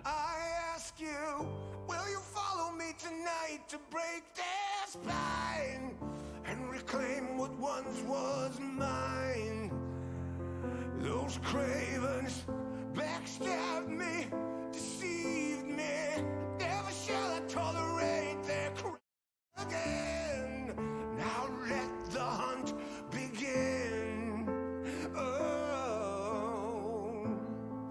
I ask you, will you follow me tonight to break their spine and reclaim what once was mine? Those cravens backstabbed me, deceived me. Never shall I tolerate their again. Now let the hunt begin. Oh,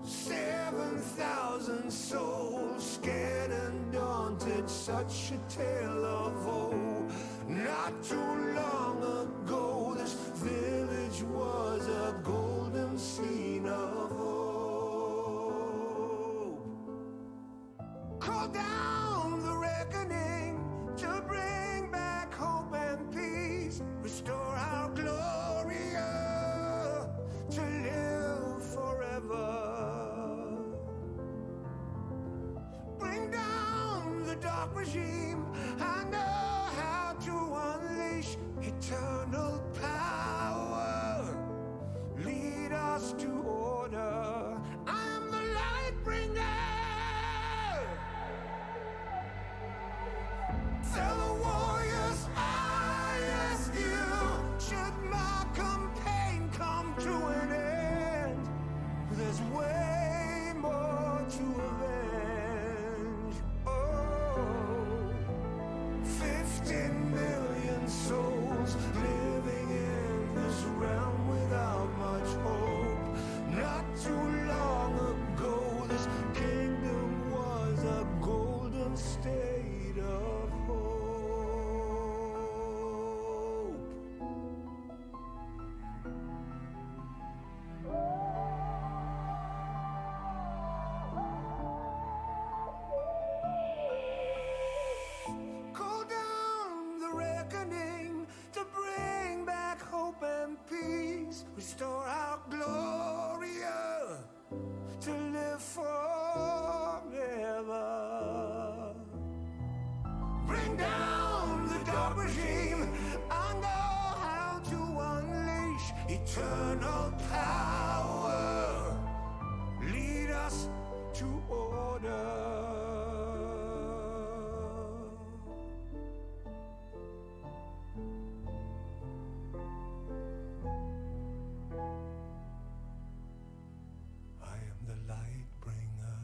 7,000 souls scared and daunted, such a tale of woe. Not too long ago, this village was a golden scene of hope. Call down the reckoning to bring back hope and peace. Restore our Gloria to live forever. Bring down the dark regime. I know how to unleash eternal power. Lead us to order. I am the light bringer. Fellow warriors, I ask you, should my campaign come to an end, there's way more to avenge. Oh, 15 million souls living in this realm without much hope. Not too long ago, this kingdom was a golden state of hope. Call down the reckoning to bring back hope and peace. Restore our Gloria to live forever. Bring down the dark regime. I know how to unleash eternal power. Lead us to order. I am the light bringer.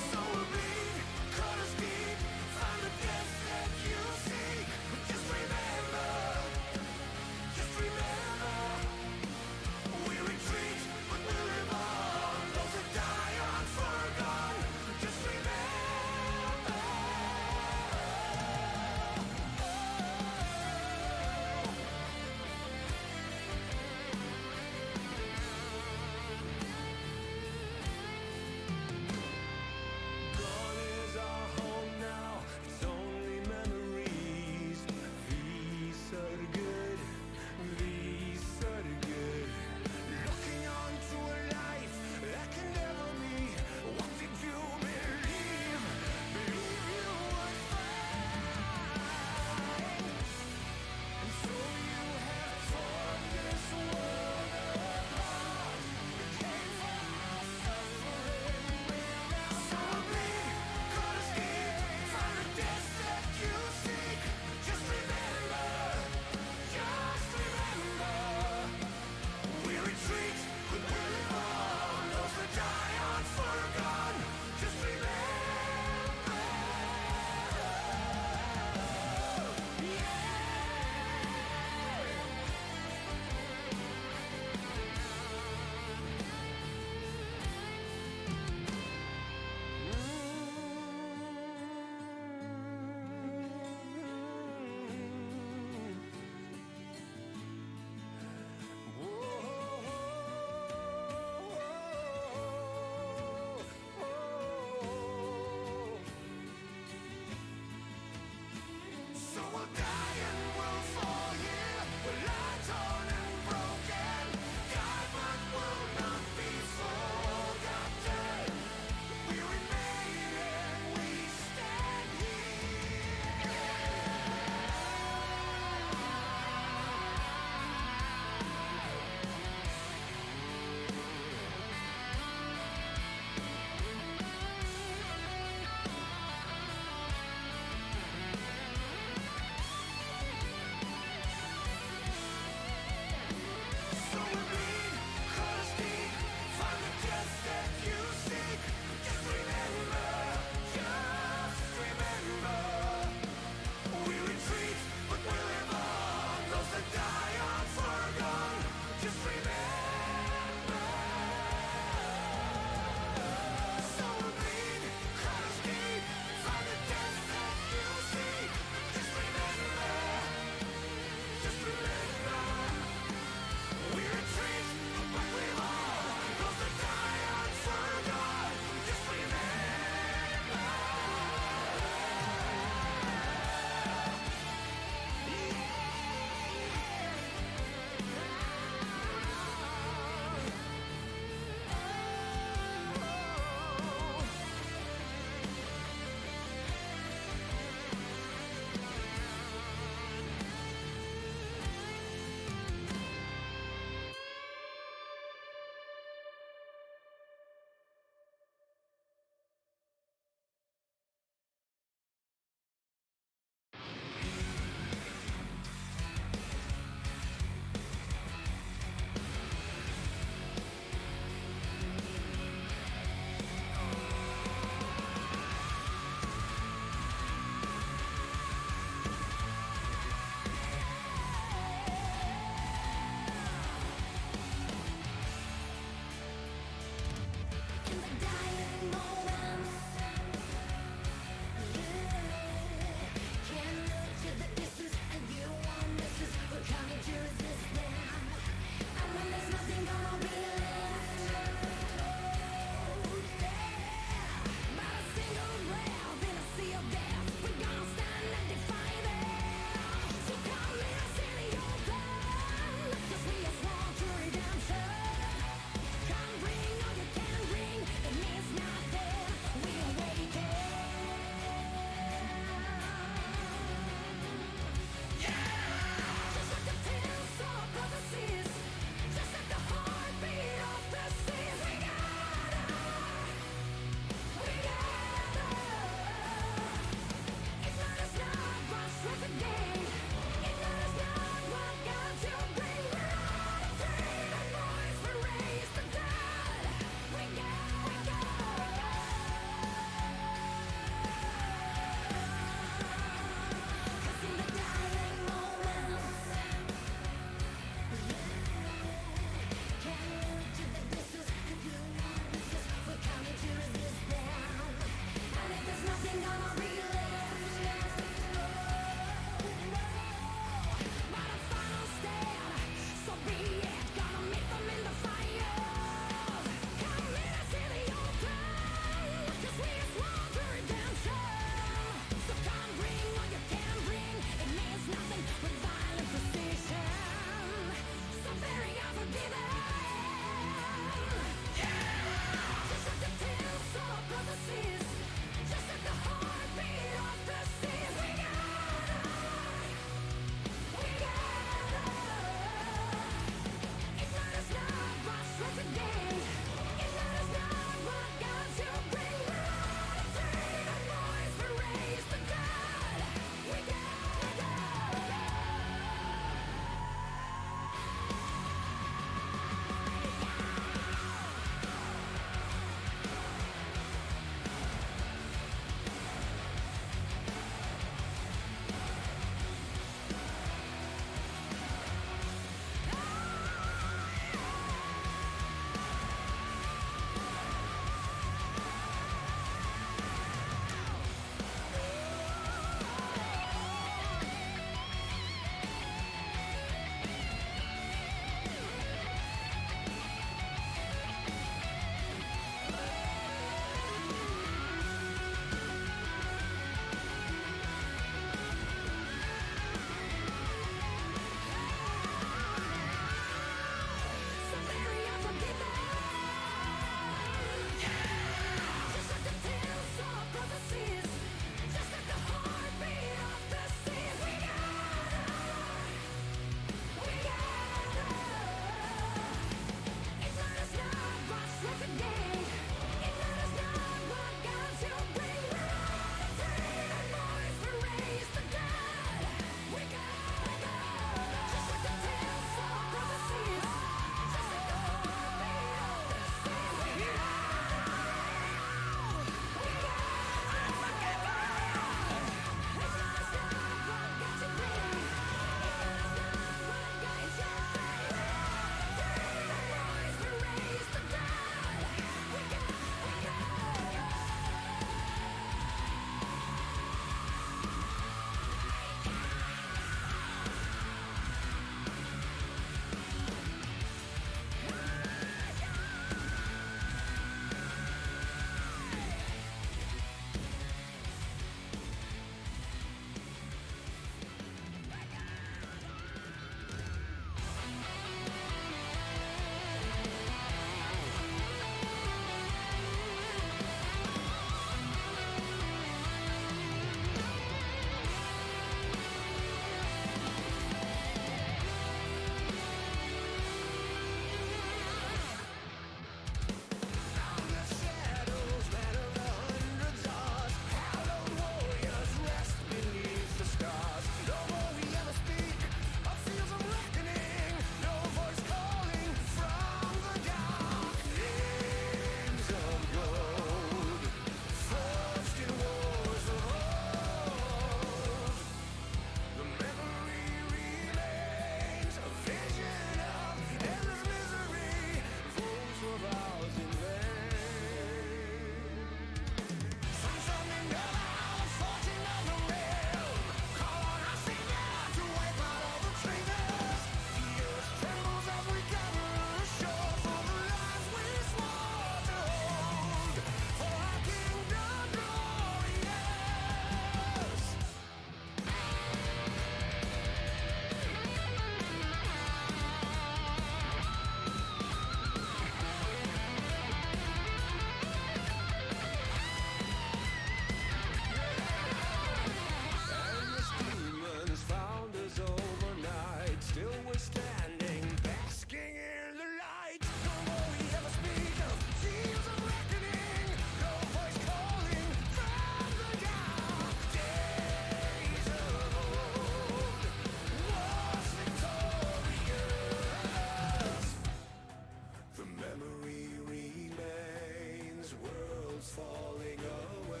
was falling away.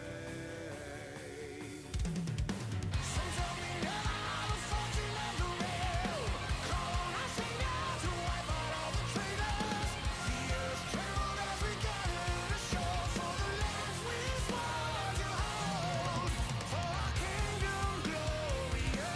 So tell me how the fortune of the realm. Call on our savior to wipe out all the traitors. The earth trembled as we gathered ashore for the lands we swore to hold. For our kingdom glorious.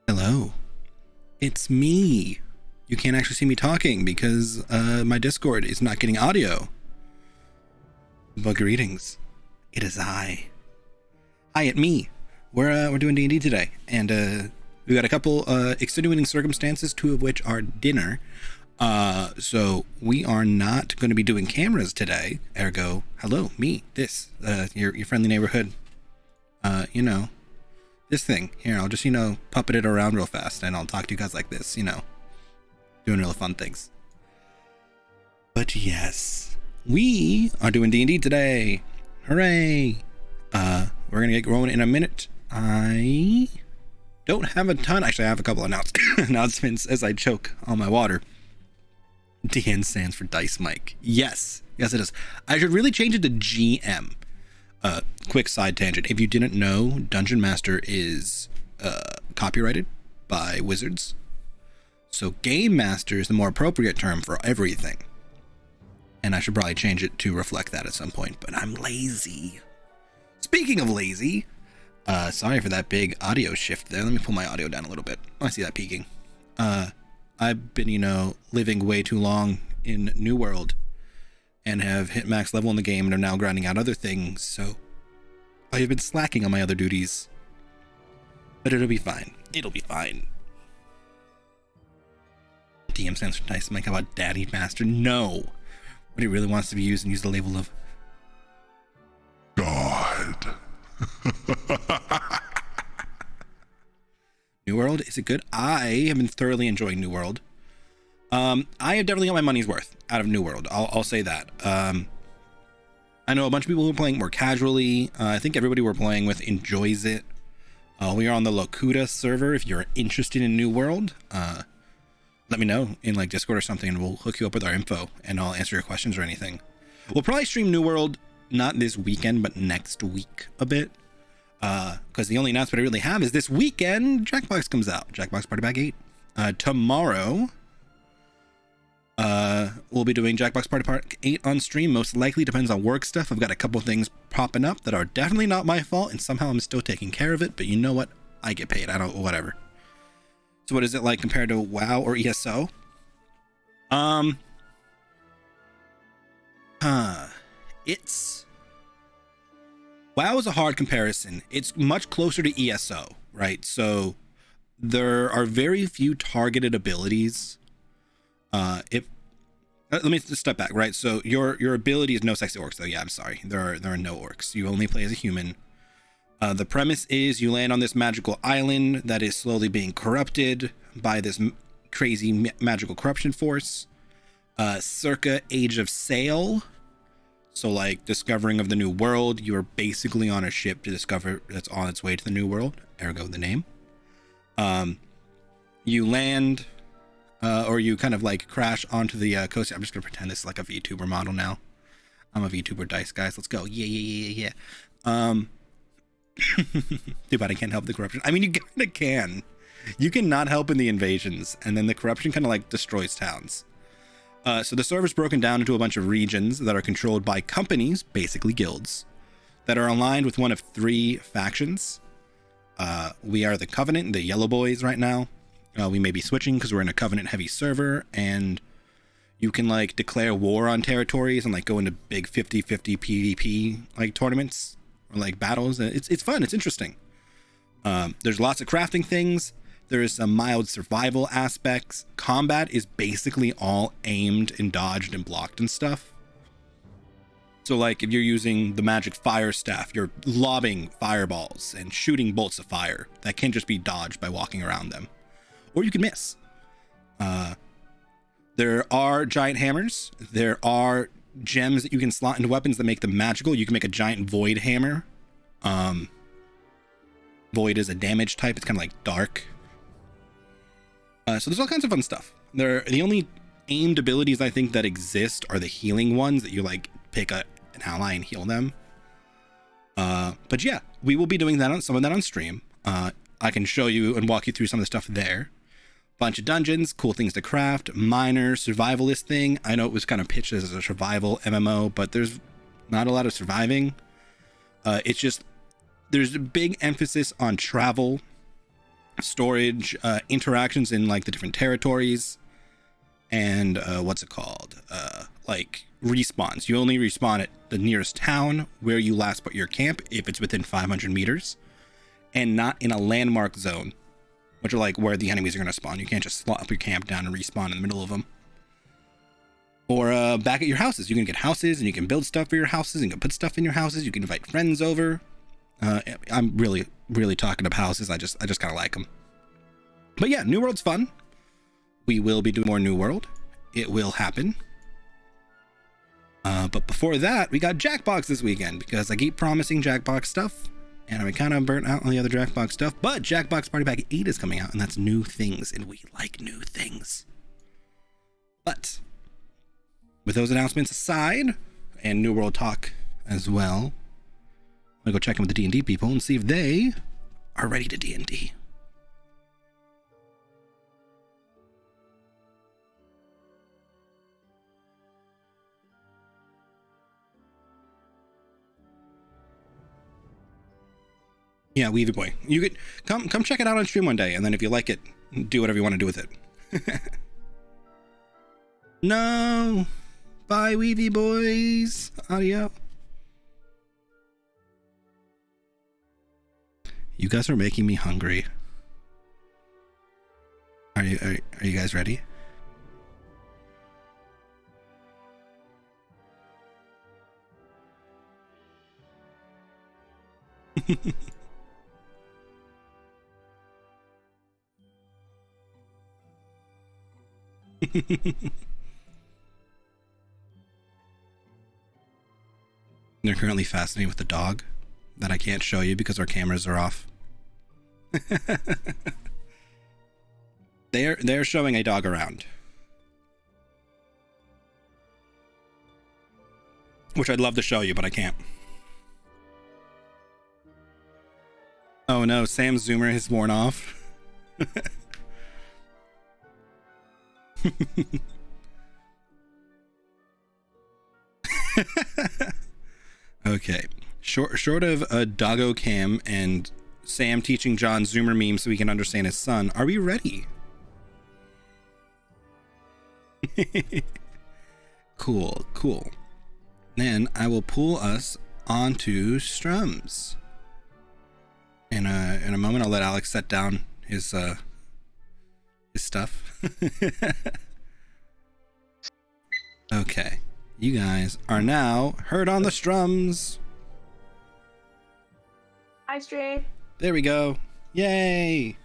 Hello, it's me. You can't actually see me talking because my Discord is not getting audio. But greetings, it is I. Hi, it's me. We're doing D&D today, and we got a couple extenuating circumstances, two of which are dinner. So we are not going to be doing cameras today. Ergo, hello, me, this, your friendly neighborhood. You know. This thing here, I'll just, puppet it around real fast and I'll talk to you guys like this, doing real fun things. But yes, we are doing D&D today. Hooray. We're going to get rolling in a minute. I don't have a ton. Actually, I have a couple announcements as I choke on my water. DN stands for Dice Mike. Yes, it is. I should really change it to GM. Quick side tangent. If you didn't know, Dungeon Master is copyrighted by Wizards. So Game Master is the more appropriate term for everything. And I should probably change it to reflect that at some point, but I'm lazy. Speaking of lazy, sorry for that big audio shift there. Let me pull my audio down a little bit. I see that peaking. I've been, living way too long in New World and have hit max level in the game and are now grinding out other things, so I have been slacking on my other duties. But it'll be fine. It'll be fine. DM stands for Dice Mike. How about Daddy Master? No. What he really wants to be used and use the label of God. New World. Is it good? I have been thoroughly enjoying New World. I have definitely got my money's worth out of New World. I'll say that. I know a bunch of people who are playing more casually. I think everybody we're playing with enjoys it. We are on the Locuta server. If you're interested in New World, let me know in Discord or something, and we'll hook you up with our info, and I'll answer your questions or anything. We'll probably stream New World not this weekend, but next week a bit. Because the only announcement I really have is this weekend, Jackbox comes out. Jackbox Party Pack 8. Tomorrow, we'll be doing Jackbox Party Pack 8 on stream. Most likely, depends on work stuff. I've got a couple things popping up that are definitely not my fault, and somehow I'm still taking care of it. But you know what? I get paid. I don't, whatever. So what is it like compared to WoW or ESO? It's WoW is a hard comparison. It's much closer to ESO, right? So there are very few targeted abilities. Let me just step back, right? So your ability is no sexy orcs, though. Yeah, I'm sorry. There are no orcs. You only play as a human. The premise is you land on this magical island that is slowly being corrupted by this crazy magical corruption force. Circa Age of Sail. So discovering of the new world, you are basically on a ship to discover that's on its way to the new world, ergo the name. You land, or you kind of crash onto the coast. I'm just gonna pretend this is like a VTuber model now. I'm a VTuber dice, guys. Let's go. Yeah. Too bad I can't help the corruption. I mean, you kind of can. You can not help in the invasions, and then the corruption kind of destroys towns. So the server's broken down into a bunch of regions that are controlled by companies, basically guilds, that are aligned with one of three factions. We are the Covenant, the Yellow Boys right now. We may be switching because we're in a Covenant heavy server, and you can like declare war on territories and like go into big 50-50 PvP like tournaments or like battles. It's fun. It's interesting. There's lots of crafting things. There's some mild survival aspects. Combat is basically all aimed and dodged and blocked and stuff. So like if you're using the magic fire staff, you're lobbing fireballs and shooting bolts of fire that can just be dodged by walking around them. Or you can miss. There are giant hammers. There are gems that you can slot into weapons that make them magical. You can make a giant void hammer. Void is a damage type. It's kind of like dark. So there's all kinds of fun stuff. The only aimed abilities I think that exist are the healing ones that you like pick an ally and heal them. But yeah, we will be doing that some of that on stream. I can show you and walk you through some of the stuff there. Bunch of dungeons, cool things to craft, minor survivalist thing. I know it was kind of pitched as a survival MMO, but there's not a lot of surviving. It's just there's a big emphasis on travel, storage, interactions in like the different territories, and what's it called? Like respawns. You only respawn at the nearest town where you last put your camp if it's within 500 meters, and not in a landmark zone, which are like where the enemies are going to spawn. You can't just slot up your camp down and respawn in the middle of them. Or back at your houses. You can get houses and you can build stuff for your houses and you can put stuff in your houses. You can invite friends over. I'm really, really talking about houses. I just kind of like them. But yeah, New World's fun. We will be doing more New World. It will happen. But before that, we got Jackbox this weekend because I keep promising Jackbox stuff. And I'm kind of burnt out on the other Jackbox stuff, but Jackbox Party Pack 8 is coming out, and that's new things, and we like new things. But with those announcements aside, and New World talk as well, I'm gonna go check in with the D&D people and see if they are ready to D&D. Yeah, Weavy Boy. You could come check it out on stream one day, and then if you like it, do whatever you want to do with it. No! Bye, Weavy Boys! Audio. You guys are making me hungry. Are you guys ready? They're currently fascinated with the dog that I can't show you because our cameras are off. They're showing a dog around, which I'd love to show you, but I can't. Oh no, Sam's zoomer has worn off. Okay, short of a doggo cam and Sam teaching John zoomer memes so he can understand his son, are we ready? Cool. Then I will pull us onto Strums. In a moment, I'll let Alex set down his stuff. Okay, you guys are now heard on the Strums. Hi, stream. There we go. Yay!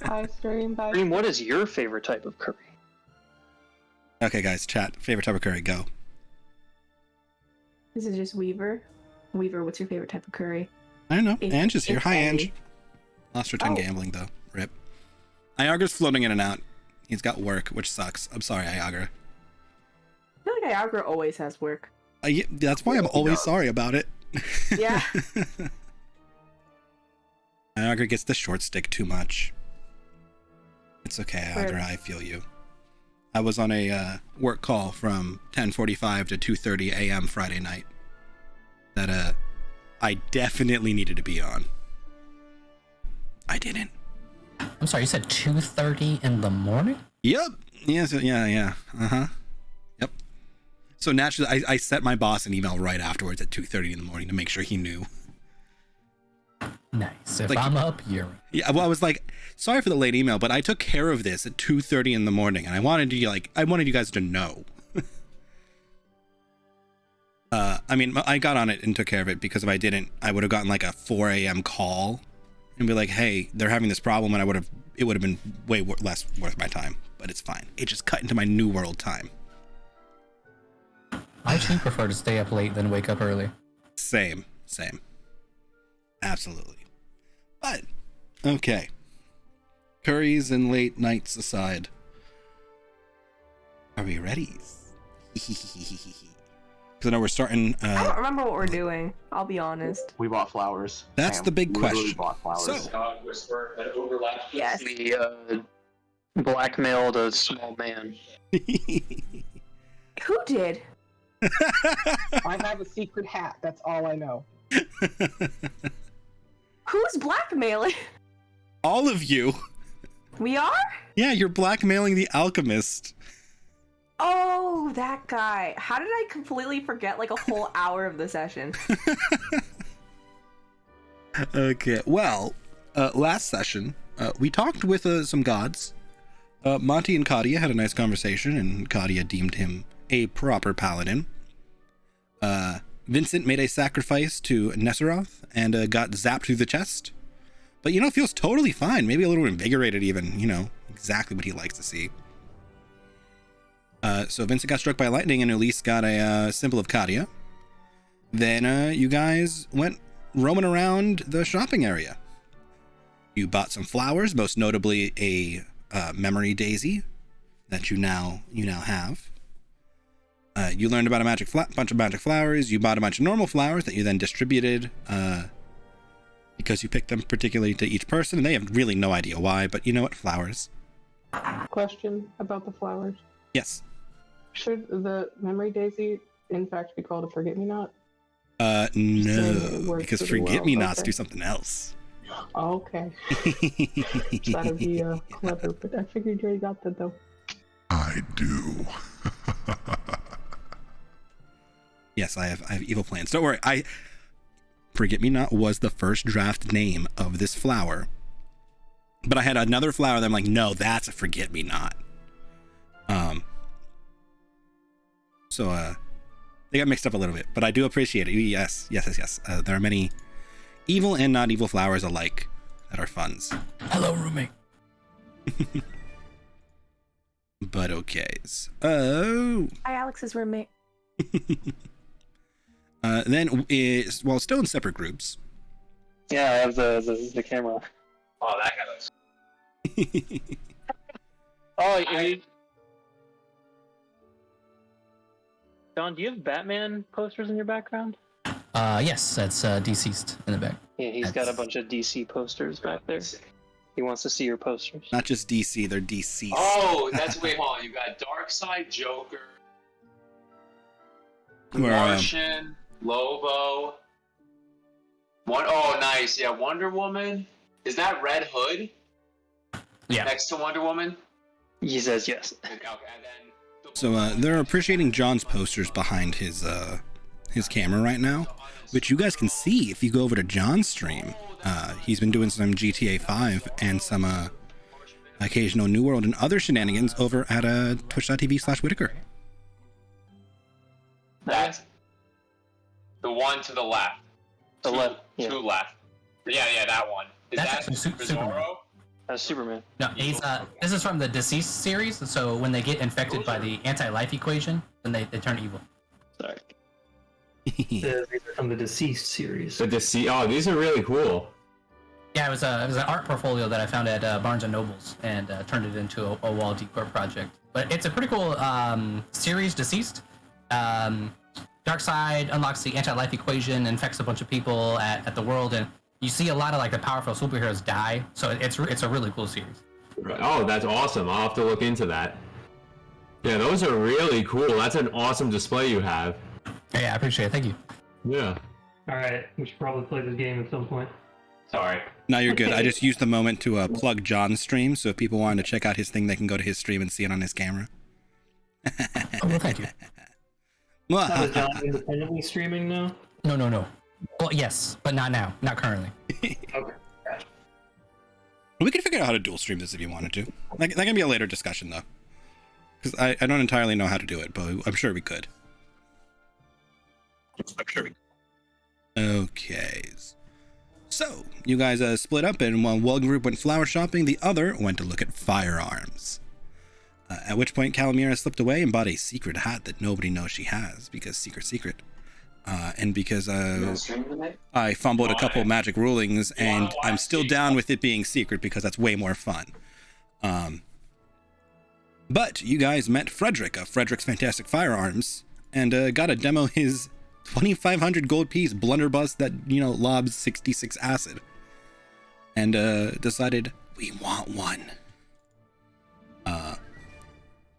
Hi, stream. Bye. Stream, what is your favorite type of curry? Okay, guys, chat. Favorite type of curry, go. This is just Weaver. Weaver, what's your favorite type of curry? I don't know. Ange is here. It's Hi, Andy. Ange. Lost her tongue gambling, though. Rip. Iagra's floating in and out. He's got work, which sucks. I'm sorry, Iagra. I feel like Iagra always has work. Yeah, that's why I'm always sorry about it. Yeah. Iagra gets the short stick too much. It's okay, Iagra. I feel you. I was on a work call from 10:45 to 2:30 a.m. Friday night that I definitely needed to be on. I didn't. I'm sorry, you said 2:30 in the morning? Yep. Yes. Yeah. Yep. So naturally, I sent my boss an email right afterwards at 2:30 in the morning to make sure he knew. Nice. If Like- I'm up, you're up. Yeah. Well, I was like, sorry for the late email, but I took care of this at 2:30 in the morning, and I wanted you guys to know. I mean, I got on it and took care of it, because if I didn't, I would have gotten like a 4 a.m. call and be like, hey, they're having this problem, and it would have been way less worth my time, but it's fine. It just cut into my New World time. I too prefer to stay up late than wake up early. Same. Absolutely. But, okay. Curries and late nights aside. Are we ready? Because I know we're starting. I don't remember what we're doing. I'll be honest. We bought flowers. That's Sam, the big literally question. Bought flowers. So, Dog whisperer that overlaps. Yes. The blackmailed a small man. Who did? I have a secret hat. That's all I know. Who's blackmailing? all of you. We are? Yeah, you're blackmailing the alchemist. Oh, that guy. How did I completely forget like a whole hour of the session? Okay, well, last session, we talked with some gods. Monty and Kadia had a nice conversation, and Kadia deemed him a proper paladin. Vincent made a sacrifice to Nesseroth and got zapped through the chest. But, feels totally fine. Maybe a little invigorated even, exactly what he likes to see. So Vincent got struck by lightning, and Elise got a symbol of Kadia. Then you guys went roaming around the shopping area. You bought some flowers, most notably a memory daisy that you now have. You learned about a bunch of magic flowers. You bought a bunch of normal flowers that you then distributed because you picked them particularly to each person, and they have really no idea why, but you know what? Flowers. Question about the flowers. Yes. Should the memory daisy, in fact, be called a forget-me-not? No, it works because pretty well, forget-me-nots okay. do something else. Okay. That'd be clever, but I figured you already got that, though. I do. Yes, I have evil plans. Don't worry. Forget-me-not was the first draft name of this flower. But I had another flower that I'm like, no, that's a forget-me-not. So they got mixed up a little bit, but I do appreciate it. Yes. There are many evil and not evil flowers alike that are funs. Hello, roommate. But okay. Oh. Hi, Alex's roommate. Then while still in separate groups. Yeah, I have the camera. Oh, that guy looks. Don, do you have Batman posters in your background? Yes, that's deceased in the back. Yeah, he's got a bunch of DC posters back there. He wants to see your posters. Not just DC, they're deceased. Oh, that's wait, hold on. You got Darkseid, Joker, Where, Martian, Lobo. Oh, nice. Yeah, Wonder Woman. Is that Red Hood Yeah. next to Wonder Woman? He says yes. Okay, and then. So they're appreciating John's posters behind his camera right now, which you guys can see if you go over to John's stream. He's been doing some GTA 5 and some occasional New World and other shenanigans over at twitch.tv/Whitaker. That's the one to the left. The left, yeah. Two left. Yeah, that one. Is That's that actually Superman. Bizarro? That's Superman. No, he's this is from the Deceased series. So when they get infected by the anti-life equation, then they turn evil. Sorry. These are from the Deceased series. The Deceased. Oh, these are really cool. Yeah, it was an art portfolio that I found at Barnes and Nobles and turned it into a wall decor project. But it's a pretty cool series, Deceased. Darkseid unlocks the anti-life equation, infects a bunch of people at the world, and you see a lot of like the powerful superheroes die. So it's a really cool series. Oh, that's awesome. I'll have to look into that. Yeah, those are really cool. That's an awesome display you have. Yeah, I appreciate it. Thank you. Yeah. Alright, we should probably play this game at some point. Sorry. No, you're good. I just used the moment to plug John's stream, so if people wanted to check out his thing, they can go to his stream and see it on his camera. Oh, well, thank you. Now, is John independently streaming now? No. Well, yes, but not now. Not currently. Okay. We could figure out how to dual stream this if you wanted to. That can be a later discussion, though. Because I don't entirely know how to do it, but I'm sure we could. Okay. So, you guys split up, and while one group went flower shopping, the other went to look at firearms. At which point, Calamira slipped away and bought a secret hat that nobody knows she has, because secret. And because I fumbled a couple magic rulings, and I'm still down with it being secret because that's way more fun. But you guys met Frederick of Frederick's Fantastic Firearms, and got to demo his 2,500 gold piece blunderbuss that, lobs 66 acid. And decided, we want one.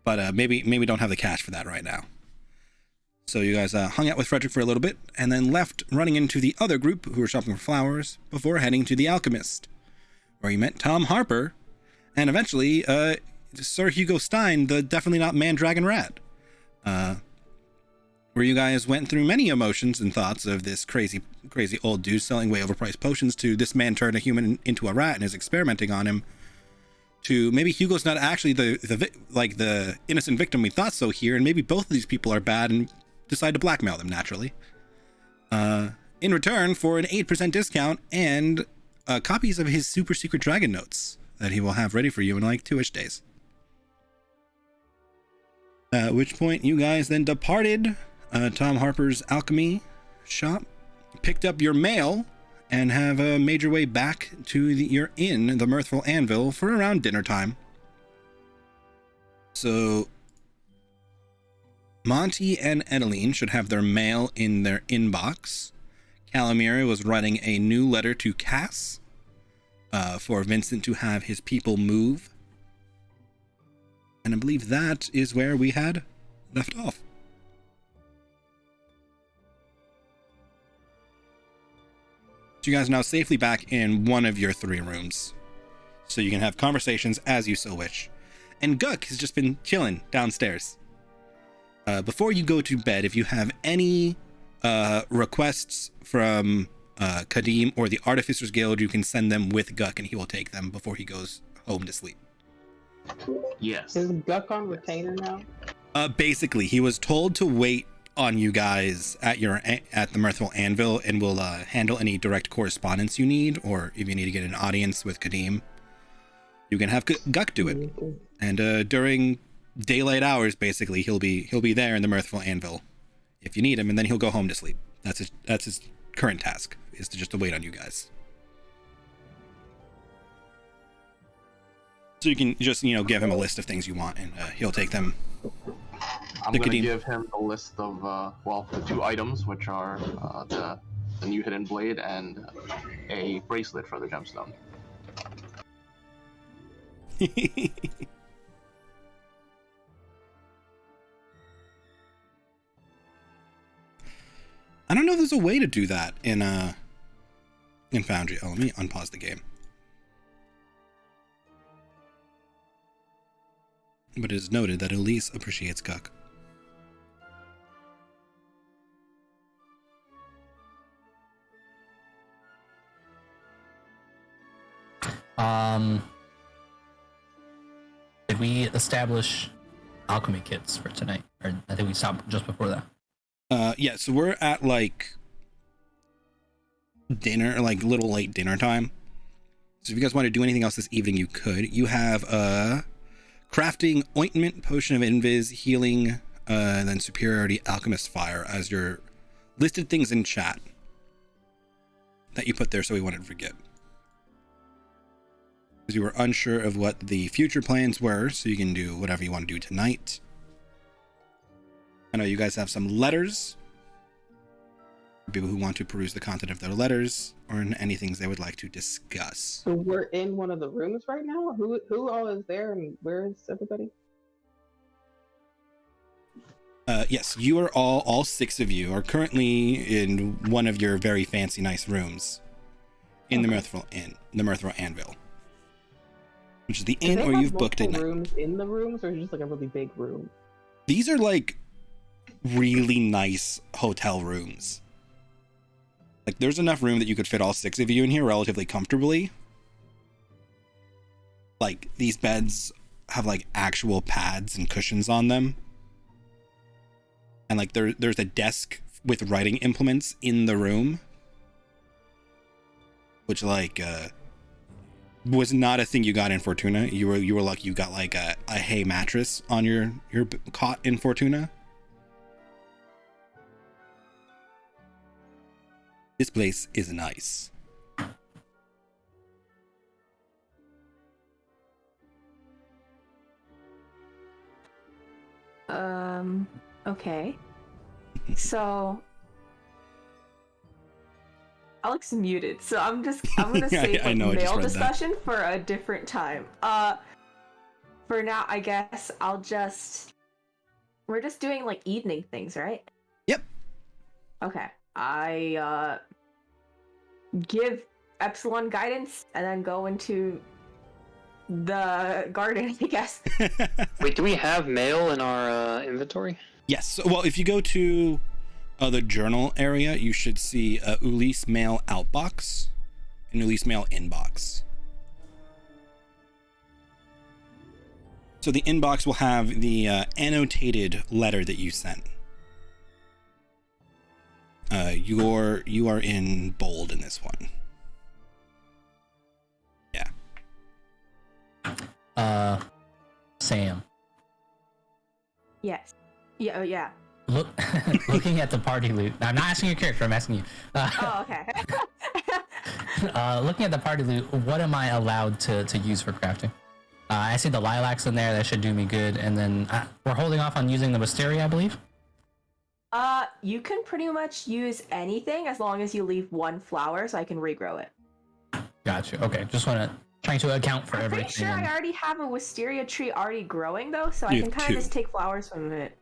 But maybe don't have the cash for that right now. So you guys hung out with Frederick for a little bit, and then left running into the other group who were shopping for flowers before heading to the Alchemist, where you met Tom Harper, and eventually Sir Hugo Stein, the definitely not man-dragon rat. Where you guys went through many emotions and thoughts of this crazy old dude selling way overpriced potions, to this man turned a human into a rat and is experimenting on him, to maybe Hugo's not actually the innocent victim we thought so here, and maybe both of these people are bad and decide to blackmail them naturally. In return for an 8% discount and copies of his super secret dragon notes that he will have ready for you in like 2-ish days. At which point you guys then departed Tom Harper's alchemy shop, picked up your mail, and have made your way back to your inn, the Mirthful Anvil, for around dinner time. So Monty and Edeline should have their mail in their inbox. Calamira was writing a new letter to Cass for Vincent to have his people move. And I believe that is where we had left off. So you guys are now safely back in one of your 3 rooms, so you can have conversations as you so wish. And Guck has just been chilling downstairs. Before you go to bed, if you have any requests from Kadim or the Artificers Guild, you can send them with Guck, and he will take them before he goes home to sleep. Yes. Is Guck on retainer now? Basically, he was told to wait on you guys at the Mirthful Anvil, and will handle any direct correspondence you need, or if you need to get an audience with Kadim, you can have Guck do it. And during daylight hours, basically, he'll be there in the Mirthful Anvil if you need him, and then he'll go home to sleep. That's his current task, is to just to wait on you guys. So you can just give him a list of things you want, and he'll take them. I'm going to give him a list of, the 2 items, which are the new hidden blade and a bracelet for the gemstone. I don't know if there's a way to do that in Foundry. Oh, let me unpause the game. But it is noted that Elise appreciates Guck. Did we establish alchemy kits for tonight? Or I think we stopped just before that. Yeah, so we're at dinner, little late dinner time. So if you guys want to do anything else this evening, you could. You have crafting ointment, potion of invis, healing, and then superiority alchemist fire as your listed things in chat that you put there so we wouldn't forget. Because you were unsure of what the future plans were, so you can do whatever you want to do tonight. I know you guys have some letters. People who want to peruse the content of their letters, or any things they would like to discuss. So we're in one of the rooms right now? Who all is there, and where is everybody? Yes, you are all 6 of you are currently in one of your very fancy, nice rooms. in the Mirthful Inn, the Mirthful Anvil, which is the inn they where have you've booked at night. rooms in the rooms, or is it just like a really big room? These are like really nice hotel rooms. Like there's enough room that you could fit all 6 of you in here relatively comfortably. Like these beds have like actual pads and cushions on them. And like there's a desk with writing implements in the room. Which like was not a thing you got in Fortuna. You were lucky you got like a hay mattress on your cot in Fortuna. This place is nice. Okay. So Alex muted, so I'm gonna save I know, I just mail read that. discussion for a different time. For now, I guess we're just doing like evening things, right? Yep. Okay. I give Epsilon guidance and then go into the garden, I guess. Wait, do we have mail in our inventory? Yes. Well, if you go to the journal area, you should see Ulysse Mail Outbox and Ulysse Mail Inbox. So the inbox will have the annotated letter that you sent. You are in bold in this one. Yeah. Sam. Yes. Yeah. Oh, yeah. Looking at the party loot. Now, I'm not asking your character. I'm asking you. Oh, okay. Looking at the party loot, what am I allowed to use for crafting? I see the lilacs in there. That should do me good. And then we're holding off on using the wisteria, I believe. You can pretty much use anything as long as you leave 1 flower, so I can regrow it. Gotcha. Okay. Just trying to account for everything. Pretty sure I already have a wisteria tree already growing though, so I can kind of just take flowers from it.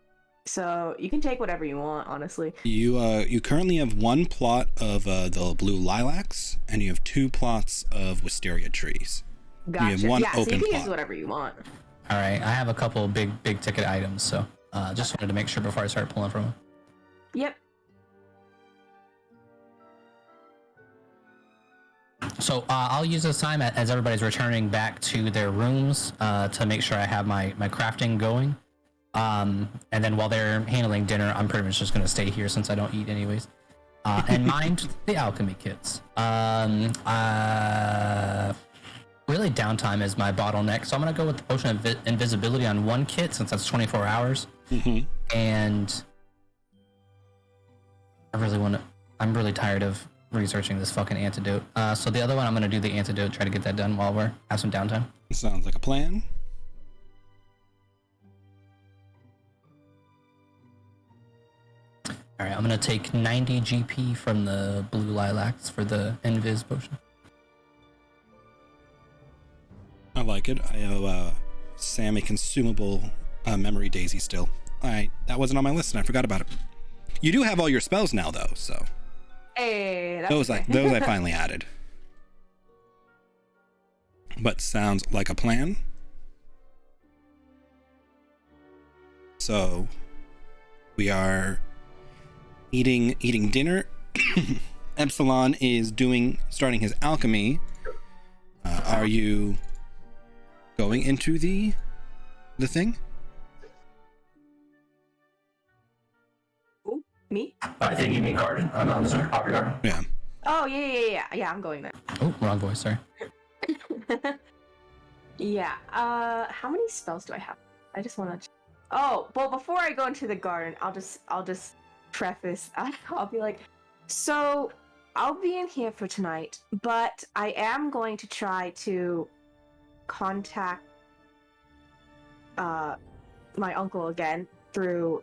So you can take whatever you want, honestly. You currently have 1 plot of the blue lilacs, and you have 2 plots of wisteria trees. Gotcha. You have 1 yeah, open so you can plot. use whatever you want. All right. I have a couple big ticket items, so just wanted to make sure before I start pulling from them. Yep. So I'll use this time as everybody's returning back to their rooms to make sure I have my crafting going. And then while they're handling dinner, I'm pretty much just going to stay here since I don't eat anyways. And mind the alchemy kits. Really downtime is my bottleneck, so I'm going to go with the potion of invisibility on 1 kit since that's 24 hours. Mm-hmm. And I'm really tired of researching this fucking antidote. So the other one, I'm going to do the antidote, try to get that done while we have some downtime. Sounds like a plan. All right, I'm going to take 90 GP from the blue lilacs for the Invis potion. I like it. I owe Sam a consumable memory daisy still. Alright, that wasn't on my list and I forgot about it. You do have all your spells now though, so. Hey, that's Those I finally added. But sounds like a plan. So we are eating dinner. Epsilon is starting his alchemy. Are you going into the thing? Ooh, me? I think you mean garden. I'm sorry, Hopper Garden. Yeah. Oh, yeah, I'm going there. Oh, wrong voice, sorry. Yeah, how many spells do I have? I just want to... Oh, well, before I go into the garden, I'll just preface, I'll be like, so, I'll be in here for tonight, but I am going to try to contact, my uncle again through,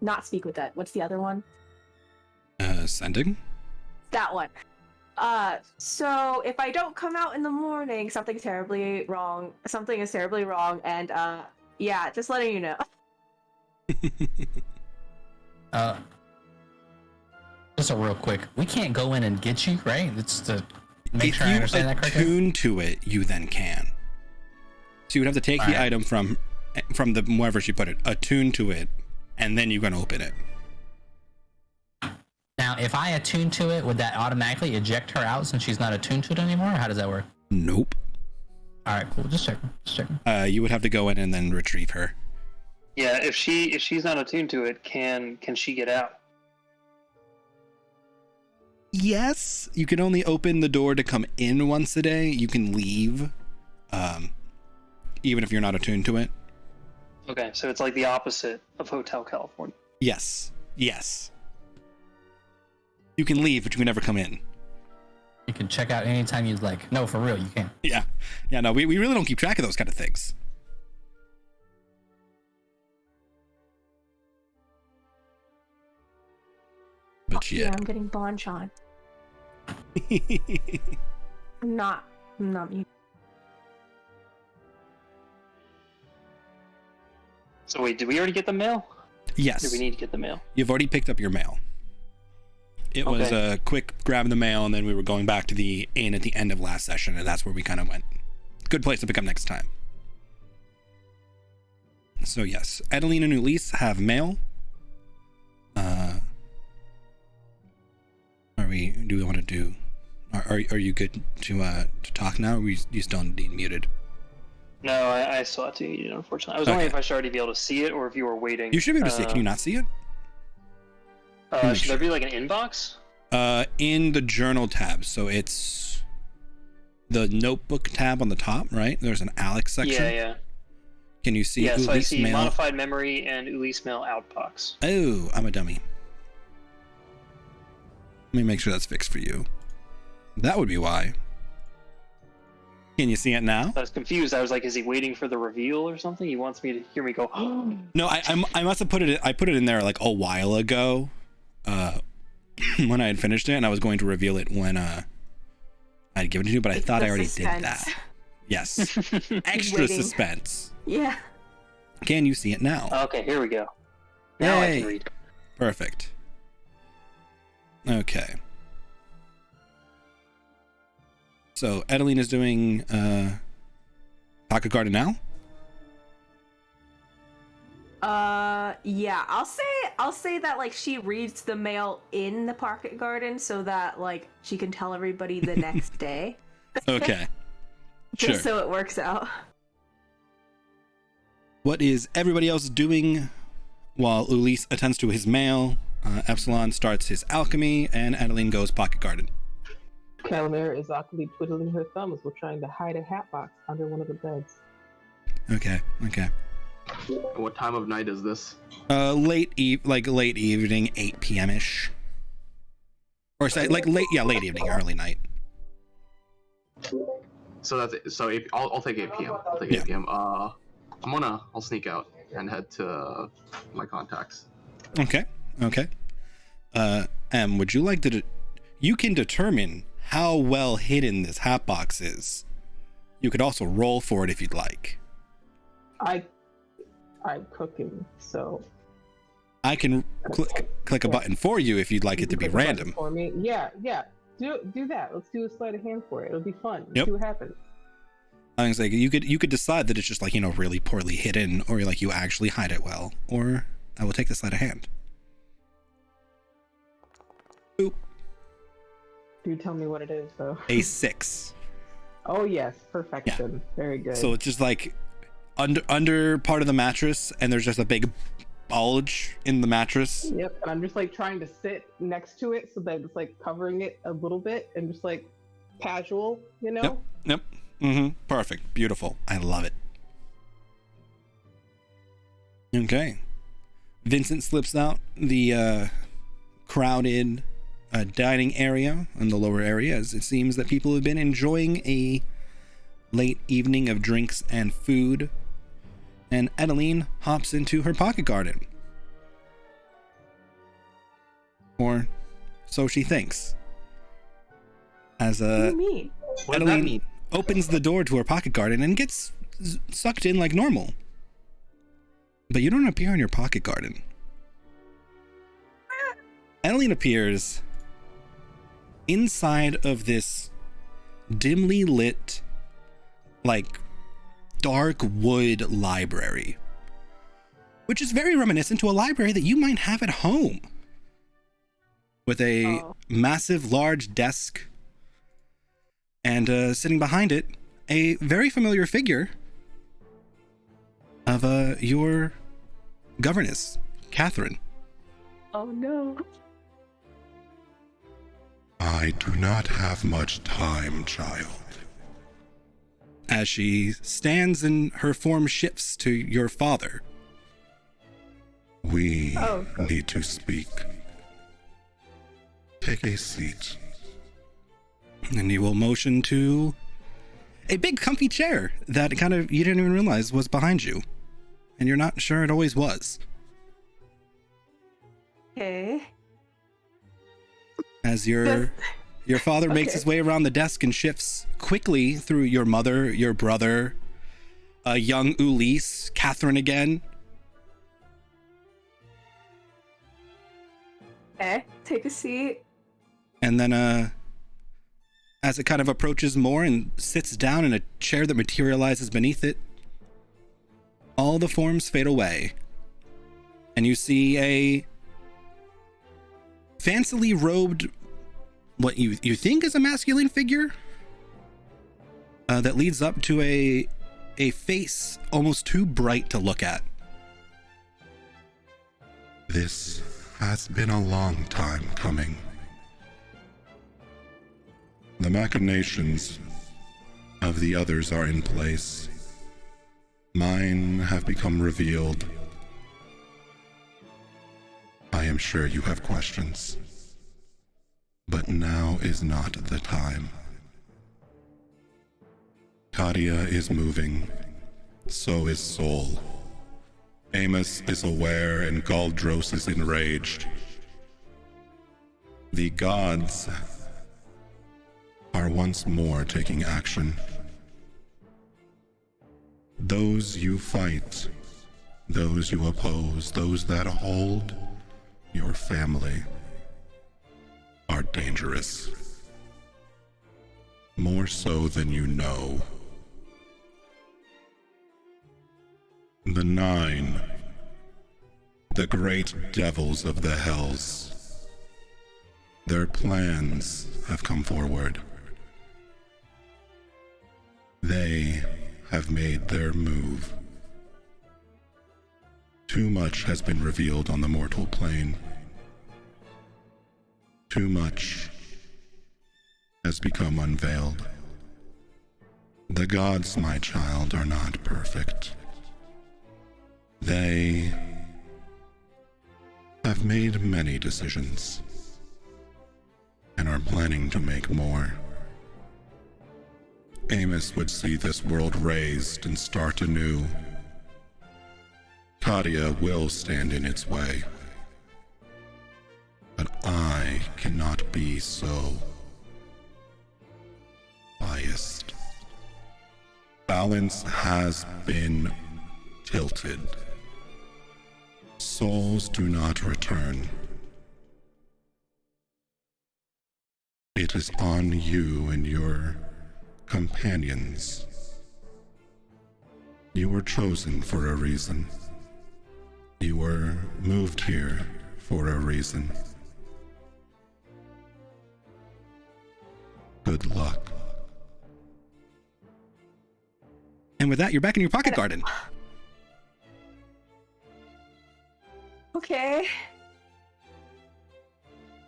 not speak with that. What's the other one? Sending? That one. So if I don't come out in the morning, something is terribly wrong, and, yeah, just letting you know. Just a real quick, we can't go in and get you, right? make if sure I you understand that correctly? attune to it, you then can. So you would have to take the item from the wherever she put it, attune to it, and then you can open it. Now, if I attune to it, would that automatically eject her out since she's not attuned to it anymore? Or how does that work? Nope. All right, cool. Just checking. You would have to go in and then retrieve her. Yeah, if she's not attuned to it, can she get out? Yes, you can only open the door to come in once a day. You can leave, even if you're not attuned to it. Okay, so it's like the opposite of Hotel California. Yes. You can leave, but you can never come in. You can check out anytime you'd like. No, for real, you can. Yeah, no, we really don't keep track of those kind of things. But yeah. I'm getting Bonchon. I'm not mute. So wait, did we already get the mail? Yes. Do we need to get the mail? You've already picked up your mail. It was a quick grab of the mail, and then we were going back to the inn at the end of last session, and that's where we kind of went. Good place to pick up next time. So yes, Adeline and Ulysse have mail. Do we want to do? Are you good to talk now? Or you still indeed muted? No, I still have to eat it, unfortunately. I was wondering if I should already be able to see it, or if you were waiting. You should be able to see it. Can you not see it? Should there be like an inbox? In the journal tab. So it's the notebook tab on the top, right? There's an Alex section. Yeah. Can you see? Yeah, so I see mail? modified memory and Ulysse mail outbox. Oh, I'm a dummy. Let me make sure that's fixed for you. That would be why. Can you see it now? I was confused. I was like, is he waiting for the reveal or something? He wants me to hear me go, oh. No, I must have put it in there like a while ago. When I had finished it, and I was going to reveal it when I'd given it to you, but I thought I already did that. Yes. Extra suspense. Yeah. Can you see it now? Okay, here we go. Now I can read. Perfect. Okay. So Adeline is doing Pocket Garden now? Yeah, I'll say that like she reads the mail in the Pocket Garden so that like she can tell everybody the next day. Okay. Just so it works out. What is everybody else doing while Ulysse attends to his mail? Epsilon starts his alchemy, and Adeline goes Pocket Garden. Calamera is awkwardly twiddling her thumbs while trying to hide a hat box under one of the beds. Okay. What time of night is this? Late evening, 8 p.m. ish. Or say like late evening, early night. So that's it. So I'll take 8 p.m. I'll take 8 p.m. I'll sneak out and head to my contacts. Okay. Would you like to? You can determine how well hidden this hat box is. You could also roll for it if you'd like. I'm cooking, so I can click a button for you if you'd like it to be random. For me, yeah. Do that. Let's do a sleight of hand for it. It'll be fun. Yep. See what happens. I was like, you could decide that it's just like, really poorly hidden, or like you actually hide it well, or I will take the sleight of hand. Boop. Do tell me what it is, though. A 6. Oh yes, perfection. Yeah. Very good. So it's just like under part of the mattress, and there's just a big bulge in the mattress. Yep, and I'm just like trying to sit next to it so that it's like covering it a little bit and just like casual, Yep. Perfect. Beautiful. I love it. Okay. Vincent slips out the crowded dining area in the lower area, as it seems that people have been enjoying a late evening of drinks and food, and Adeline hops into her Pocket Garden. Or so she thinks. As Adeline opens the door to her Pocket Garden and gets sucked in like normal. But you don't appear in your Pocket Garden. Adeline appears inside of this dimly lit, like dark wood library, which is very reminiscent to a library that you might have at home, with a massive large desk, and sitting behind it, a very familiar figure of your governess, Catherine. Oh no. I do not have much time, child. As she stands and her form shifts to your father. We need to speak. Take a seat. And he will motion to a big comfy chair that you didn't even realize was behind you. And you're not sure it always was. Okay. As your father makes his way around the desk and shifts quickly through your mother, your brother, young Ulysse, Catherine again. Okay, take a seat. And then as it kind of approaches more and sits down in a chair that materializes beneath it, all the forms fade away. And you see a fancily robed, what you think is a masculine figure, that leads up to a face almost too bright to look at. This has been a long time coming. The machinations of the others are in place. Mine have become revealed. I am sure you have questions, but now is not the time. Kadia is moving, so is Sol. Amos is aware and Galdros is enraged. The gods are once more taking action. Those you fight, those you oppose, those that hold your family are dangerous. More so than you know. The Nine, the great devils of the Hells, their plans have come forward. They have made their move. Too much has been revealed on the mortal plane. Too much has become unveiled. The gods, my child, are not perfect. They have made many decisions and are planning to make more. Amos would see this world raised and start anew. Kadia will stand in its way. But I cannot be so biased. Balance has been tilted. Souls do not return. It is on you and your companions. You were chosen for a reason. You were moved here for a reason. Good luck. And with that, you're back in your pocket garden. Okay.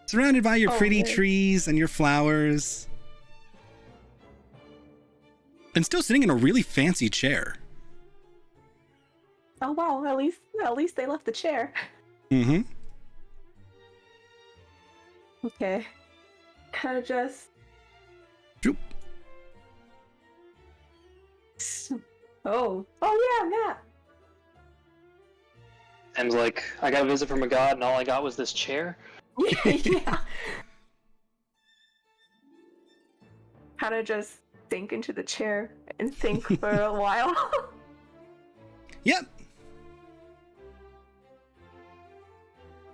Surrounded by your pretty trees and your flowers. And still sitting in a really fancy chair. Oh wow, at least they left the chair. Mm-hmm. Okay. Kind of just... Droop. Oh yeah, Matt. Tim's like, I got a visit from a god and all I got was this chair? Yeah. Kind of just sink into the chair and think for a while. Yep.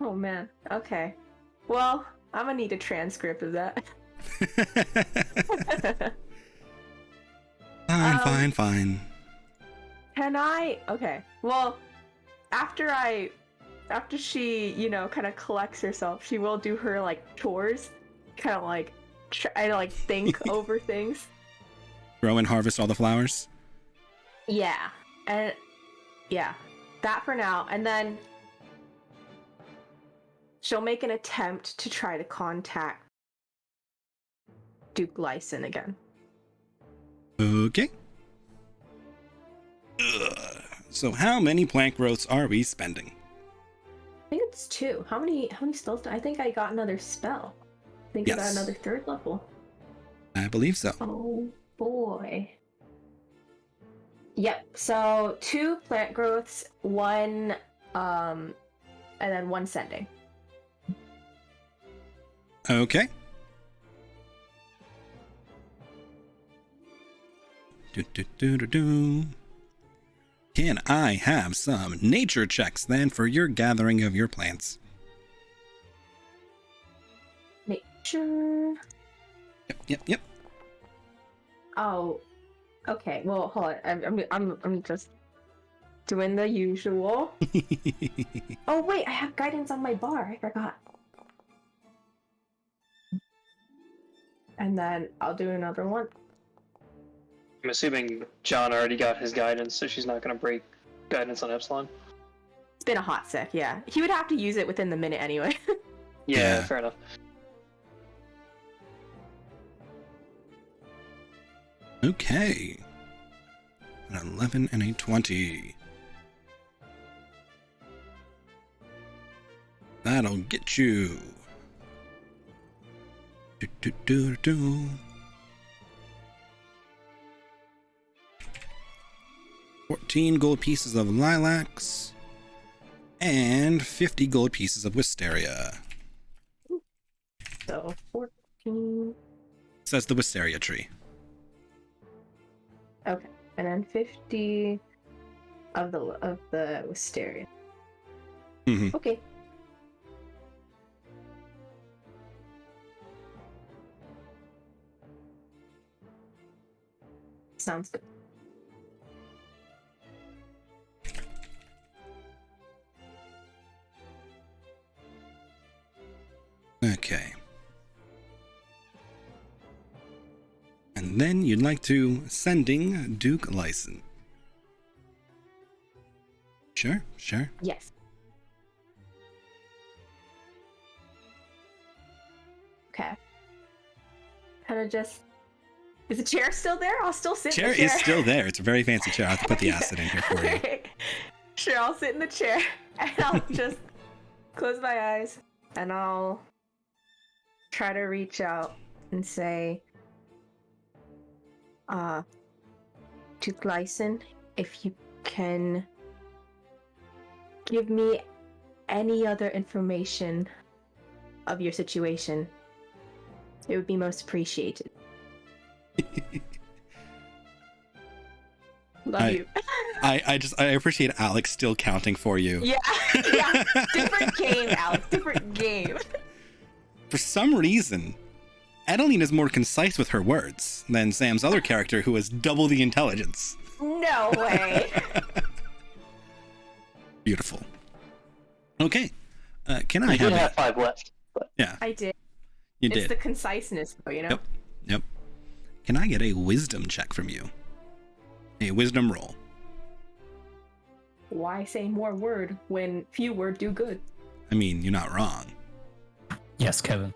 Oh man. Okay. Well, I'm gonna need a transcript of that. Fine. Can I? Okay. Well, after she, kind of collects herself, she will do her like chores, kind of like try to like think over things. Grow and harvest all the flowers. Yeah, and yeah, that for now, and then she'll make an attempt to try to contact Duke Lyson again. Okay. Ugh. So how many plant growths are we spending? I think it's 2. How many spells? I think I got another spell. I think I got another 3rd level. I believe so. Oh boy. Yep. So 2 plant growths, 1 and then 1 sending. Okay. Can I have some nature checks then for your gathering of your plants? Nature. Yep. Oh, okay. Well, hold on. I'm just doing the usual. Oh wait, I have guidance on my bar. I forgot. And then I'll do another one. I'm assuming John already got his guidance, so she's not going to break guidance on Epsilon. It's been a hot sec, yeah. He would have to use it within the minute anyway. Yeah, fair enough. Okay. An 11 and a 20. That'll get you. 14 gold pieces of lilacs and 50 gold pieces of wisteria. So 14. Says the wisteria tree. Okay, and then 50 of the wisteria. Mm-hmm. Okay. Sounds good. Okay. And then you'd like to sending Duke Lyson. Sure. Yes. Okay. Kind of just... Is the chair still there? I'll still sit in the chair. Chair is still there. It's a very fancy chair. I'll have to put the acid in here for you. Sure, I'll sit in the chair and I'll just close my eyes and I'll try to reach out and say, Duke Lyson, if you can give me any other information of your situation, it would be most appreciated. Love you. I appreciate Alex still counting for you. Yeah. Different game, Alex. Different game. For some reason, Adeline is more concise with her words than Sam's other character, who has double the intelligence. No way. Beautiful. Okay. Can I You have did have 5 left. But... Yeah. I did. You It's did. the conciseness, though, you know? Yep. Can I get a wisdom check from you? A wisdom roll. Why say more word when few word do good? I mean, you're not wrong. Yes, Kevin.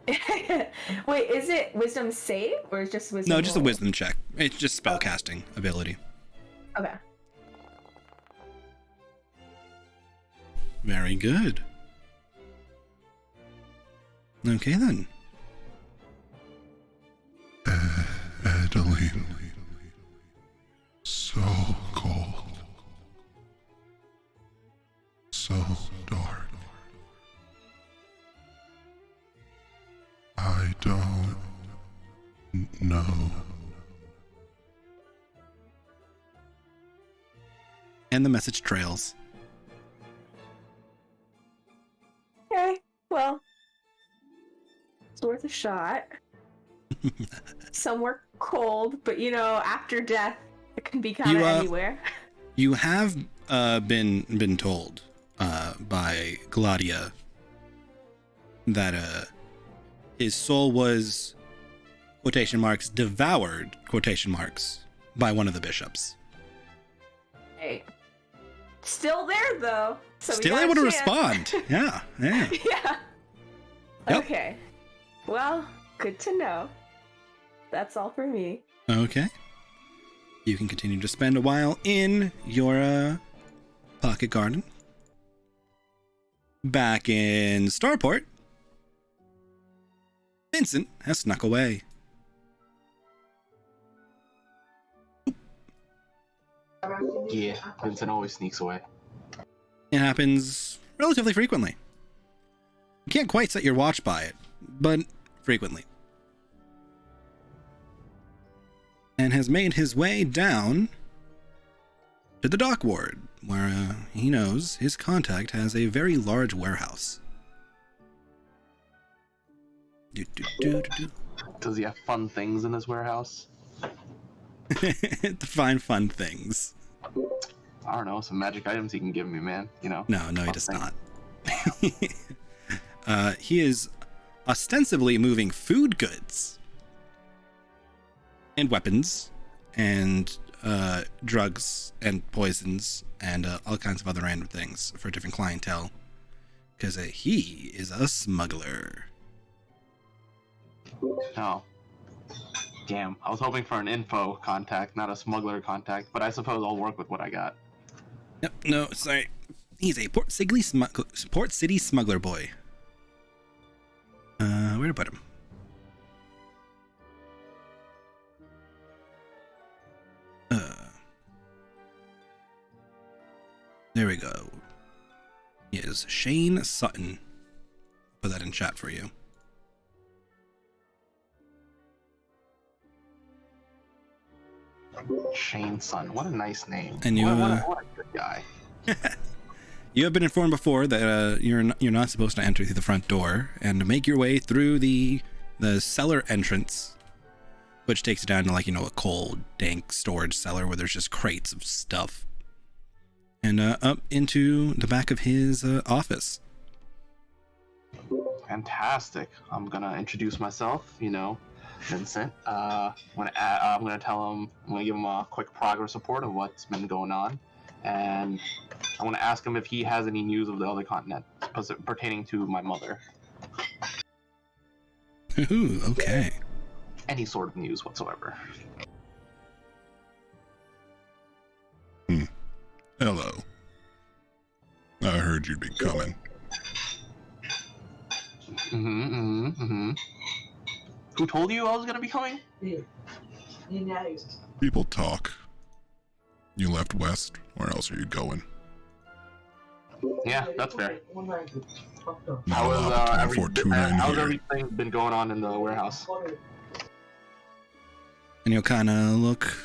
Wait, is it wisdom save or is it just wisdom? No, just a roll? wisdom check. It's just spellcasting ability. Okay. Very good. Okay then. Adeline. So cold. So dark. I don't know. And the message trails. Okay, well, it's worth a shot. Some work cold, but you know, after death, it can be kind of anywhere. You have been told by Gladia that his soul was quotation marks devoured quotation marks by one of the bishops. Hey, still there though. So Still able to respond. Yeah. Yeah. Yep. Okay. Well, good to know. That's all for me. Okay. You can continue to spend a while in your pocket garden. Back in Starport, Vincent has snuck away. Yeah, Vincent always sneaks away. It happens relatively frequently. You can't quite set your watch by it, but frequently. And has made his way down to the dock ward, where he knows his contact has a very large warehouse. Does he have fun things in his warehouse? To find fun things. I don't know, some magic items he can give me, man. You know? No, he does not. He is ostensibly moving food goods and weapons and drugs and poisons and all kinds of other random things for different clientele, because he is a smuggler. Oh. Damn, I was hoping for an info contact, not a smuggler contact, but I suppose I'll work with what I got. Yep, no, sorry. He's a Port City smuggler boy. Where to put him? There we go. He is Shane Sutton. Put that in chat for you. Shane Sutton, what a nice name. And you, what a good guy. You have been informed before that you're not supposed to enter through the front door and to make your way through the cellar entrance, which takes you down to, like, you know, a cold, dank storage cellar where there's just crates of stuff, and up into the back of his office. Fantastic. I'm gonna introduce myself, you know, Vincent. I'm gonna tell him, I'm gonna give him a quick progress report of what's been going on, and I want to ask him if he has any news of the other continent pertaining to my mother. Ooh, okay. Any sort of news whatsoever. Hello. I heard you'd be coming. Who told you I was gonna be coming? People talk. You left west. Where else are you going? Yeah, that's fair. How's How's everything been going on in the warehouse? And you'll kind of look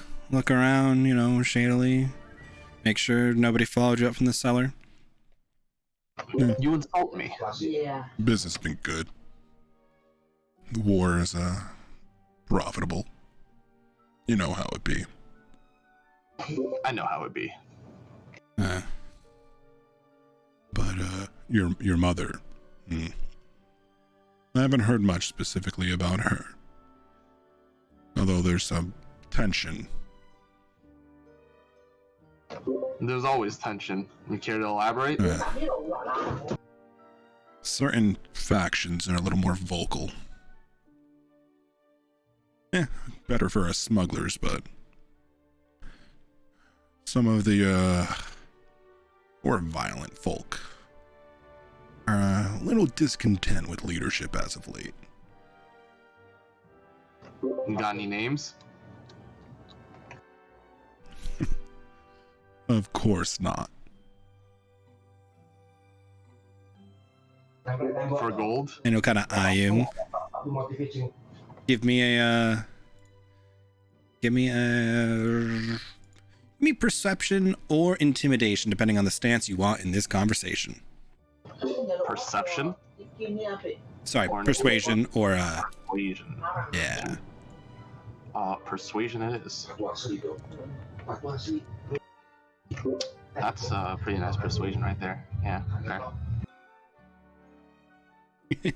around, you know, shadily, make sure nobody followed you up from the cellar. You insult me. Yeah. Business has been good. The war is profitable. You know how it be. I know how it be. But your mother. I haven't heard much specifically about her. Although there's some tension. There's always tension. You care to elaborate? Certain factions are a little more vocal. Better for us smugglers, but some of the more violent folk are a little discontent with leadership as of late. You got any names? Of course not. For gold? And he'll kind of eye you. Give me perception or intimidation, depending on the stance you want in this conversation. Perception? Sorry, persuasion or persuasion. Yeah. Persuasion it is. That's a pretty nice persuasion right there. Yeah, okay.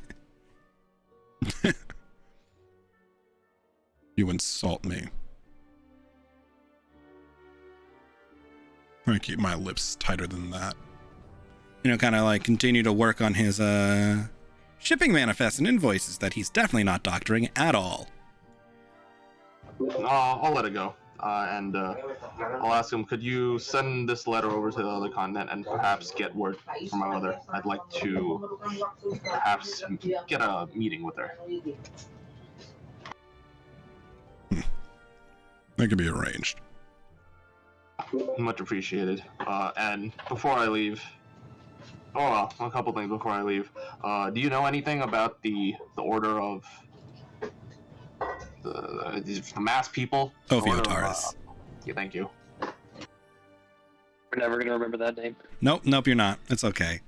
You insult me. I keep my lips tighter than that. You know, kind of like continue to work on his shipping manifests and invoices that he's definitely not doctoring at all. I'll let it go. And I'll ask him, could you send this letter over to the other continent and perhaps get word from my mother? I'd like to perhaps get a meeting with her. That can be arranged. Much appreciated. And before I leave, a couple things before I leave. Do you know anything about the order of the mass people? Ophiotaurus. Yeah, thank you. We're never gonna remember that name. Nope, you're not. It's okay.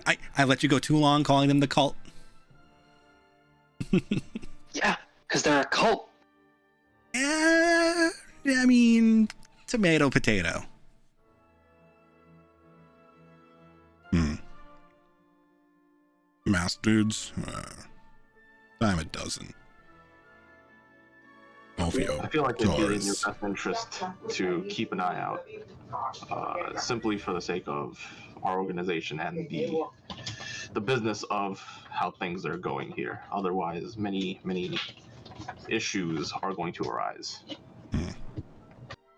I let you go too long calling them the cult. Yeah, because they're a cult. Yeah, I mean, tomato, potato. Mass dudes? Dime a dozen. I feel like it'd be in your best interest to keep an eye out, simply for the sake of our organization and the business of how things are going here. Otherwise, many issues are going to arise.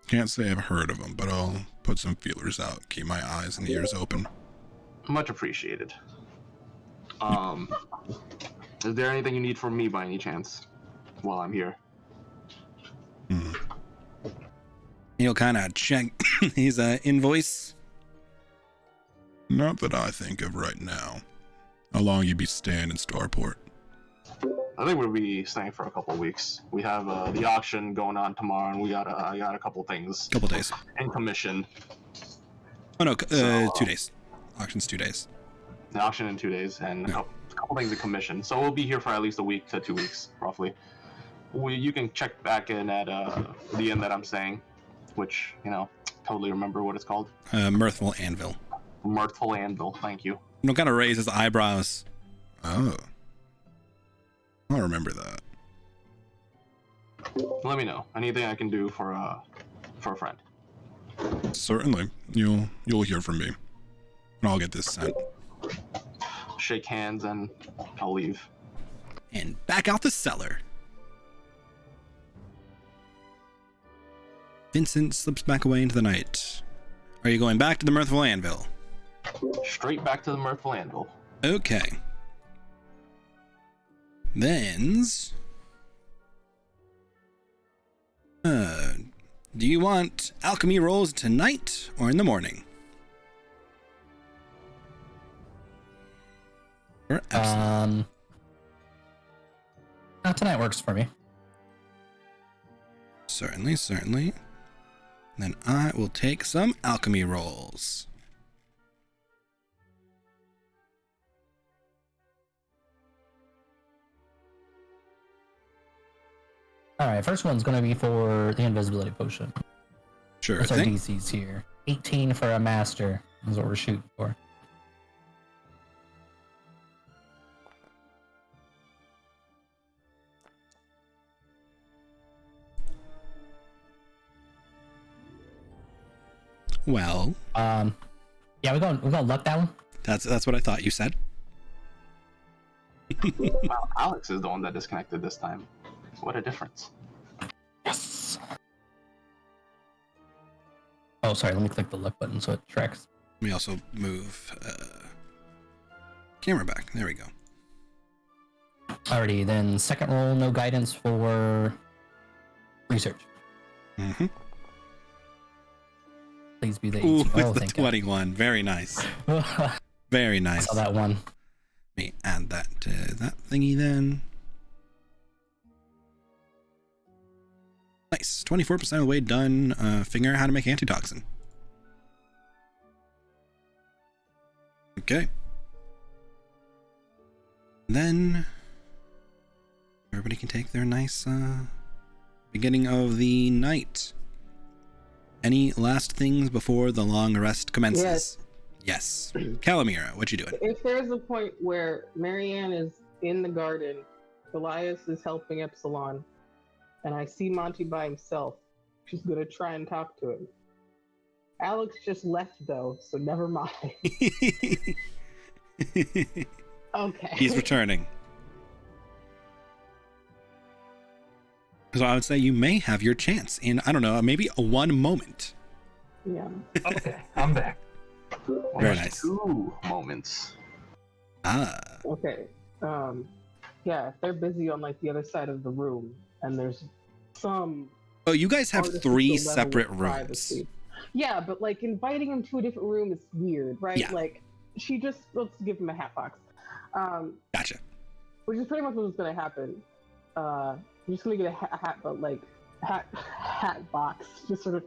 Can't say I've heard of them, but I'll put some feelers out. Keep my eyes and ears open. Much appreciated. Is there anything you need from me by any chance while I'm here? He'll kind of check his invoice. Not that I think of right now. How long you be staying in Starport? I think we'll be staying for a couple of weeks. We have the auction going on tomorrow, and I got a couple things. Couple days. In commission. Oh no, 2 days. Auction's 2 days. The auction in 2 days, and a couple things in commission. So we'll be here for at least a week to 2 weeks, roughly. You can check back in at the inn that I'm staying, which, totally remember what it's called. Mirthful Anvil. Mirthful Anvil, thank you. He'll kind of raise his eyebrows. Oh. I'll remember that. Let me know. Anything I can do for a friend. Certainly. You'll hear from me. And I'll get this sent. Shake hands and I'll leave. And back out the cellar. Vincent slips back away into the night. Are you going back to the Mirthful Anvil? Straight back to the Mirthful Anvil. Okay. Then's... do you want alchemy rolls tonight or in the morning? Or tonight works for me. Certainly. Then I will take some alchemy rolls. Alright, first one's going to be for the Invisibility Potion. Sure What's our thing. DCs here? 18 for a master is what we're shooting for. Well, yeah, we're gonna luck that one. That's what I thought you said. Wow, Alex is the one that disconnected this time. What a difference. Yes. Oh, sorry. Let me click the luck button so it tracks. Let me also move camera back. There we go. Alrighty, then second roll, no guidance for research. Mm-hmm. Please be the 18. Ooh, it's oh, the thank 21. Very nice. Very nice. I saw that one. Let me add that to that thingy then. Nice. 24% of the way done figuring out how to make antitoxin. Okay. Then everybody can take their nice beginning of the night. Any last things before the long rest commences? Yes. Calamira, what you doing? If there's a point where Marianne is in the garden, Elias is helping Epsilon, and I see Monty by himself, she's gonna try and talk to him. Alex just left though, so never mind. Okay. He's returning. So I would say you may have your chance in, I don't know, maybe one moment. Yeah. Okay, I'm back. Very nice. 2 moments. Ah. Okay. Yeah, if they're busy on like the other side of the room, and there's some. Oh, you guys have artificial 3 level separate of rooms. privacy. Yeah, but like inviting him to a different room is weird, right? Yeah. Like she just let's give him a hat box. Gotcha. Which is pretty much what's gonna happen. I'm just gonna get a hat, but like hat box, just sort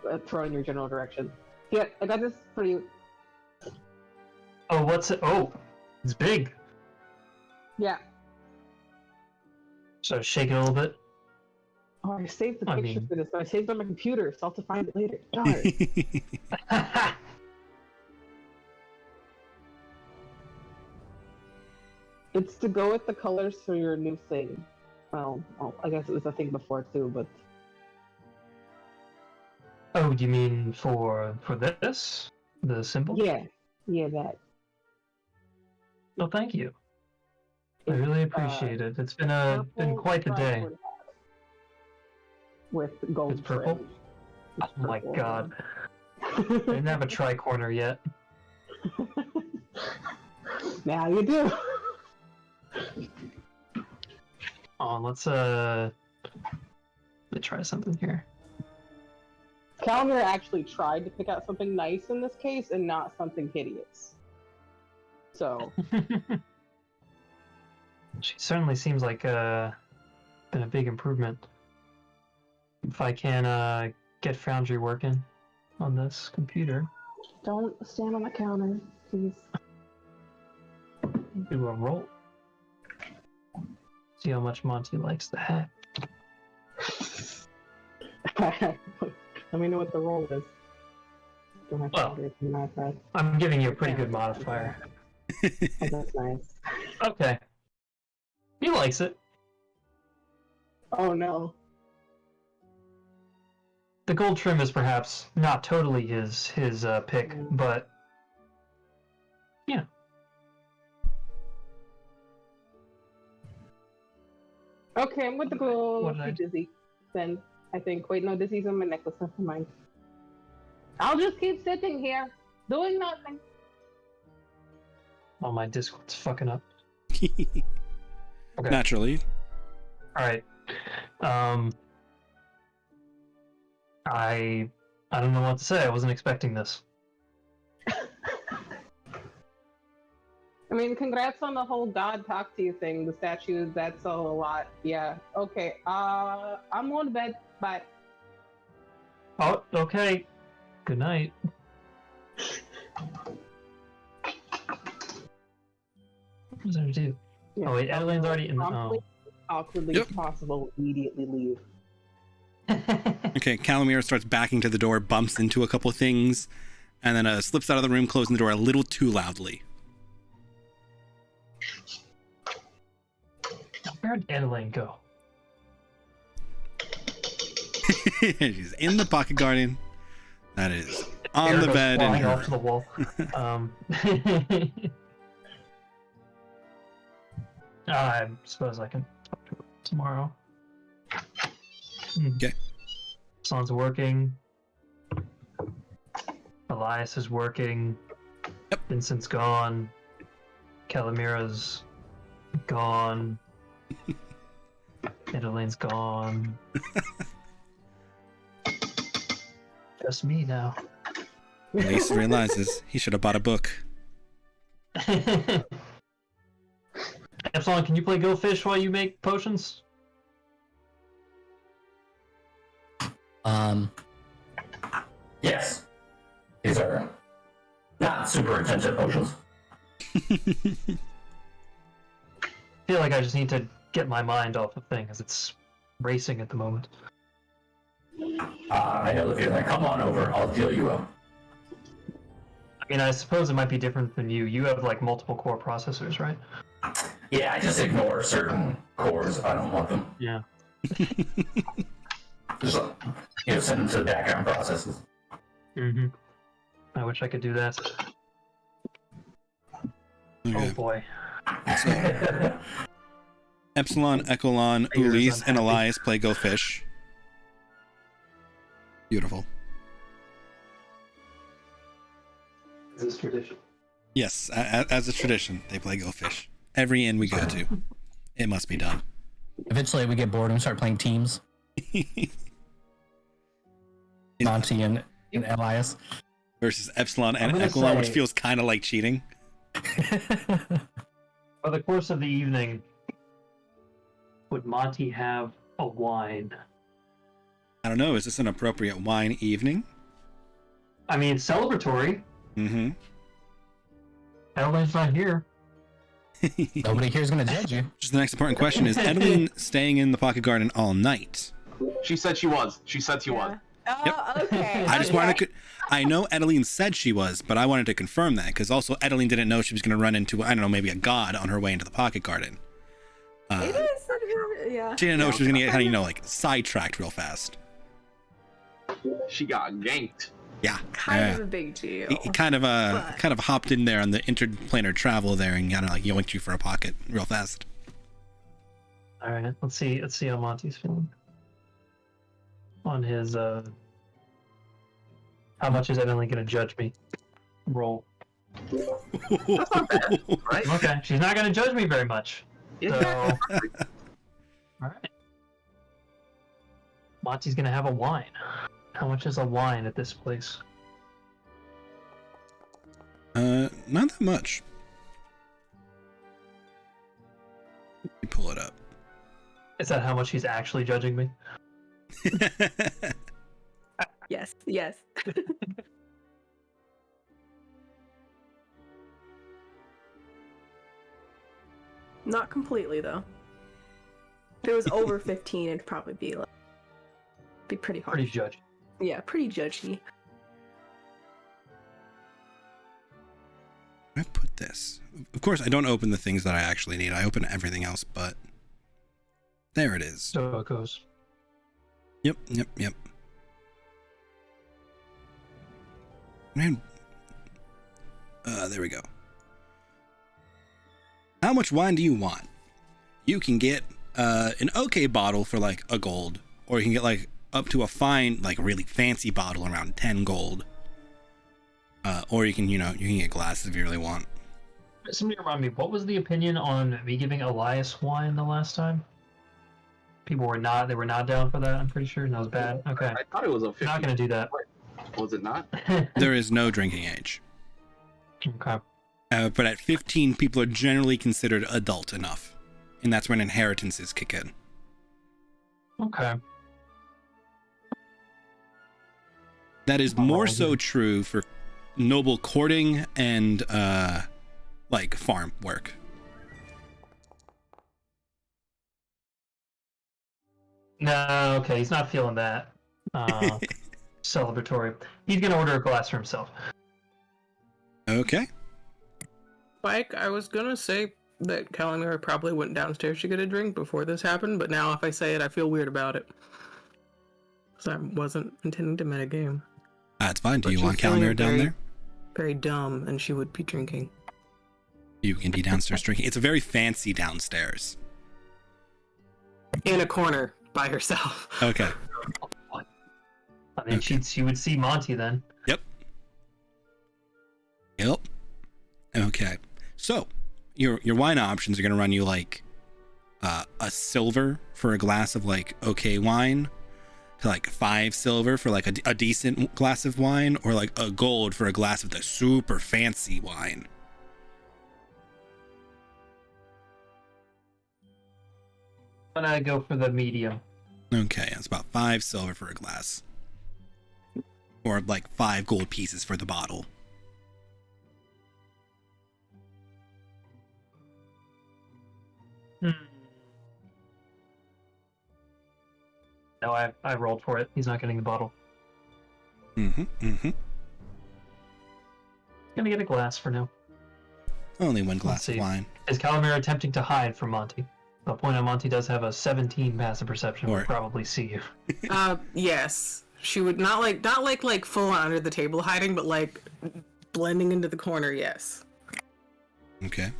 of throw in your general direction. Yeah, I got this for you. Oh, what's it? Oh, it's big. Yeah. So shake it a little bit. Oh, I saved the I picture mean- for this, but I saved it on my computer, so I'll have to find it later. Darn. It's to go with the colors for your new thing. Well, I guess it was a thing before too, but Oh, do you mean for this? The symbol? yeah, that. Oh, thank you. I really appreciate it. It's been been quite the day. With gold. It's purple? trim. Oh my god. I didn't have a tri-corner yet. Now you do. Let's try something here. Calamir actually tried to pick out something nice in this case and not something hideous. So She certainly seems like been a big improvement. If I can get Foundry working on this computer, don't stand on the counter, please. do a roll. See how much Monty likes the hat. Let me know what the roll is. Don't have to Well, order it from my side. I'm giving you a pretty good modifier. Oh, that's nice. Okay. He likes it. Oh no. The gold trim is perhaps not totally his pick, but yeah. Okay, I'm with the gold. What did I- Dizzy. Then I think. Wait, no, Dizzy's on my necklace. Never mind. I'll just keep sitting here, doing nothing. Oh, my Discord's fucking up. Okay. Naturally. All right. I don't know what to say. I wasn't expecting this. I mean, congrats on the whole God talk to you thing. The statues, that's all a lot. Yeah. Okay. I'm going to bed. Bye. Oh, okay. Good night. What was I gonna do? Yeah. Oh wait, Adeline's already in the. Oh. Awkwardly Yep. possible, immediately leave. Okay, Calamir starts backing to the door, bumps into a couple of things, and then slips out of the room, closing the door a little too loudly. Where'd Adeline go? She's in the pocket guardian. That is on Air the goes bed. And flying off to the wall. I suppose I can talk to her tomorrow. Okay. Son's working. Elias is working. Yep. Vincent's gone. Calamira's gone. Adeline's gone. Just me now. Mace realizes he should have bought a book. Epsilon, can you play Go Fish while you make potions? Yes. These are not super intensive potions. I feel like I just need to get my mind off of things. It's racing at the moment. I know the feeling. Come on over. I'll heal you up. I mean, I suppose it might be different than you. You have like multiple core processors, right? Yeah, I just ignore certain cores if I don't want them. Yeah. Just send them to the background processes. Mm-hmm. I wish I could do that. Okay. Oh boy. So, Epsilon, Echelon, Fingers Ulysse, and unhappy. Elias play Go Fish. Beautiful. Is this tradition? Yes, as a tradition, they play Go Fish. Every inn we go to, it must be done. Eventually, we get bored and we start playing teams. Monty and Elias. Versus Epsilon and I'm gonna Echelon, which say- feels kind of like cheating. Over the course of the evening, would Monty have a wine? I don't know, is this an appropriate wine evening? I mean, it's celebratory. Mm-hmm. Adeline's not here. Nobody here's gonna judge you. Just the next important question is Adeline staying in the Pocket Garden all night? She said she was. She said she was. Oh, okay. I just wanted to. I know Adeline said she was, but I wanted to confirm that because also Adeline didn't know she was going to run into, I don't know, maybe a god on her way into the Pocket Garden. It is. Yeah. She didn't know she was going to get kind of, like sidetracked real fast. She got ganked. Yeah, Kind of a big deal. He kind of hopped in there on the interplanar travel there and kind of like yoinked you for a pocket real fast. All right, let's see how Monty's feeling. On his how much is Adeline gonna judge me? Roll. Right? Okay, she's not gonna judge me very much. So, all right. Monty's gonna have a wine. How much is a wine at this place? Not that much. Let me pull it up. Is that how much he's actually judging me? Yes. Yes. Not completely though. If it was over 15, it'd probably be like be pretty hard. Pretty judgy. Yeah, pretty judgy. Where did I put this? Of course, I don't open the things that I actually need. I open everything else, but there it is. So it goes. Yep. Man, there we go. How much wine do you want? You can get an okay bottle for like a gold, or you can get like up to a fine, like really fancy bottle around 10 gold. Or you can, you can get glasses if you really want. Somebody remind me, what was the opinion on me giving Elias wine the last time? People were not down for that, I'm pretty sure, and that was bad. Okay. I thought it was a 50. Not gonna do that. Was it not? There is no drinking age. Okay. But at 15, people are generally considered adult enough. And that's when inheritances kick in. Okay. That is more so true for noble courting and like farm work. No, okay, he's not feeling that. Celebratory. He's gonna order a glass for himself. Okay. Mike, I was gonna say that Kalimir probably went downstairs to get a drink before this happened, but now if I say it, I feel weird about it. Because I wasn't intending to metagame. That's fine. Do But you she's want feeling Kalimir down very- there? Very dumb, and she would be drinking. You can be downstairs drinking. It's a very fancy downstairs. In a corner by herself. Okay. I mean, she would see Monty then. Yep. Okay. So, your wine options are going to run you like a silver for a glass of like okay wine, to like 5 silver for like a decent glass of wine, or like a gold for a glass of the super fancy wine. I'm gonna go for the medium. Okay, that's about 5 silver for a glass. Or like 5 gold pieces for the bottle. No, I rolled for it. He's not getting the bottle. Mm-hmm. Gonna get a glass for now. Only one Let's glass of see. wine. Is Calamari attempting to hide from Monty? I'll point out Monty does have a 17 passive perception. Will probably see you. Yes. She would not like full on under the table hiding, but like blending into the corner, yes. Okay.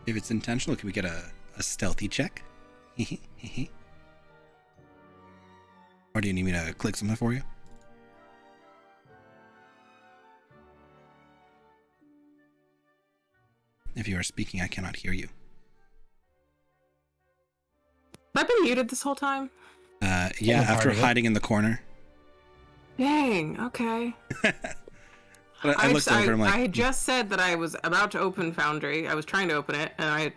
If it's intentional, can we get a stealthy check? Or do you need me to click something for you? If you are speaking, I cannot hear you. I've been muted this whole time. Yeah, after hiding in the corner. Dang, okay. But I looked over and I'm like, I had just said that I was about to open Foundry. I was trying to open it, and I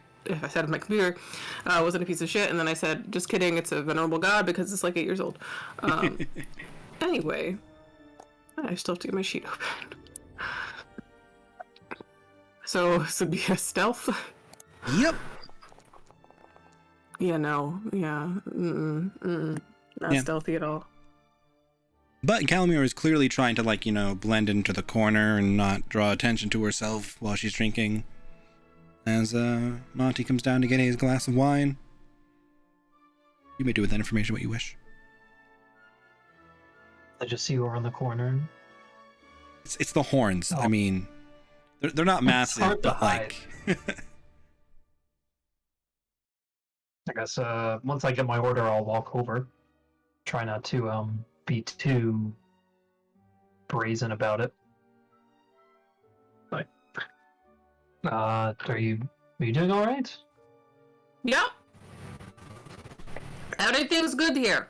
said my computer wasn't a piece of shit, and then I said, just kidding, it's a venerable god because it's like 8 years old. Anyway, I still have to get my sheet open. So, this would be a stealth? Yep. Yeah, no. Yeah. Not stealthy at all. But Calamir is clearly trying to, like, blend into the corner and not draw attention to herself while she's drinking. As Monty comes down to get his glass of wine. You may do with that information what you wish. I just see you over in the corner. It's the horns. I mean, they're not massive, but like. I guess once I get my order, I'll walk over. Try not to be too brazen about it. But are you doing all right? Yep. Everything's good here.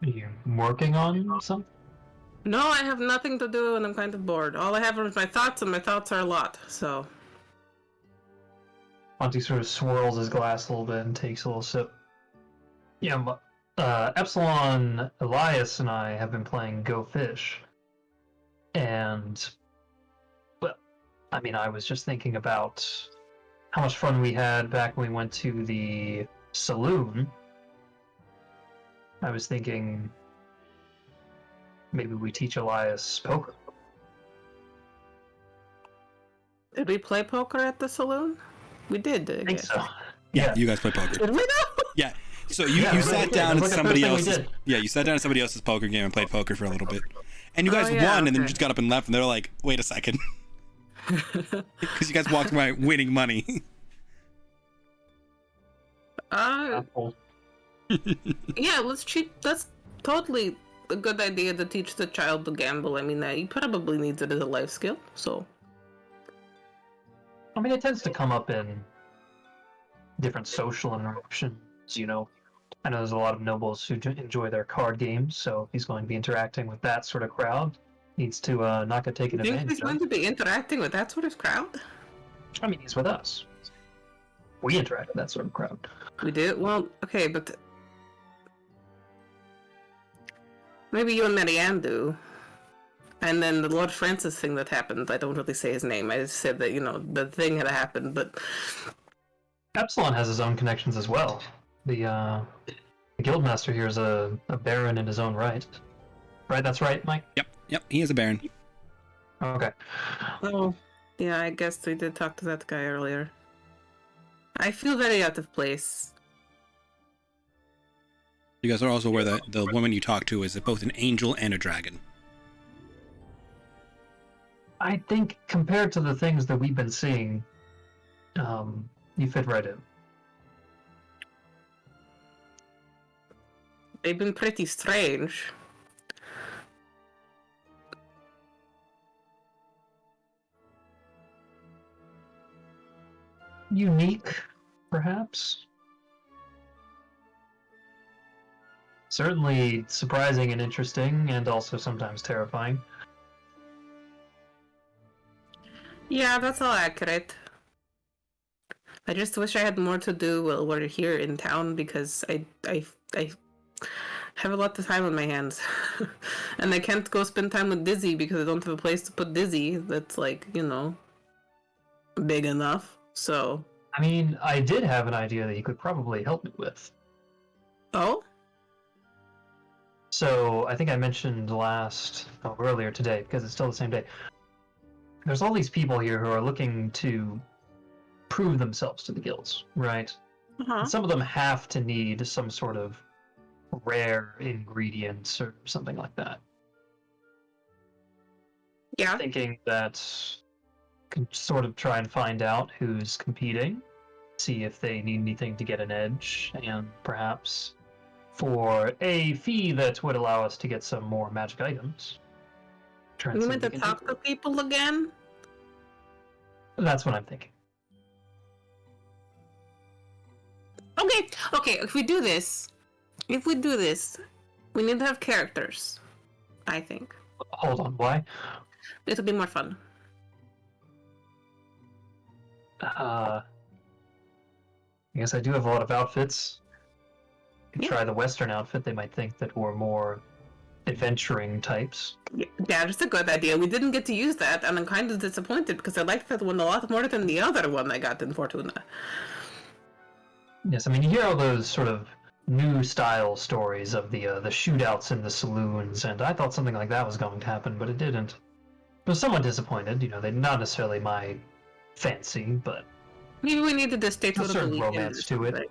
Are you working on something? No, I have nothing to do, and I'm kind of bored. All I have are my thoughts, and my thoughts are a lot. So. Monty sort of swirls his glass a little bit and takes a little sip. Yeah, Epsilon, Elias, and I have been playing Go Fish. And, well, I mean, I was just thinking about how much fun we had back when we went to the saloon. I was thinking maybe we teach Elias poker. Did we play poker at the saloon? We did. I think so. Yeah, you guys play poker. Did we know? Yeah. So you sat down at somebody else's. Yeah, you sat down at somebody else's poker game and played poker for a little bit, and you guys won, and then just got up and left, and they're like, "Wait a second," because you guys walked away winning money. Yeah, that's totally a good idea to teach the child to gamble. I mean, he probably needs it as a life skill, so. I mean, it tends to come up in different social interactions, I know there's a lot of nobles who enjoy their card games, so if he's going to be interacting with that sort of crowd, needs to not get taken advantage of. He's going to be interacting with that sort of crowd? I mean, he's with us. We interact with that sort of crowd. We do? Well, okay, but maybe you and Marianne do. And then the Lord Francis thing that happened, I don't really say his name. I just said that, the thing had happened, but... Epsilon has his own connections as well. The Guildmaster here is a baron in his own right. Right, that's right, Mike? Yep, he is a baron. Okay. Oh, yeah, I guess we did talk to that guy earlier. I feel very out of place. You guys are also aware that the woman you talked to is both an angel and a dragon. I think compared to the things that we've been seeing, you fit right in. They've been pretty strange. Unique, perhaps? Certainly surprising and interesting, and also sometimes terrifying. Yeah, that's all accurate. I just wish I had more to do while we're here in town, because I have a lot of time on my hands. And I can't go spend time with Dizzy because I don't have a place to put Dizzy that's, like, big enough. So, I mean, I did have an idea that you could probably help me with. Oh? So I think I mentioned earlier today, because it's still the same day. There's all these people here who are looking to prove themselves to the guilds, right? Uh-huh. And some of them have to need some sort of rare ingredients or something like that. Yeah. Thinking that can sort of try and find out who's competing, see if they need anything to get an edge, and perhaps for a fee that would allow us to get some more magic items. Try and You see meant what to we can talk to people again? do. That's what I'm thinking. Okay, if we do this, we need to have characters, I think. Hold on, why? It'll be more fun. I guess I do have a lot of outfits. Could Yeah. try the Western outfit. They might think that we're more adventuring types. Yeah, that's a good idea. We didn't get to use that, and I'm kind of disappointed because I liked that one a lot more than the other one I got in Fortuna. Yes, I mean, you hear all those sort of new style stories of the shootouts in the saloons, and I thought something like that was going to happen, but it didn't. I was somewhat disappointed. They're not necessarily my fancy, but Maybe we needed to stay to a the certain weekend. romance to it. Right?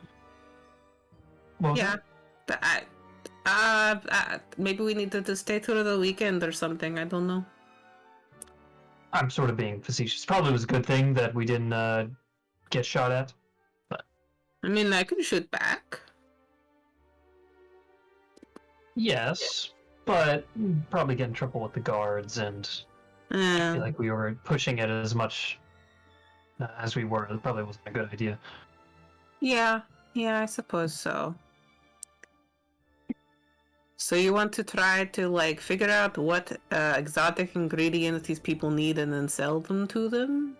What was Yeah. Maybe we needed to stay to the weekend or something. I don't know. I'm sort of being facetious. Probably was a good thing that we didn't get shot at. I mean, I could shoot back. Yes, but probably get in trouble with the guards, and I feel like we were pushing it as much as we were. It probably wasn't a good idea. Yeah, I suppose so. So you want to try to figure out what exotic ingredients these people need and then sell them to them?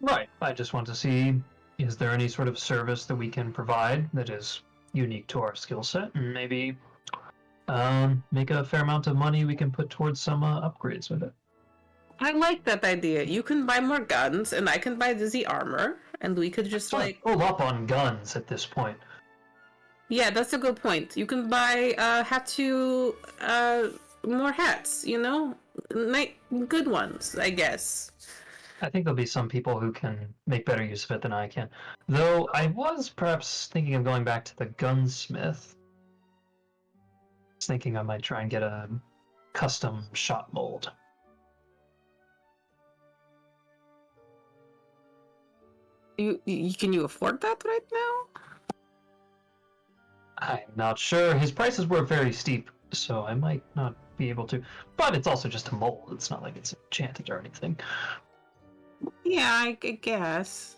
Right. I just want to see, is there any sort of service that we can provide that is unique to our skill set, and maybe make a fair amount of money we can put towards some upgrades with it. I like that idea. You can buy more guns, and I can buy dizzy armor, and we could just pull up on guns at this point. Yeah, that's a good point. You can buy more hats, good ones, I guess. I think there'll be some people who can make better use of it than I can. Though I was perhaps thinking of going back to the gunsmith. I was thinking I might try and get a custom shot mold. Can you afford that right now? I'm not sure. His prices were very steep, so I might not be able to. But it's also just a mold. It's not like it's enchanted or anything. Yeah, I guess.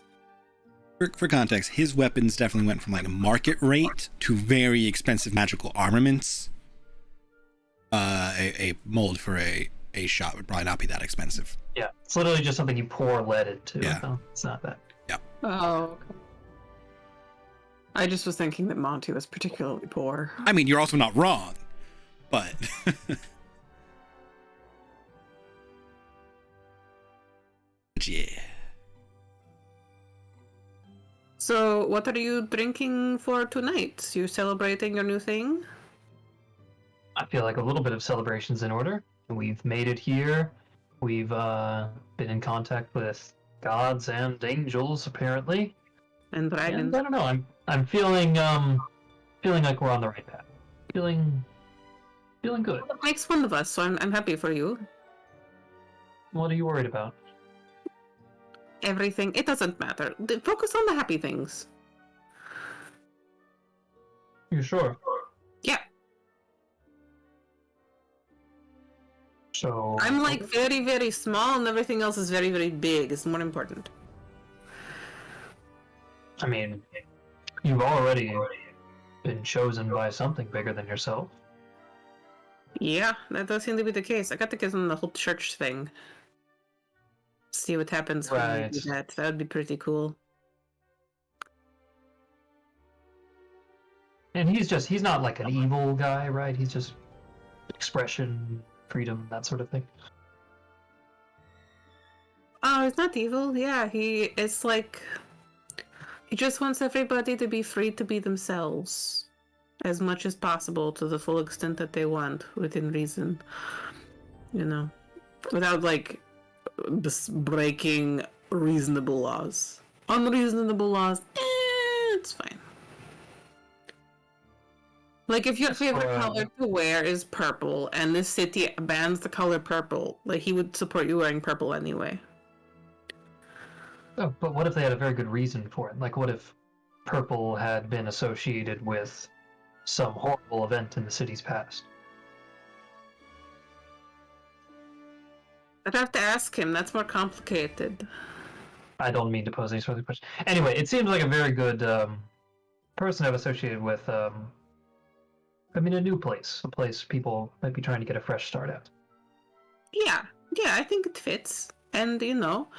For context, his weapons definitely went from market rate to very expensive magical armaments. A mold for a shot would probably not be that expensive. Yeah, it's literally just something you pour lead into. Yeah. So it's not that. Yeah. Oh, okay. I just was thinking that Monty was particularly poor. I mean, you're also not wrong, but... But yeah. So, what are you drinking for tonight? You celebrating your new thing? I feel like a little bit of celebration's in order. We've made it here. We've been in contact with gods and angels, apparently. And dragons. And I don't know. I'm feeling like we're on the right path. Feeling good. Well, it makes one of us, so I'm happy for you. What are you worried about? Everything. It doesn't matter. Focus on the happy things. You sure? Yeah. So I'm very, very small, and everything else is very, very big. It's more important. I mean, you've already been chosen by something bigger than yourself. Yeah, that does seem to be the case. I got to give them the whole church thing. See what happens when we do that. That would be pretty cool. And he's not like an evil guy, right? He's just expression, freedom, that sort of thing. he's not evil. Yeah, it's like he just wants everybody to be free to be themselves as much as possible to the full extent that they want within reason. You know, without like breaking reasonable laws. Unreasonable laws, it's fine. Like, if your favorite color to wear is purple, and this city bans the color purple, like, he would support you wearing purple anyway. Oh, but what if they had a very good reason for it? Like, what if purple had been associated with some horrible event in the city's past? I'd have to ask him. That's more complicated. I don't mean to pose any sort of question. Anyway, it seems like a very good person I've associated with, I mean, a new place. A place people might be trying to get a fresh start at. Yeah, I think it fits. And, you know,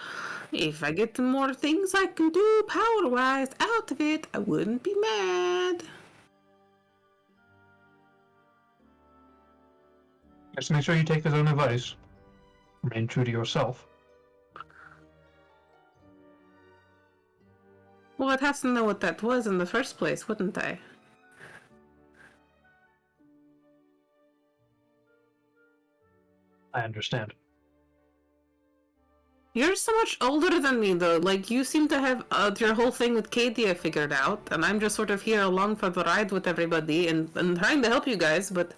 if I get more things I can do power-wise out of it, I wouldn't be mad. Just make sure you take his own advice. Remain true to yourself. Well, I'd have to know what that was in the first place, wouldn't I? I understand. You're so much older than me, though. Like, you seem to have your whole thing with Kadia figured out, and I'm just sort of here along for the ride with everybody and trying to help you guys, but...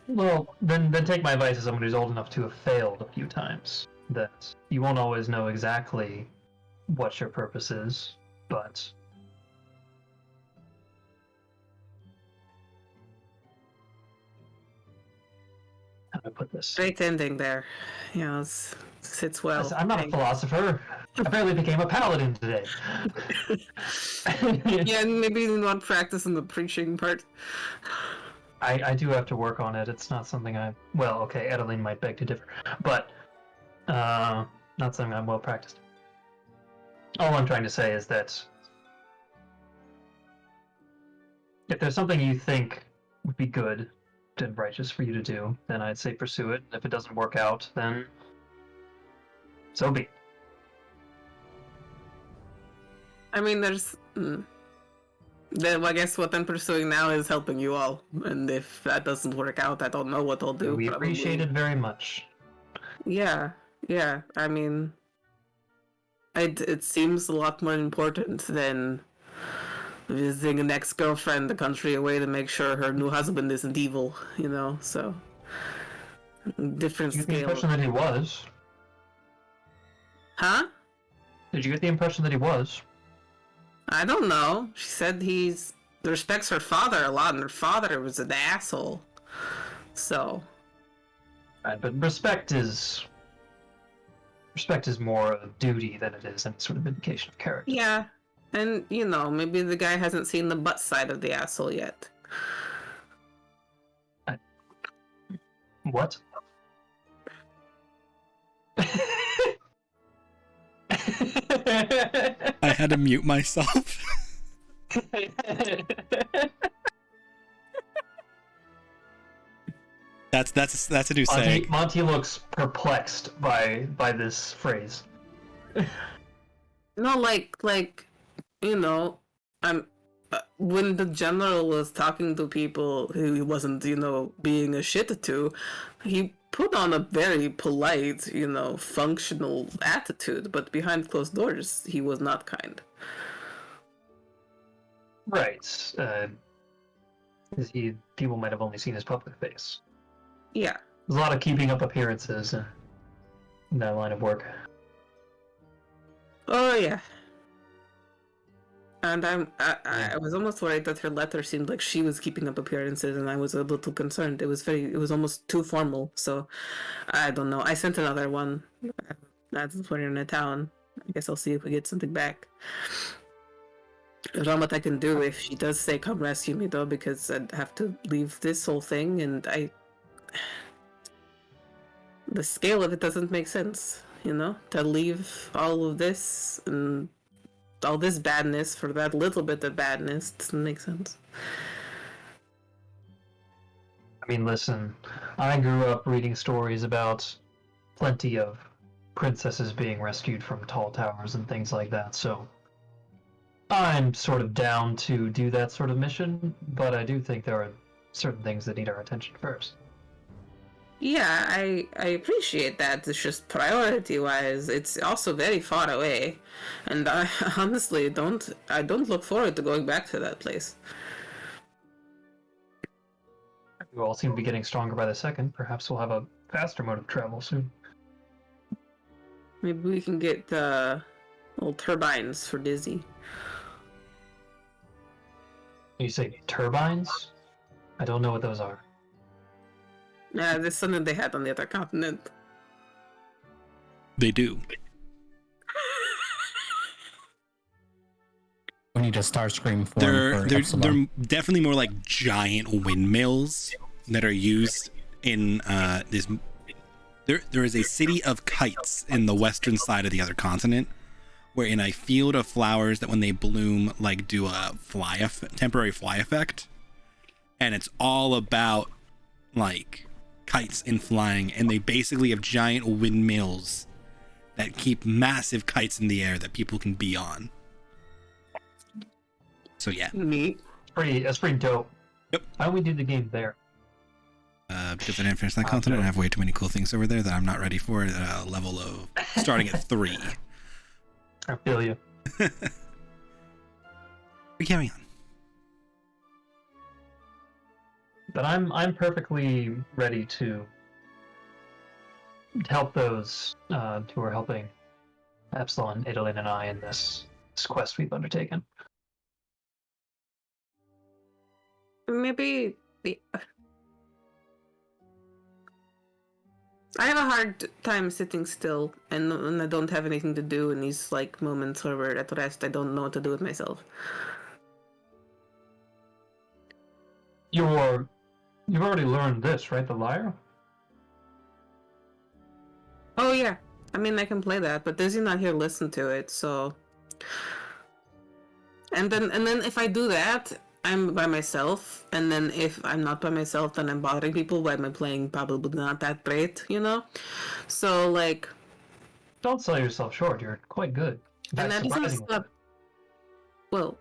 Well, then take my advice as someone who's old enough to have failed a few times. That you won't always know exactly what your purpose is, but... How do I put this? Great ending there. You know, sits well. Listen, I'm not a philosopher. I barely became a paladin today. Yeah, maybe not practicing the preaching part. I do have to work on it. It's not something I... Well, okay, Adeline might beg to differ. But, not something I'm well practiced. All I'm trying to say is that if there's something you think would be good and righteous for you to do, then I'd say pursue it. If it doesn't work out, then so be it. I mean, there's... Then I guess what I'm pursuing now is helping you all. And if that doesn't work out, I don't know what I'll do. We appreciate it very much. Yeah. I mean... It seems a lot more important than visiting an ex-girlfriend a country away to make sure her new husband isn't evil, you know, so... Different Did you get the scale. impression that he was? Huh? Did you get the impression that he was? I don't know. She said he respects her father a lot, and her father was an asshole. So... Right, but respect is more a duty than it is any sort of indication of character. Yeah, and, you know, maybe the guy hasn't seen the butt side of the asshole yet. What? I had to mute myself. That's a new saying. Monty looks perplexed by this phrase. No, like, you know, when the general was talking to people who he wasn't, you know, being a shit to, he put on a very polite, you know, functional attitude, but behind closed doors, he was not kind. Right. People might have only seen his public face. Yeah. There's a lot of keeping up appearances in that line of work. Oh, yeah. And I was almost worried that her letter seemed like she was keeping up appearances, and I was a little concerned. It was almost too formal, so I don't know. I sent another one. That's when you're in a town. I guess I'll see if we get something back. I don't know what I can do if she does say come rescue me, though, because I'd have to leave this whole thing, and the scale of it doesn't make sense, you know? To leave all of this and all this badness for that little bit of badness doesn't make sense. I mean, listen, I grew up reading stories about plenty of princesses being rescued from tall towers and things like that, so I'm sort of down to do that sort of mission, but I do think there are certain things that need our attention first. Yeah, I appreciate that. It's just priority-wise, it's also very far away, and I honestly don't look forward to going back to that place. We all seem to be getting stronger by the second. Perhaps we'll have a faster mode of travel soon. Maybe we can get little turbines for Dizzy. You say turbines? I don't know what those are. Yeah, there's something they had on the other continent. They do. We need a Starscream form They're for Epsilon. they're definitely more like giant windmills that are used in this. There is a city of kites in the western side of the other continent, where in a field of flowers that when they bloom, like do a temporary fly effect, and it's all about like kites and flying, and they basically have giant windmills that keep massive kites in the air that people can be on. So yeah, Neat. That's pretty dope. Yep. Why don't we do the game there? Because I didn't finish that continent, I have way too many cool things over there that I'm not ready for at a level of starting at 3. I feel you. We're carrying on. But I'm perfectly ready to help those who are helping Epsilon, Idolin, and I in this quest we've undertaken. Maybe I have a hard time sitting still, and I don't have anything to do in these like moments where we're at rest. I don't know what to do with myself. You've already learned this, right? The lyre? Oh yeah, I mean I can play that, but Dizzy's not here to listen to it, so. And then if I do that, I'm by myself, and then if I'm not by myself, then I'm bothering people. Why am I playing? Probably not that great, you know. So like, Don't sell yourself short. You're quite good. and that doesn't Surprisingly. stop. Well,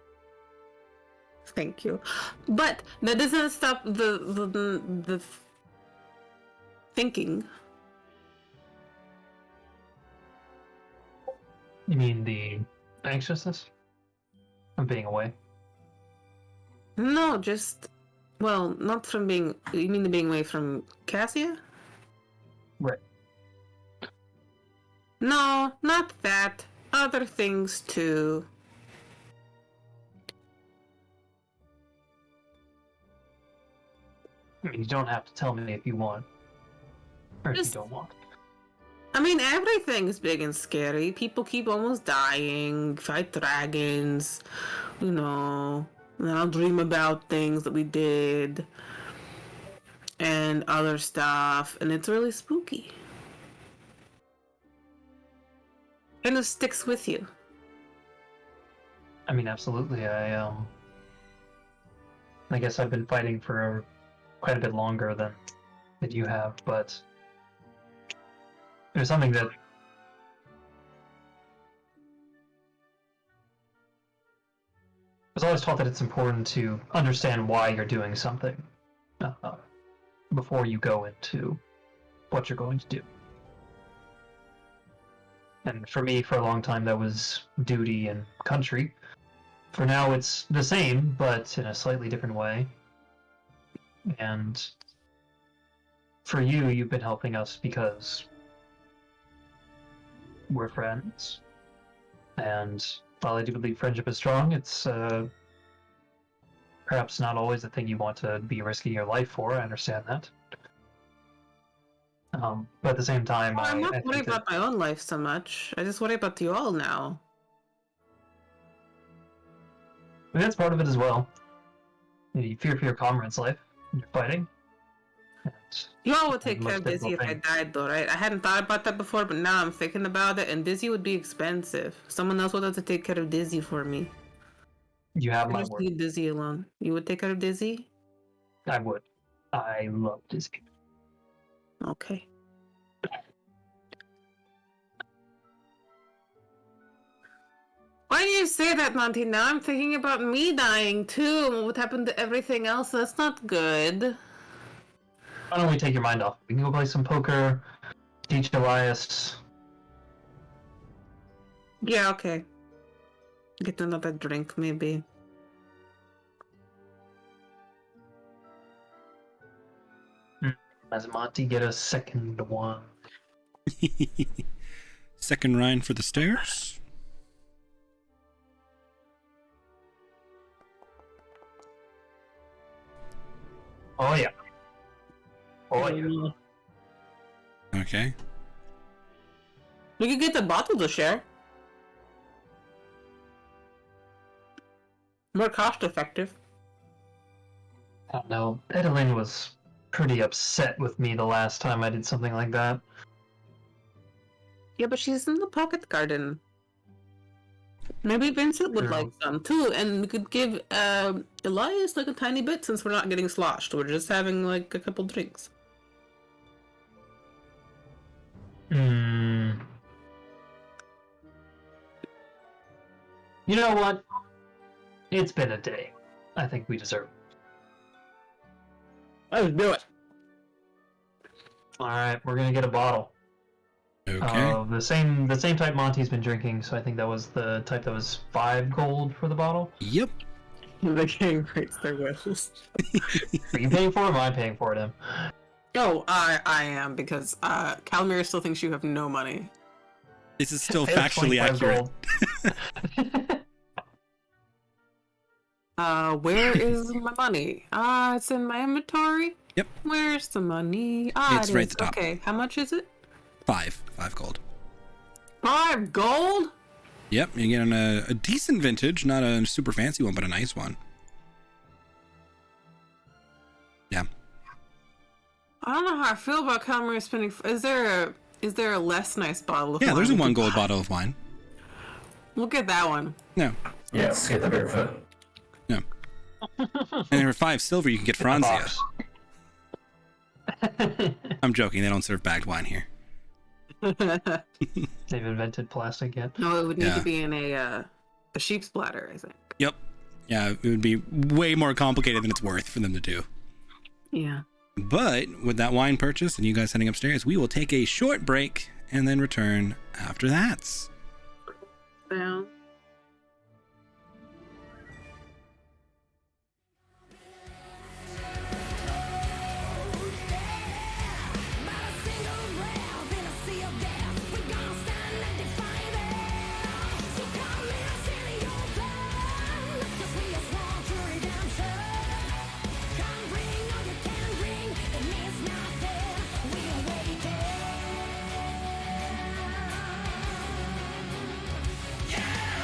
thank you, but that doesn't stop the thinking. You mean the anxiousness of being away? No, just well, not from being. You mean the being away from Cassia? Right. No, not that. Other things too. I mean, you don't have to tell me if you want, or if Just- you don't want. I mean, everything's big and scary. People keep almost dying, fight dragons, you know. And I'll dream about things that we did and other stuff, and it's really spooky. And it sticks with you. I mean, absolutely. I guess I've been fighting for quite a bit longer than you have, but there's something that I was always taught that it's important to understand why you're doing something before you go into what you're going to do. And for me, for a long time, that was duty and country. For now, it's the same, but in a slightly different way. And for you, you've been helping us because we're friends. And while I do believe friendship is strong, it's perhaps not always the thing you want to be risking your life for. I understand that. But at the same time, Well, I'm I not think worried that- about my own life so much. I just worry about you all now. I mean, that's part of it as well. You fear for your comrade's life when you're fighting. And You all would take the care most of Dizzy if difficult I thing. died, though, right? I hadn't thought about that before, but now I'm thinking about it, and Dizzy would be expensive. Someone else would have to take care of Dizzy for me. You have I my just word. leave Dizzy alone. You would take care of Dizzy? I would. I love Disney. Okay. Why do you say that, Monty? Now I'm thinking about me dying too, and what happened to everything else. That's not good. Why don't we take your mind off? We can go play some poker, teach Elias. Yeah, okay. Get another drink, maybe. As Monty get a second one. Second Ryan for the stairs. Oh yeah. Oh yeah. Okay. We could get the bottle to share. More cost effective. I don't know. Edelyn was pretty upset with me the last time I did something like that. Yeah, but she's in the pocket garden. Maybe Vincent would True. like some too, and we could give Elias like a tiny bit since we're not getting sloshed. We're just having like a couple drinks. Hmm. You know what? It's been a day. I think we deserve it. Let's do it. Alright, we're gonna get a bottle. Okay. The same type Monty's been drinking, so I think that was the type that was 5 gold for the bottle. Yep. The king rates their wills. Are you paying for it or am I paying for it, Em? Oh, I am, because Calamir still thinks you have no money. This is still I have factually 25 accurate. gold. Where is my money? It's in my inventory. Yep. Where's the money? It's it right is. at the top. Okay, how much is it? 5 gold. 5 gold? Yep, you're getting a decent vintage, not a super fancy one, but a nice one. Yeah. I don't know how I feel about Calamir spending. Is there a less nice bottle of wine? Yeah, there's a we 1 could gold buy? bottle of wine. We'll get that one. No. Yeah, let's get the barefoot. No. And for 5 silver, you can get Franzia. I'm joking. They don't serve bagged wine here. They've invented plastic yet. No, it would need to be in a sheep's bladder, I think. Yep. Yeah, it would be way more complicated than it's worth for them to do. Yeah. But with that wine purchase and you guys heading upstairs, we will take a short break and then return after that. Yeah. Yeah!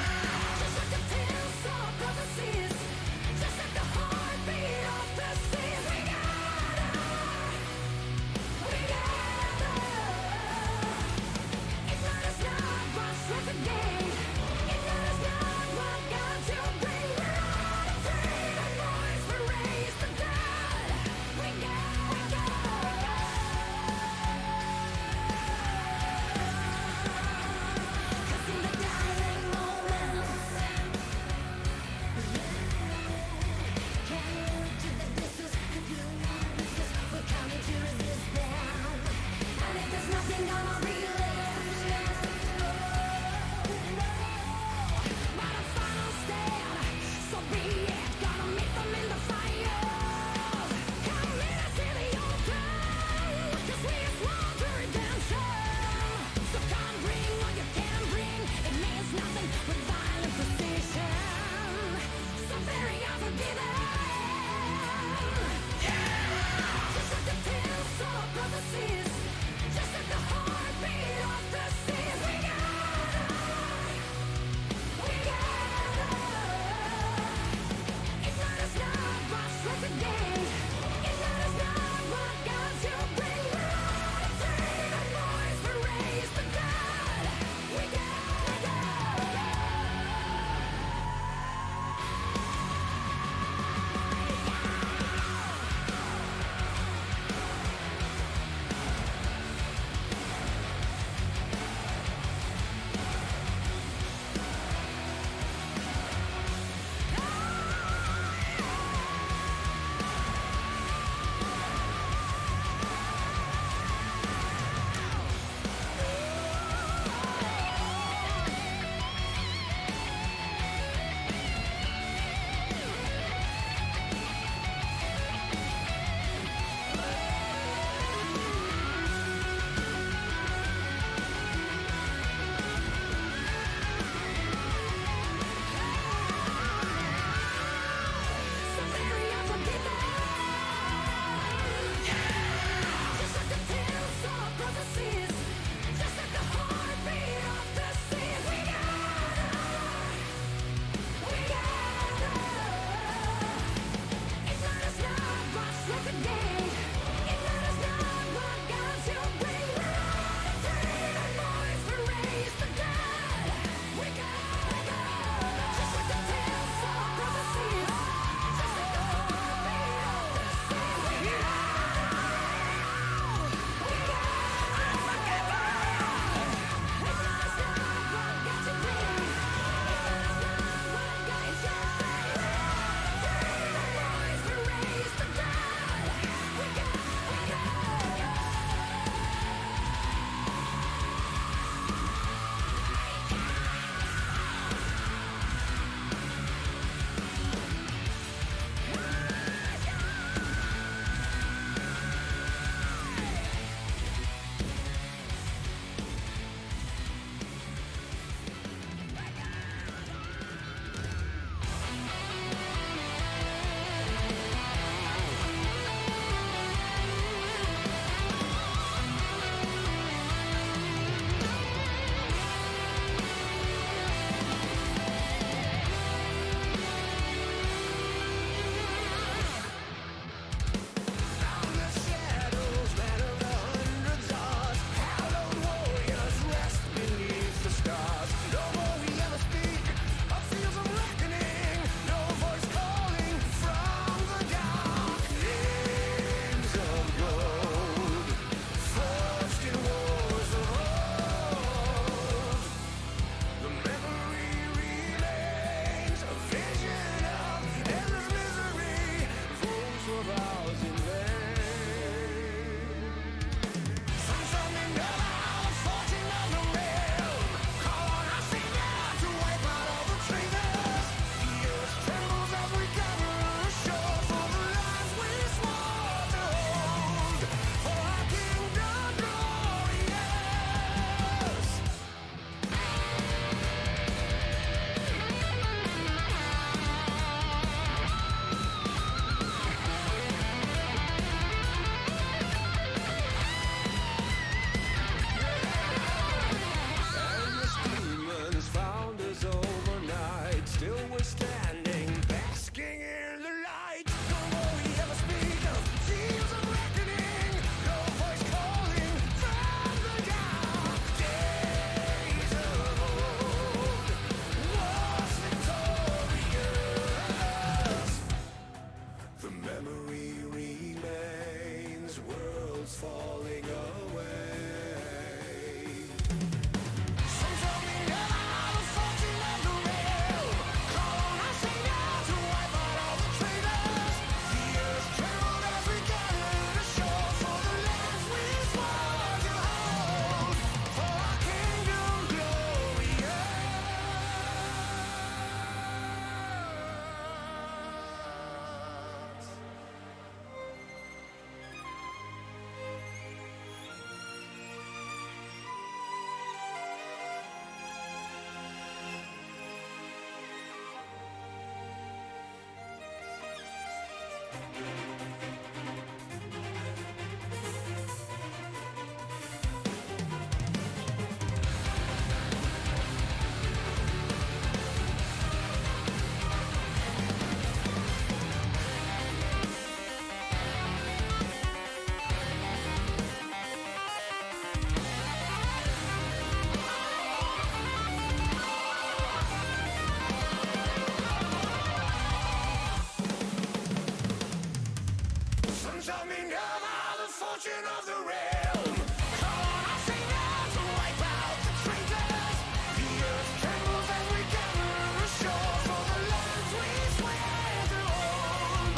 Summing up the fortune of the realm. Call on our savior to wipe out the traitors. The earth trembles as we gather ashore for the lands we swear to own.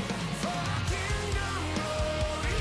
For our kingdom glory.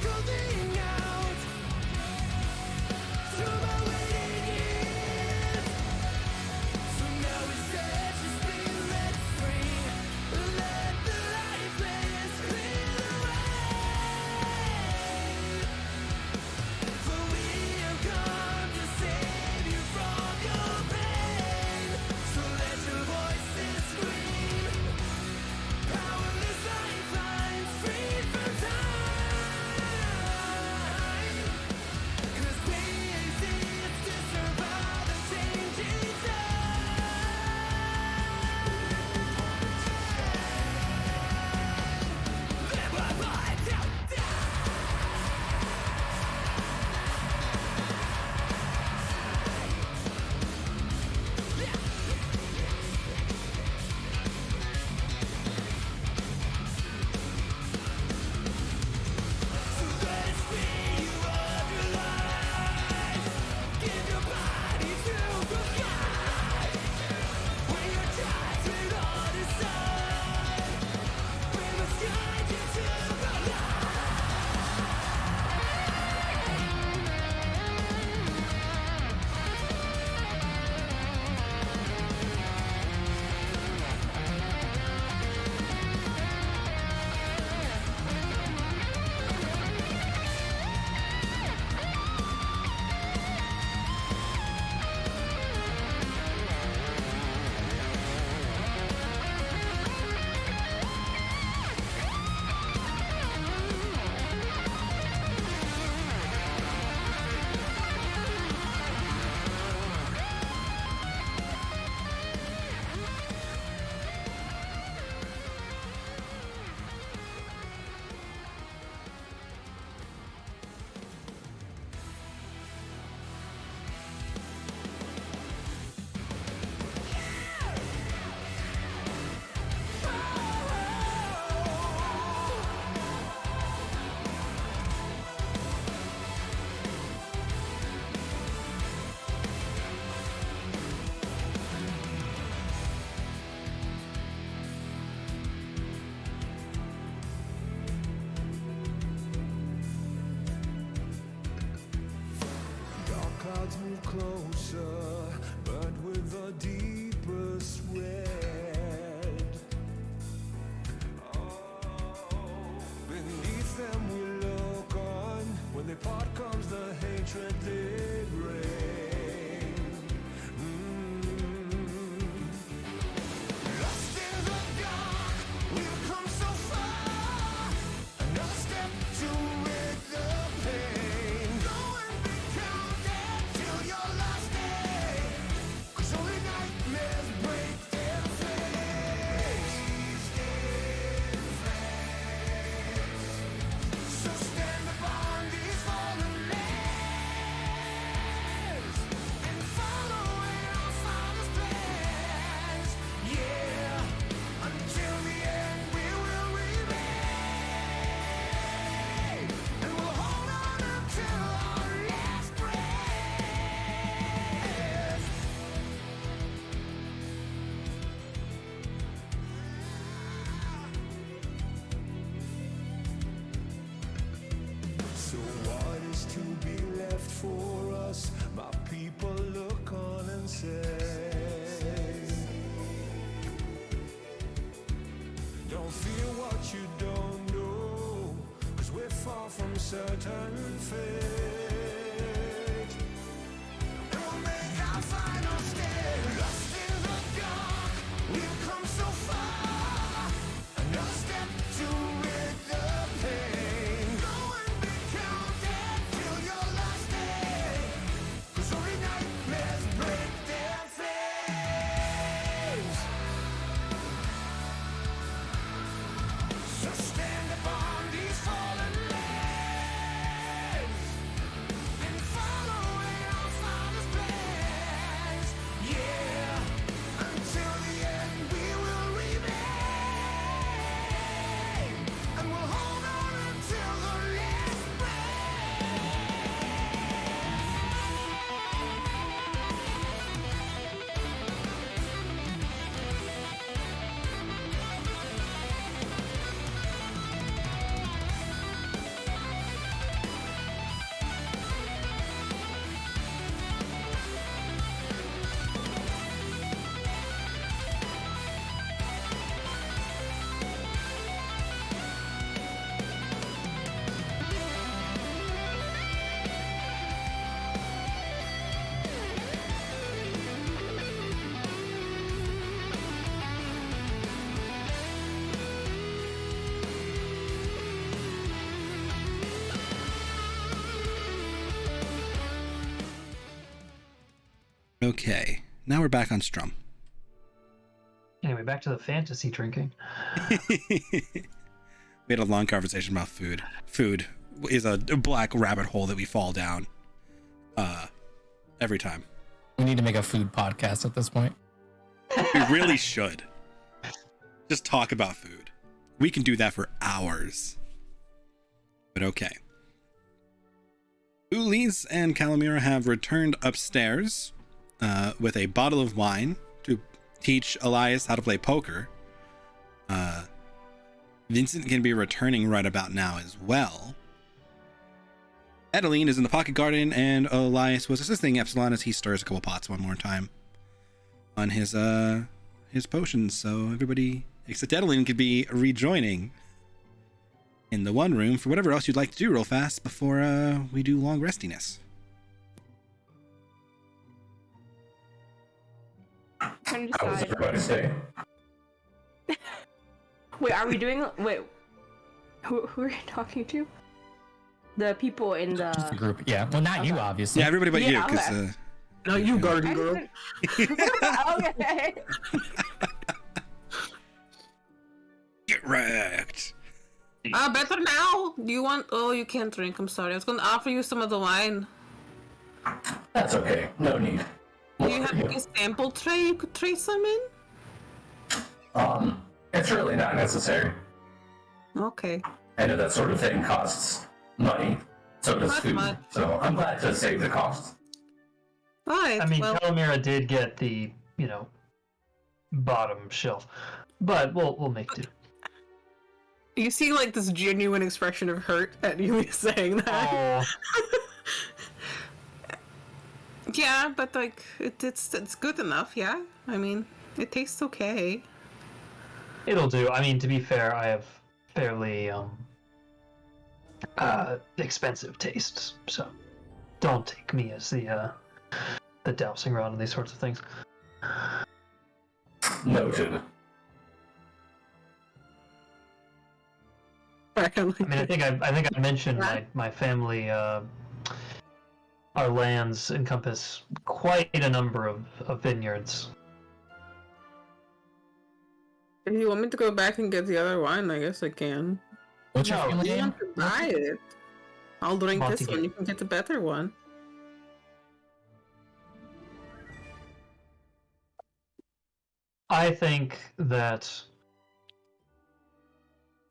calling out to my waiting ears. So now we set your spirit free. Let the light flames clear the way. For we have come to save you from your pain. So let your voices scream. Powerless lifelines free from time. 'Cause we exist to survive the changing tide. Live my life till so let us free you of your lies. Give your body to the light. When you're tired on the side, we must guide you to the dark clouds move closer, but with the deepest red. Beneath them we look on. When they part comes the hatred they bring. Lost in the dark, we've come so far. Another step to rid the pain. Go and be counted till your last day. 'Cause only nightmares break their face. So stand upon these fallen lands and follow in our Father's plans. Yeah, until the end we will remain, and we'll hold on until our last breath. So what is to be left for us? My people look on and say, don't fear what you don't know, 'cause we're far from certain fate. And we'll make our final stand. Lost in the dark, we've come so far. Another step to rid the pain. Go and be counted till your last day. 'Cause only nightmares break their flames. So stand upon these fallen lands Okay, now we're back on Strum. Anyway, back to the fantasy drinking. We had a long conversation about food. Food is a black rabbit hole that we fall down every time. We need to make a food podcast at this point. We really should. Just talk about food. We can do that for hours. But okay. Ulis and Calamira have returned upstairs with a bottle of wine to teach Elias how to play poker. Vincent can be returning right about now as well. Adeline is in the pocket garden, and Elias was assisting Epsilon as he stirs a couple pots one more time on his potions. So everybody except Adeline could be rejoining in the one room for whatever else you'd like to do real fast before we do long restiness. Trying to How was decide. everybody's day? Wait, are we doing? Wait, who are you talking to? The people in the. Just the group. Yeah. Well, not you, obviously. Yeah, everybody but you, Yeah, because okay. No, you garden I girl. didn't- okay. get wrecked. Better now. Do you want? Oh, you can't drink. I'm sorry. I was going to offer you some of the wine. That's okay. No need. Do you have like a sample tray you could tray some in? It's really not necessary. Okay. I know that sort of thing costs money. So does Not food. much. So I'm glad to save the cost. All right. I mean, well, Calamira did get the, bottom shelf, but we'll make do. you see like this genuine expression of hurt at you saying that. Oh, Yeah, but like it's good enough. Yeah. I mean, it tastes okay. it'll do. I mean, to be fair, I have fairly expensive tastes, so don't take me as the dousing rod and these sorts of things. Noted. I mean, I think I mentioned my family. Our lands encompass quite a number of vineyards. If you want me to go back and get the other wine, I guess I can. What's your No, family You name? have to buy it. I'll drink this Montague. one. You can get the better one. I think that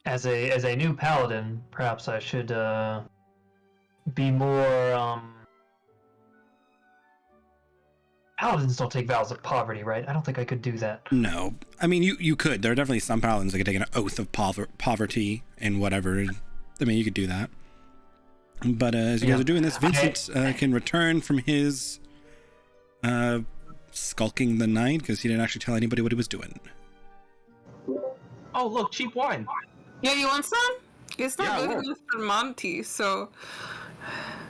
as a new paladin, perhaps I should be more. Paladins don't take vows of poverty, right? I don't think I could do that. No, I mean you could. There are definitely some paladins that could take an oath of poverty and whatever. I mean, you could do that. But as you guys are doing this, Vincent can return from his skulking the night because he didn't actually tell anybody what he was doing. Oh, look, cheap wine. Yeah, you want some? It's not Yeah, I good will. enough for Monty, so.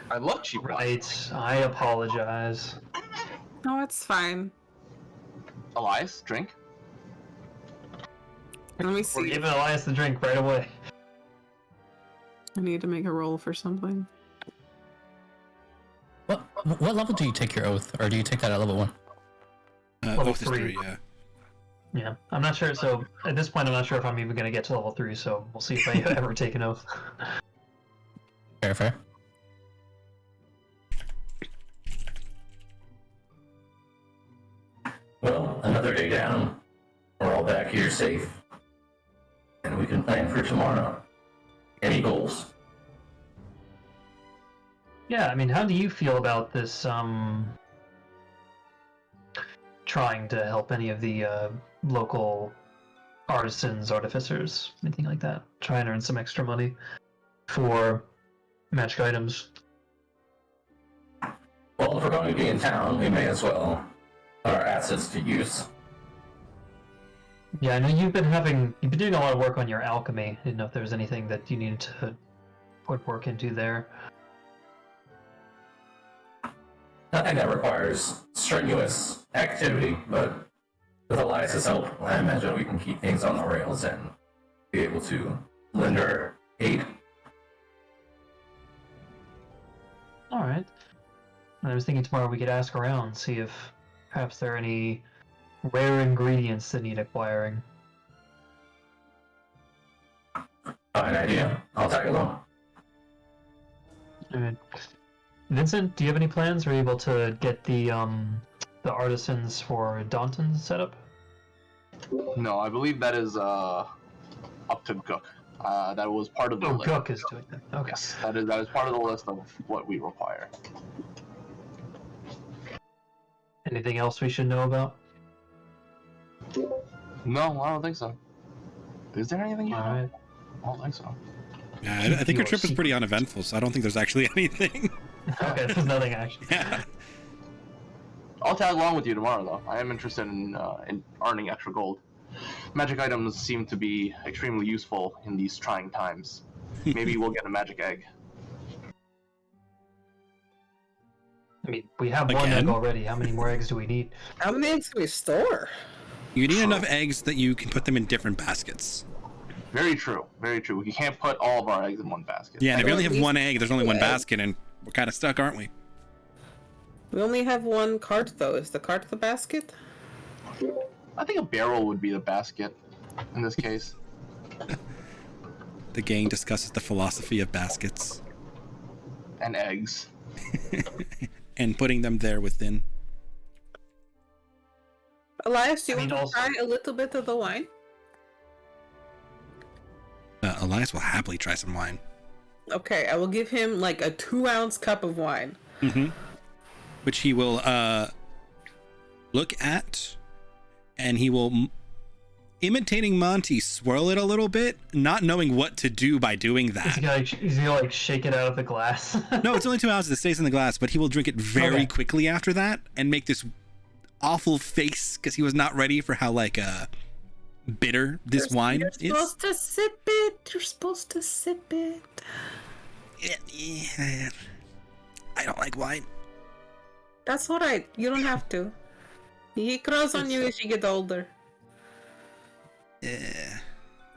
I love cheap wine. Right. I apologize. No, it's fine. Elias, drink. Let me We're see. giving Elias the drink right away. I need to make a roll for something. What level do you take your oath, or do you take that at level 1? Level Oath is 3. 3, yeah. Yeah, I'm not sure. So at this point, I'm not sure if I'm even going to get to level 3. So we'll see if I ever take an oath. Fair. Well, another day down. We're all back here safe. And we can plan for tomorrow. Any goals? Yeah, I mean, how do you feel about this? Trying to help any of the local artisans, artificers, anything like that. Try and earn some extra money for magic items. Well, if we're going to be in town, we may as well put our assets to use. Yeah, I know you've been doing a lot of work on your alchemy. I didn't know if there was anything that you needed to put work into there. Nothing that requires strenuous activity, but with Elias's help, I imagine we can keep things on the rails and be able to lend our aid. All right. I was thinking tomorrow we could ask around, see if Perhaps there are any rare ingredients that need acquiring. Fine idea. I'll tag along. Alright. Vincent, do you have any plans? Are you able to get the artisans for Daunton set up? No, I believe that is up to Gook. That was part of the list. Gook is doing that. Okay. Yes, that is part of the list of what we require. Anything else we should know about? No, I don't think so. Is there anything you know? Alright. I don't think so. Yeah, I think our trip was pretty uneventful, so I don't think there's actually anything. Okay, there's nothing actually. Yeah. I'll tag along with you tomorrow, though. I am interested in earning extra gold. Magic items seem to be extremely useful in these trying times. Maybe we'll get a magic egg. I mean, we have one egg already. How many more eggs do we need? How many eggs do we store? You need enough eggs that you can put them in different baskets. Very true. Very true. We can't put all of our eggs in one basket. Yeah, and if you only have one egg, there's only one basket, and we're kind of stuck, aren't we? We only have one cart, though. Is the cart the basket? I think a barrel would be the basket in this case. The gang discusses the philosophy of baskets. And eggs. And putting them there within. Elias, do you want to try a little bit of the wine? Elias will happily try some wine. Okay, I will give him like a 2-ounce cup of wine. Mm-hmm. Which he will look at, and he will, imitating Monty, swirl it a little bit, not knowing what to do by doing that. He's gonna like shake it out of the glass. No, it's only 2 ounces. It stays in the glass, but he will drink it very quickly after that and make this awful face because he was not ready for how bitter this wine is. You're supposed to sip it. You're supposed to sip it. Yeah. I don't like wine. That's alright. You don't have to. He grows on you as you get older. Yeah.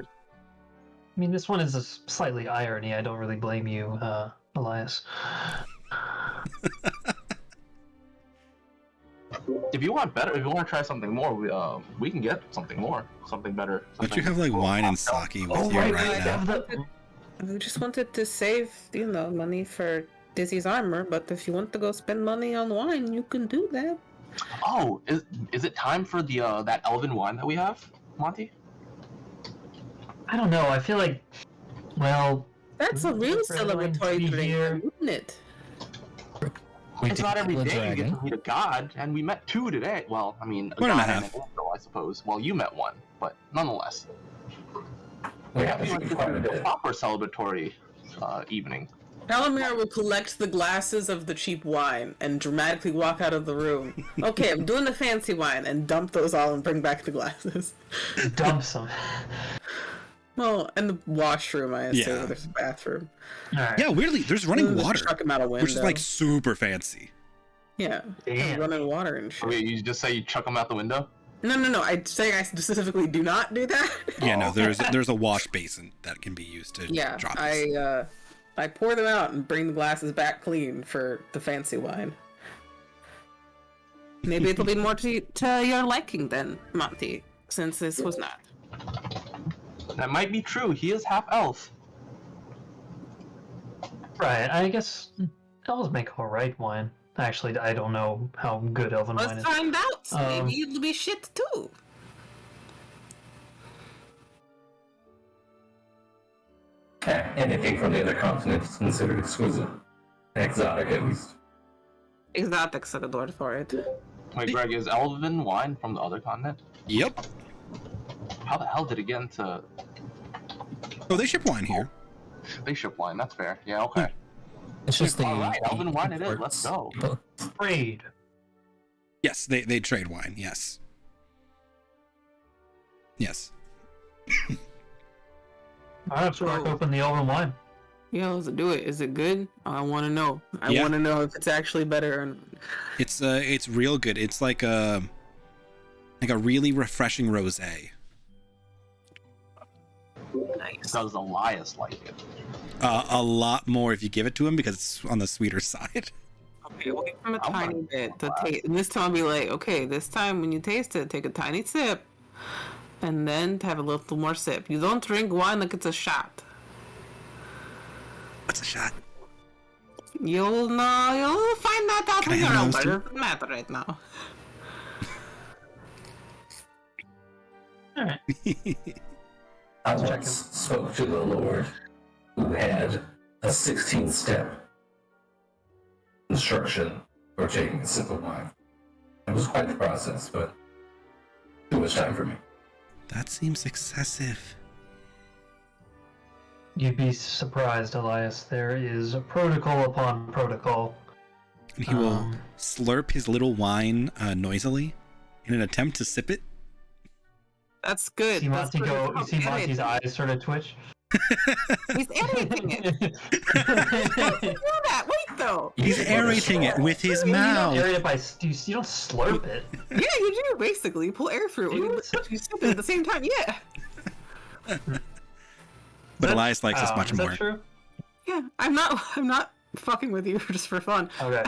I mean, this one is a slightly irony. I don't really blame you, Elias. If you want better, if you want to try something more, we can get something more, something better. Don't you have wine and sake with you right now? I just wanted to save, money for Dizzy's armor, but if you want to go spend money on wine, you can do that. Oh, is it time for the that elven wine that we have, Monty? I don't know. I feel like, that's a real celebratory drink, isn't it? It's not every day you get to meet a god, and we met 2 today. Well, I mean, a one and a god half. and an angel, I suppose. Well, you met 1, but nonetheless. We have a proper celebratory evening. Palamir will collect the glasses of the cheap wine and dramatically walk out of the room. Okay, I'm doing the fancy wine, and dump those all and bring back the glasses. Dump some. Well, and the washroom, I assume. Yeah. There's a bathroom. Right. Yeah, weirdly, there's running water, Chuck him out a window. which is super fancy. Yeah, running water and shit. Wait, you just say you chuck them out the window? No. I specifically do not do that. Yeah, no, there's a wash basin that can be used to drop this. I pour them out and bring the glasses back clean for the fancy wine. Maybe it'll be more to your liking then, Monty, since this was not. That might be true. He is half elf. Right. I guess elves make alright wine. Actually, I don't know how good elven wine is. Let's find out. Maybe it'll be shit too. Anything from the other continent is considered exquisite. Exotic, at least. Exotic's a good word for it. Wait, Greg, is elven wine from the other continent? Yep. How the hell did it get into... Oh, they ship wine here. They ship wine, that's fair. Yeah, okay. It's just Alright, elven wine it is, let's go. Trade. Yes, they trade wine, yes. Yes. Alright, so crack open the elven wine. Yeah, let's do it. Is it good? I want to know. I Yeah. want to know if it's actually better. And It's real good. It's like a really refreshing rosé. Nice. Does Elias like it? A lot more if you give it to him because it's on the sweeter side. Okay, we'll give him a tiny bit to taste. And this time I'll be like, okay, this time when you taste it, take a tiny sip, and then have a little more sip. You don't drink wine like it's a shot. What's a shot? You'll know. You'll find that out Can when I you're have those older. Doesn't matter right now. All right. I once spoke to the Lord, who had a 16-step instruction for taking a sip of wine. It was quite the process, but too much time for me. That seems excessive. You'd be surprised, Elias. There is a protocol upon protocol. And he will slurp his little wine noisily in an attempt to sip it. That's good. See That's Monty pretty go. You see Monty's aerating. eyes sort of twitch. He's aerating it. Don't do that. Wait, though. He's aerating it with his You don't mouth. aerate it by. You don't slurp it. Yeah, you do, basically. You pull air through it. You sip it at the same time. Yeah. But Elias likes this much is more. that true? Yeah. I'm not fucking with you just for fun. Okay.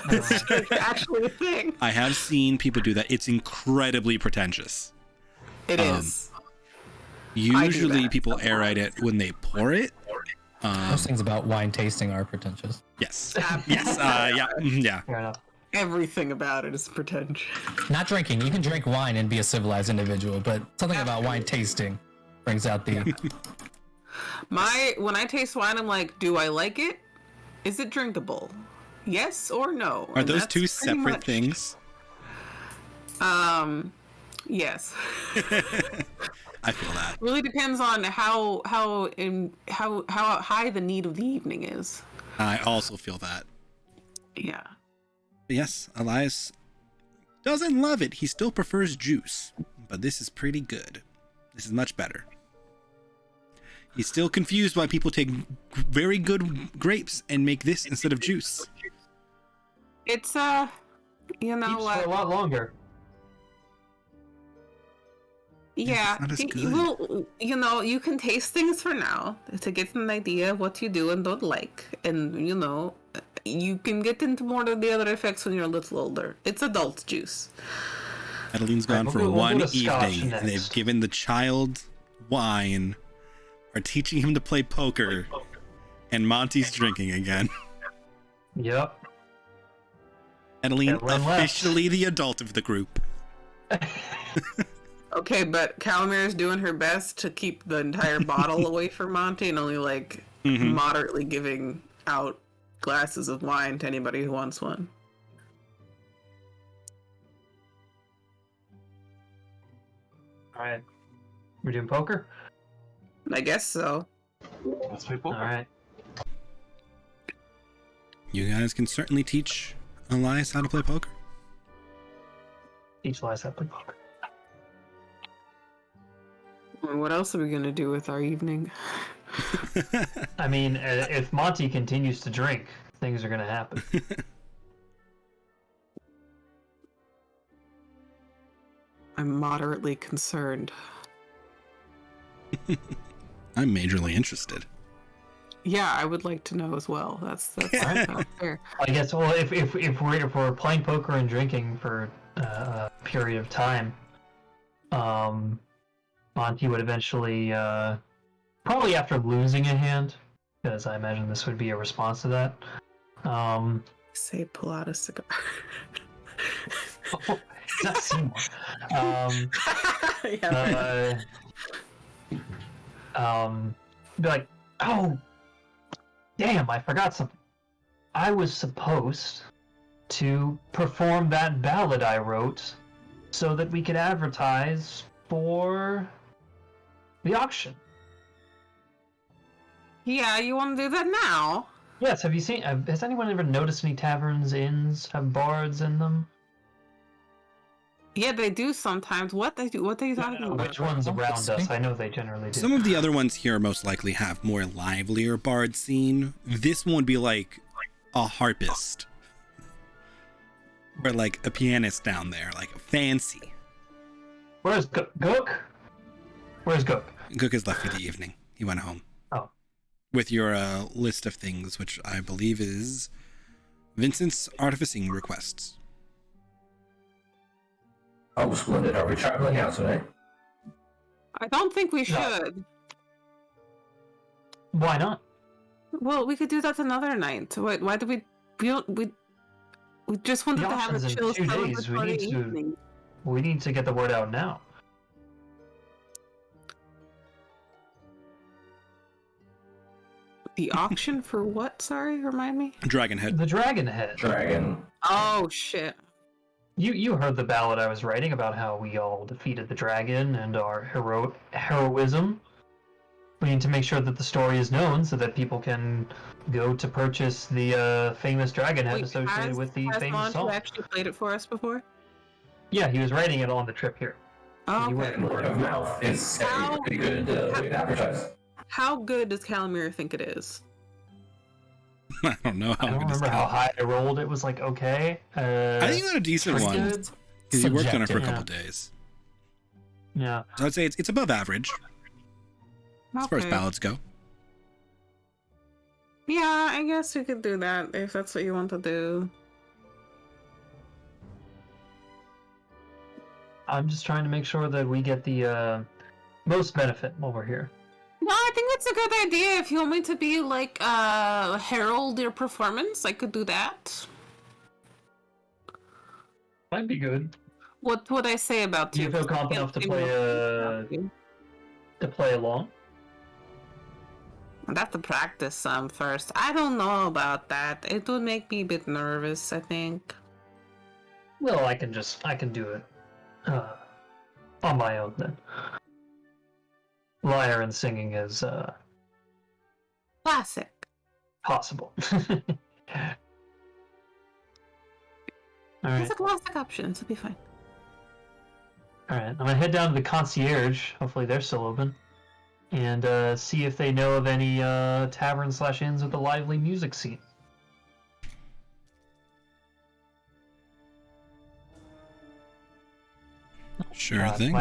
This is actually a thing. I have seen people do that. It's incredibly pretentious. It is. Usually that. people aerate it when they pour it. Most things about wine tasting are pretentious. Yes. Yes. Yeah. Fair enough. Everything about it is pretentious. Not drinking. You can drink wine and be a civilized individual, but something about wine tasting brings out the. When I taste wine, I'm like, do I like it? Is it drinkable? Yes or no? Are And those that's two pretty separate much- things? Yes. I feel that. Really depends on how high the need of the evening is. I also feel that. Yeah. But yes, Elias doesn't love it. He still prefers juice, but this is pretty good. This is much better. He's still confused why people take very good grapes and make this instead of juice. It's you know Keeps what? for a lot longer. Yeah, it's not as good. well, you know, you can taste things for now to get an idea of what you do and don't like, and you know, you can get into more of the other effects when you're a little older. It's adult juice. Adeline's gone Right, for we'll go one to Scotch evening, and they've next. given the child wine, are teaching him to play poker, and Monty's drinking again. Yep. Adeline, Everyone left. officially the adult of the group. Okay, but Calamir is doing her best to keep the entire bottle away from Monty and only like moderately giving out glasses of wine to anybody who wants one. All right. We're doing poker. I guess so. Let's play poker. All right. You guys can certainly teach Elias how to play poker. Each last have to play poker. Well, what else are we gonna do with our evening? I mean, if Monty continues to drink, things are gonna happen. I'm moderately concerned. I'm majorly interested. Yeah, I would like to know as well. That's not fair. I guess. Well, if we're playing poker and drinking for a period of time, Monty would eventually, probably after losing a hand, because I imagine this would be a response to that. Say, pull out a cigar. Not Seymour. Yeah, Be like, oh, damn, I forgot something. I was supposed to perform that ballad I wrote so that we could advertise for the auction. yeah, you want to do that now? Yes, have you seen, has anyone ever noticed any taverns, inns have bards in them? Yeah, they do sometimes. What are you talking about? Which ones around us? I know they generally do. Some of the other ones here most likely have more livelier bard scene. This one would be like a harpist. Or like a pianist down there, like fancy. Where's Gook? Where's Gook? Gook is left for the evening. He went home. Oh. With your list of things, which I believe is Vincent's artificing requests. Oh, splendid. Are we traveling out tonight? I don't think we should. Why not? Well, we could do that another night. Why do we just wanted The to have a option's in chill 2 days. celebratory evening. We need to get the word out now. The auction for what? Sorry, remind me. Dragon head. The dragon head. Dragon. Oh shit. You heard the ballad I was writing about how we all defeated the dragon and our heroism. We need to make sure that the story is known so that people can go to purchase the famous dragon head associated with the famous Monty song. actually played it for us before? Yeah, he was writing it on the trip here. Oh, You okay. were- Word of mouth is a pretty good way to advertise. How good does Calamir think it is? I don't know I how don't good this remember how guy. high I rolled. It was like okay. I think you got a decent pretty one. good. Because you worked on it for a Subjective. couple days. Yeah. So I'd say it's above average as far as Okay. ballads go. Yeah, I guess we could do that if that's what you want to do. I'm just trying to make sure that we get the most benefit while we're here. No, I think that's a good idea. If you want me to be like herald your performance, I could do that. Might be good. What would I say about Do you feel confident enough to play along? I'd have to practice some first. I don't know about that. It would make me a bit nervous, I think. Well, I can do it on my own then. Lyre and singing is Classic. possible. Alright. It's a classic option. It'll be fine. Alright. I'm gonna head down to the concierge. Hopefully they're still open. And see if they know of any taverns/inns with a lively music scene. Sure thing.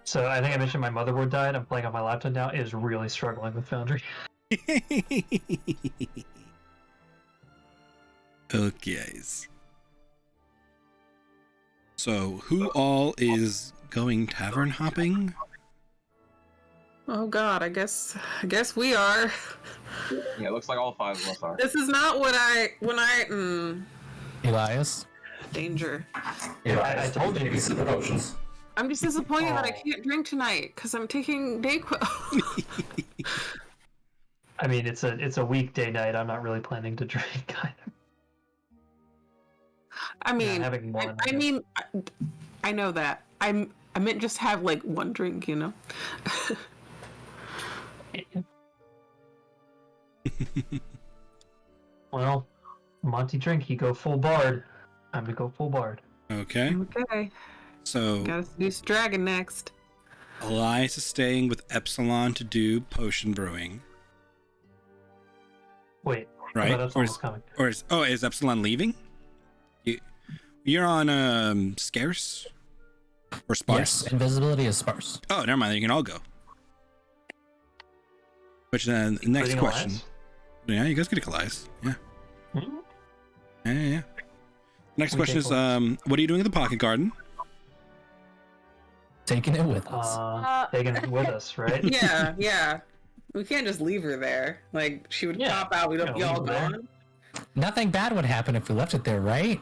So I think I mentioned my motherboard died. I'm playing on my laptop now. It is really struggling with Foundry. Okay. So who all is going tavern hopping? Oh god, I guess we are. Yeah, it looks like all 5 of us are. This is not what Elias? Danger. I told you to sip the potions. I'm just disappointed that I can't drink tonight because I'm taking Dayquil. I mean, it's a weekday night. I'm not really planning to drink either. I mean, having one, I mean, I know that. I meant just have like one drink, you know. Well, Monty drink, you go full bard. I'm gonna go full bard. Okay. Okay. So Gotta seduce dragon next. Elias is staying with Epsilon to do potion brewing. Wait, Right? I thought Epsilon's coming. Is Epsilon leaving? You're on scarce or sparse? Yes, invisibility is sparse. Oh, never mind. You can all go. Which the next Including question? Elias? Yeah, you guys get Elias. Yeah. Hmm? Yeah. Next We question take is, Elias. what are you doing in the pocket garden? Taking it with us. Taking it with us, right? Yeah. We can't just leave her there. Like she would pop out. We don't. Yeah, Y'all leave her there. gone. Nothing bad would happen if we left it there, right?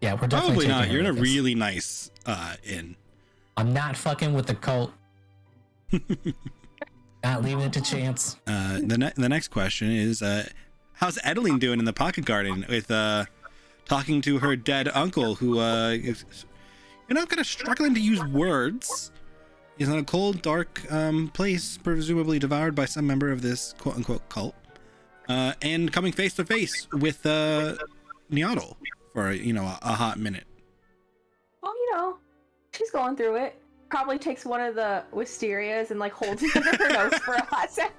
Yeah, we're definitely Probably not. taking You're in it a with us. really nice inn. I'm not fucking with the cult. Not leaving it to chance. The next question is, how's Edeline doing in the pocket garden with talking to her dead uncle, who is, kind of struggling to use words. He's in a cold, dark place, presumably devoured by some member of this quote-unquote cult, and coming face to face with Niaddle for a hot minute. Well, she's going through it. Probably takes one of the wisterias and like holds it under her nose for a hot second.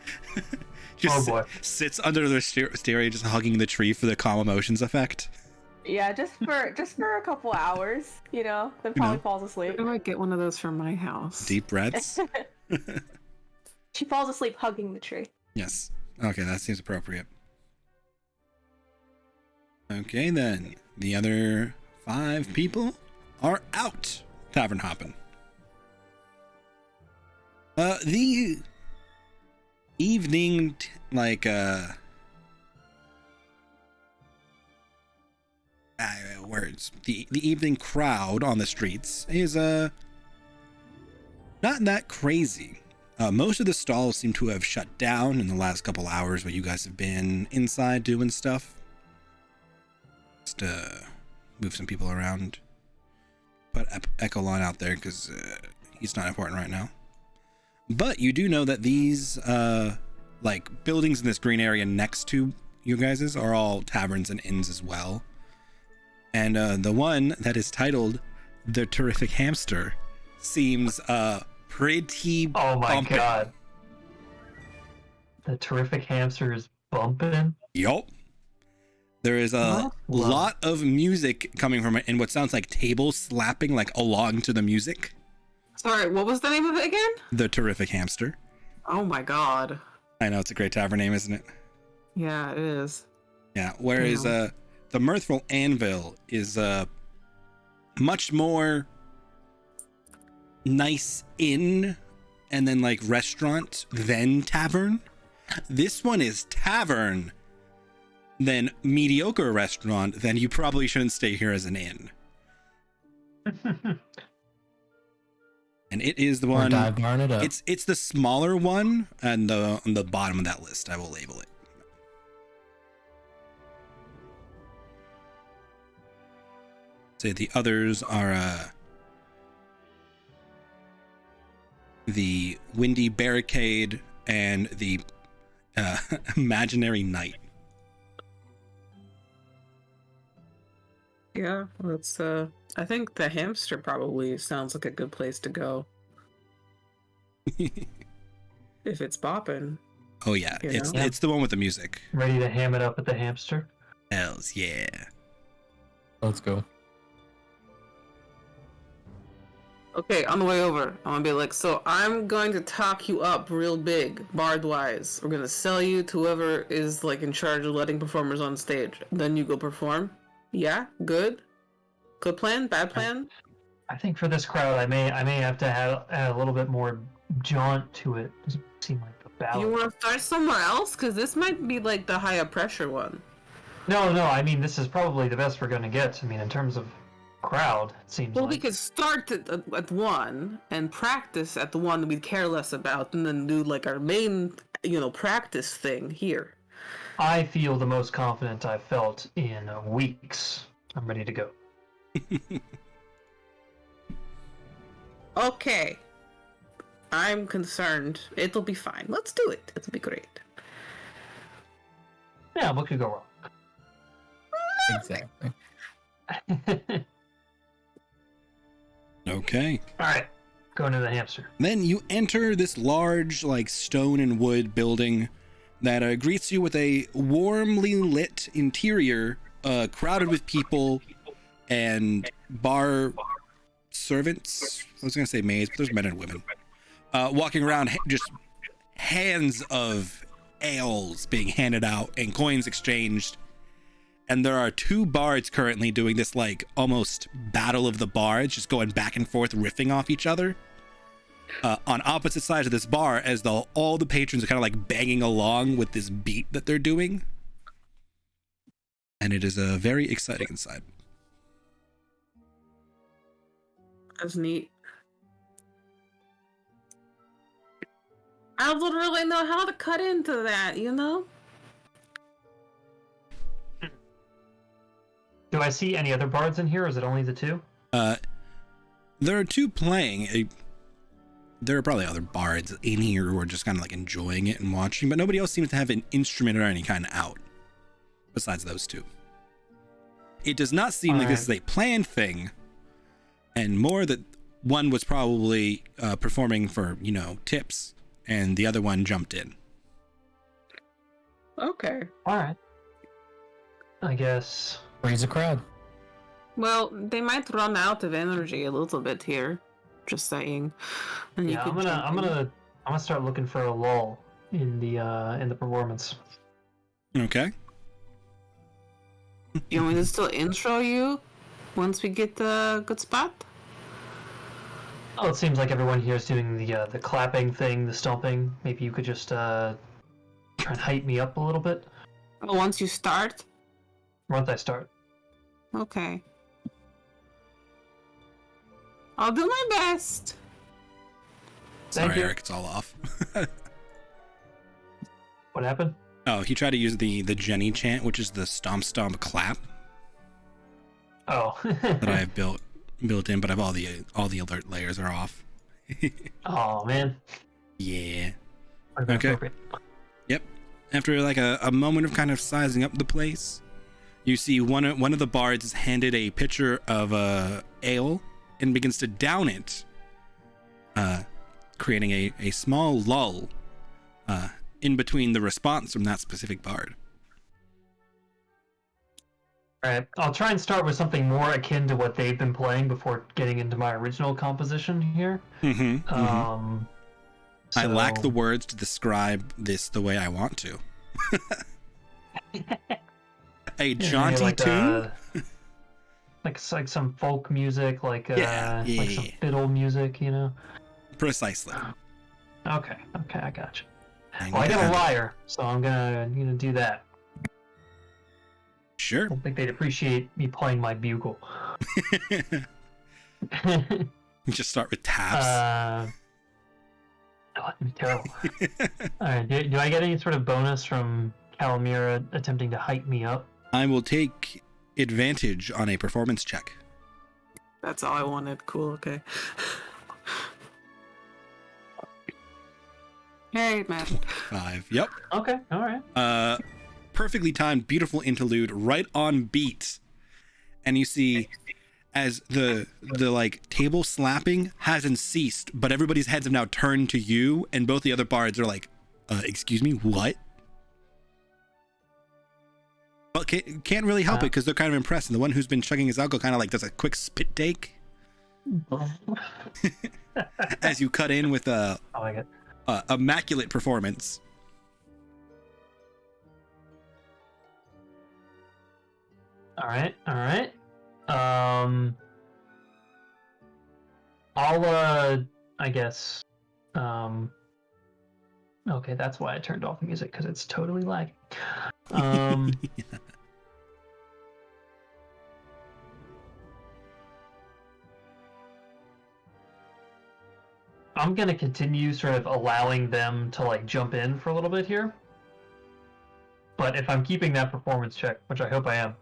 Just sits under the wisteria, just hugging the tree for the calm emotions effect. Yeah, just for a couple hours, then probably falls asleep. I might get one of those from my house. Deep breaths. She falls asleep hugging the tree. Yes. Okay, that seems appropriate. Okay, then. The other 5 people are out tavern hopping. The evening, words. The evening crowd on the streets is not that crazy. Most of the stalls seem to have shut down in the last couple hours, where you guys have been inside doing stuff. Just move some people around. Put Echelon out there because he's not important right now. But you do know that these buildings in this green area next to you guys' are all taverns and inns as well. And the one that is titled The Terrific Hamster seems pretty Oh my bumpin'. god. The Terrific Hamster is bumping? Yup. There is a lot of music coming from it, and what sounds like tables slapping along to the music. Sorry, what was the name of it again? The Terrific Hamster. Oh my god. I know, it's a great tavern name, isn't it? Yeah, it is. Yeah, whereas the Mirthful Anvil is much more nice inn and then restaurant then tavern. This one is tavern, then mediocre restaurant, then you probably shouldn't stay here as an inn. And it is the one. It's the smaller one, and on the bottom of that list, I will label it. Say the others are the Windy Barricade and the Imaginary Knight. Yeah, that's I think the hamster probably sounds like a good place to go. If it's bopping. Oh yeah, it's the one with the music. Ready to ham it up at the hamster? Hells yeah. Let's go. Okay, on the way over, I'm gonna be like, so I'm going to talk you up real big, bard-wise. We're gonna sell you to whoever is in charge of letting performers on stage. Then you go perform. Yeah, good. Good plan? Bad plan? I think for this crowd, I may have to add a little bit more jaunt to it. Doesn't seem like a ballad. You want to start somewhere else? Because this might be the higher pressure one. No. I mean, this is probably the best we're gonna get. I mean, in terms of crowd, it seems Well, we could start at one and practice at the one that we care less about, and then do our main, practice thing here. I feel the most confident I've felt in weeks. I'm ready to go. Okay. I'm concerned. It'll be fine. Let's do it. It'll be great. Yeah, what could go wrong? Exactly. Okay. Alright, going to the hamster. Then you enter this large, stone and wood building that greets you with a warmly lit interior, crowded with people and bar servants. I was going to say maids, but there's men and women. Walking around, just hands of ales being handed out and coins exchanged. And there are 2 bards currently doing this almost battle of the bards, just going back and forth, riffing off each other. On opposite sides of this bar, as all the patrons are kind of banging along with this beat that they're doing. And it is very exciting inside. That's neat. I don't really know how to cut into that, Do I see any other bards in here, or is it only the 2? There are 2 playing. There are probably other bards in here who are just kind of enjoying it and watching, but nobody else seems to have an instrument or any kind out besides those 2. It does not seem like this is a planned thing, and more that one was probably performing for, tips, and the other one jumped in. Okay. Alright. I guess. Raise a crowd. Well, they might run out of energy a little bit here. Just saying. And Yeah, I'm gonna start looking for a lull in the performance. Okay. You want me to still intro you once we get the good spot? Oh, it seems like everyone here is doing the clapping thing, the stomping. Maybe you could just try and hype me up a little bit. Oh, once you start? Once I start. Okay. I'll do my best. Sorry, Eric, it's all off. What happened? Oh, he tried to use the Jenny chant, which is the stomp stomp clap. Oh. that I have built in, but I've all the alert layers are off. Oh man. Yeah. Okay. Yep. After like a moment of kind of sizing up the place, you see one of the bards is handed a pitcher of ale and begins to down it, creating a small lull in between the response from that specific bard. Alright, I'll try and start with something more akin to what they've been playing before getting into my original composition here. I lack the words to describe this the way I want to. A jaunty tune? Like some folk music, like yeah. like some fiddle music, you know? Precisely. Okay, I gotcha. Well, I got a lyre, so I'm gonna do that. Sure. I don't think they'd appreciate me playing my bugle. Just start with taps. Oh, that'd be terrible. Alright, do I get any sort of bonus from Calamira attempting to hype me up? I will take advantage on a performance check. That's all I wanted. Cool, okay. Hey, man. 5. Yep. Okay, alright. Perfectly timed, beautiful interlude, right on beat. And you see as the like table slapping hasn't ceased, but everybody's heads have now turned to you, and both the other bards are like, excuse me, what? Well, can't really help it because they're kind of impressed, and the one who's been chugging his alcohol kind of like does a quick spit take as you cut in with a immaculate performance. All right. I'll I guess okay, that's why I turned off the music, because it's totally lagging. I'm gonna continue sort of allowing them to like jump in for a little bit here, but if I'm keeping that performance check, which I hope I am,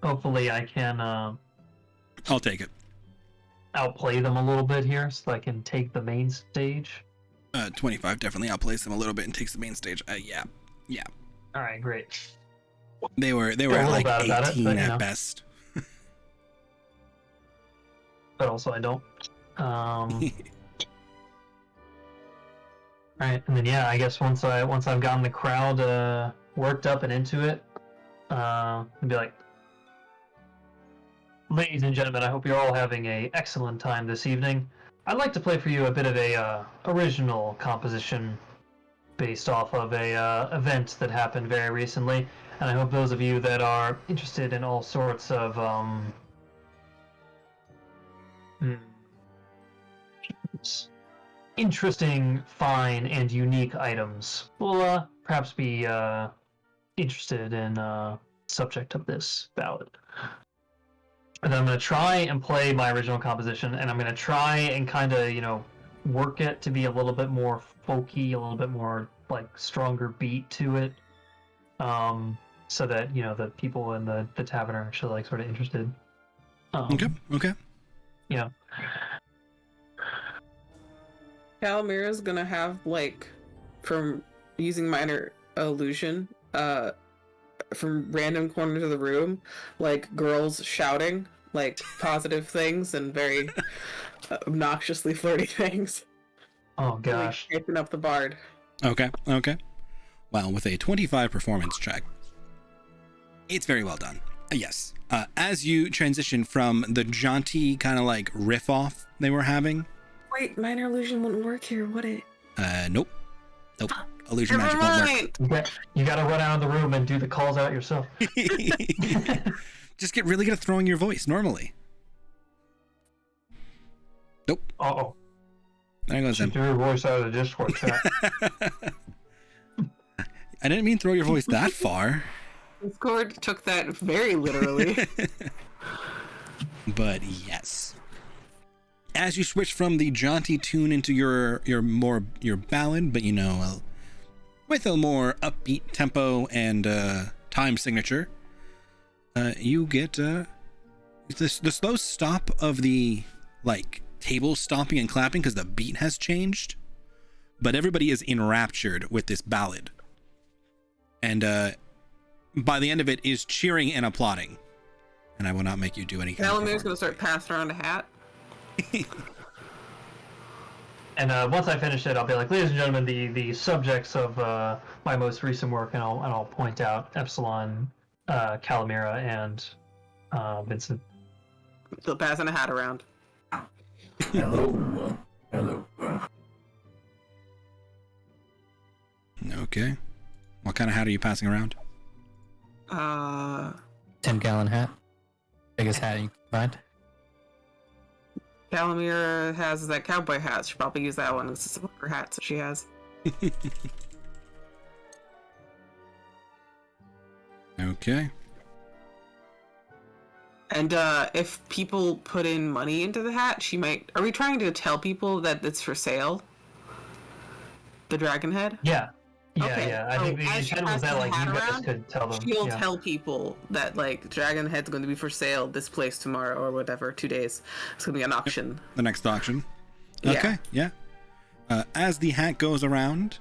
hopefully I can I'll take it. Outplay them a little bit here so I can take the main stage. 25 definitely outplays them a little bit and takes the main stage. Yeah. All right, great. They were at like 18 at best. But also I don't. All right, and then yeah, I guess once I've gotten the crowd worked up and into it, I'd be like, ladies and gentlemen, I hope you're all having an excellent time this evening. I'd like to play for you a bit of a original composition based off of a event that happened very recently, and I hope those of you that are interested in all sorts of interesting, fine, and unique items will perhaps be interested in subject of this ballad. And then I'm going to try and play my original composition, and I'm going to try and kind of, work it to be a little bit more folky, a little bit more, like, stronger beat to it, so that, the people in the tavern are actually, like, sort of interested. Okay. Yeah. Calamira's gonna have, like, from using minor illusion, from random corners of the room, like girls shouting like positive things and very obnoxiously flirty things. Oh gosh. Really shaping up the bard. Okay. Well, with a 25 performance check, it's very well done. Yes. As you transition from the jaunty kind of like riff off they were having. Wait, minor illusion wouldn't work here, would it? Nope. illusion magic won't work. You gotta run out of the room and do the calls out yourself. Just get really good at throwing your voice normally. Nope. Uh-oh. There goes him. Threw your voice out of the Discord chat. I didn't mean throw your voice that far. Discord took that very literally. But yes. As you switch from the jaunty tune into your ballad, but with a more upbeat tempo and time signature, you get the slow stop of the table stomping and clapping because the beat has changed, but everybody is enraptured with this ballad, and by the end of it is cheering and applauding. And I will not make you do anything. Alamir's gonna start passing around a hat. And once I finish it, I'll be like, ladies and gentlemen, the subjects of my most recent work, and I'll point out Epsilon, Calamira, and Vincent. Still passing a hat around. Hello. Hello. Okay. What kind of hat are you passing around? 10-gallon hat. Biggest hat you can find. Calamira has that cowboy hat. She'll probably use that one. It's one of her hats that she has. Okay. And if people put in money into the hat, she might... Are we trying to tell people that it's for sale? The dragon head? Yeah. Yeah, Okay, yeah. I think the intent was that you guys could tell them. She'll tell people that dragon head's going to be for sale this place tomorrow or whatever, 2 days. It's going to be an auction. The next auction. Yeah. Okay, yeah. As the hat goes around,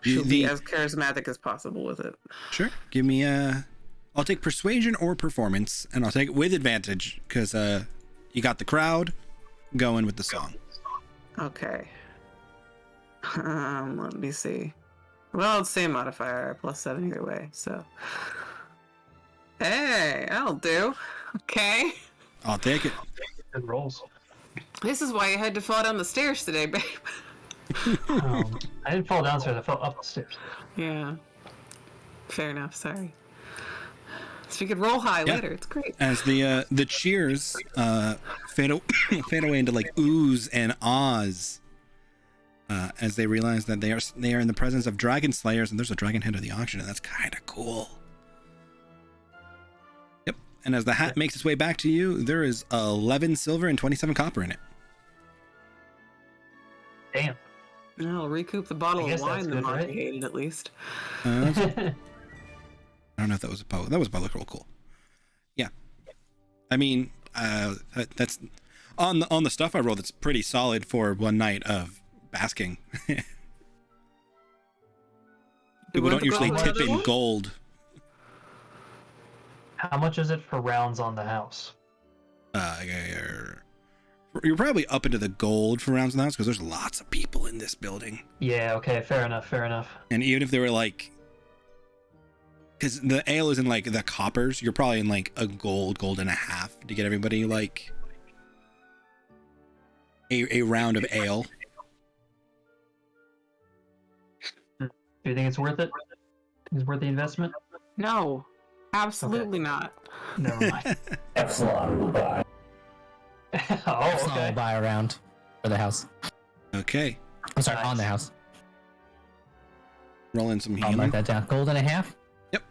she'll be as charismatic as possible with it. Sure. Give me I'll take persuasion or performance, and I'll take it with advantage because you got the crowd going with the song. Okay. Let me see. Well, it's same modifier, +7 either way, so. Hey, that'll do. Okay. I'll take it. Good rolls. This is why you had to fall down the stairs today, babe. I didn't fall downstairs, I fell up the stairs. Yeah. Fair enough, sorry. So we could roll high later, it's great. As the cheers fade away into oohs and ahs, as they realize that they are in the presence of dragon slayers, and there's a dragon head of the auction, and that's kind of cool. Yep. And as the hat makes its way back to you, there is 11 silver and 27 copper in it. Damn. I'll recoup the bottle of wine that Monty hated, at least. I don't know if that was a bow. That was real cool. Yeah. I mean, that's on the stuff I rolled. It's pretty solid for one night of basking. People don't usually tip in gold. How much is it for rounds on the house? You're probably up into the gold for rounds on the house because there's lots of people in this building. Yeah, okay, fair enough. And even if they were because the ale is in the coppers, you're probably in a gold and a half to get everybody a round of ale. Do you think it's worth it? Is it worth the investment? No, absolutely not. Never mind. Epsilon will buy. Epsilon will buy a round for the house. Okay. I'm sorry, on the house. Roll in some I'll healing. mark that down. Gold and a half. Yep.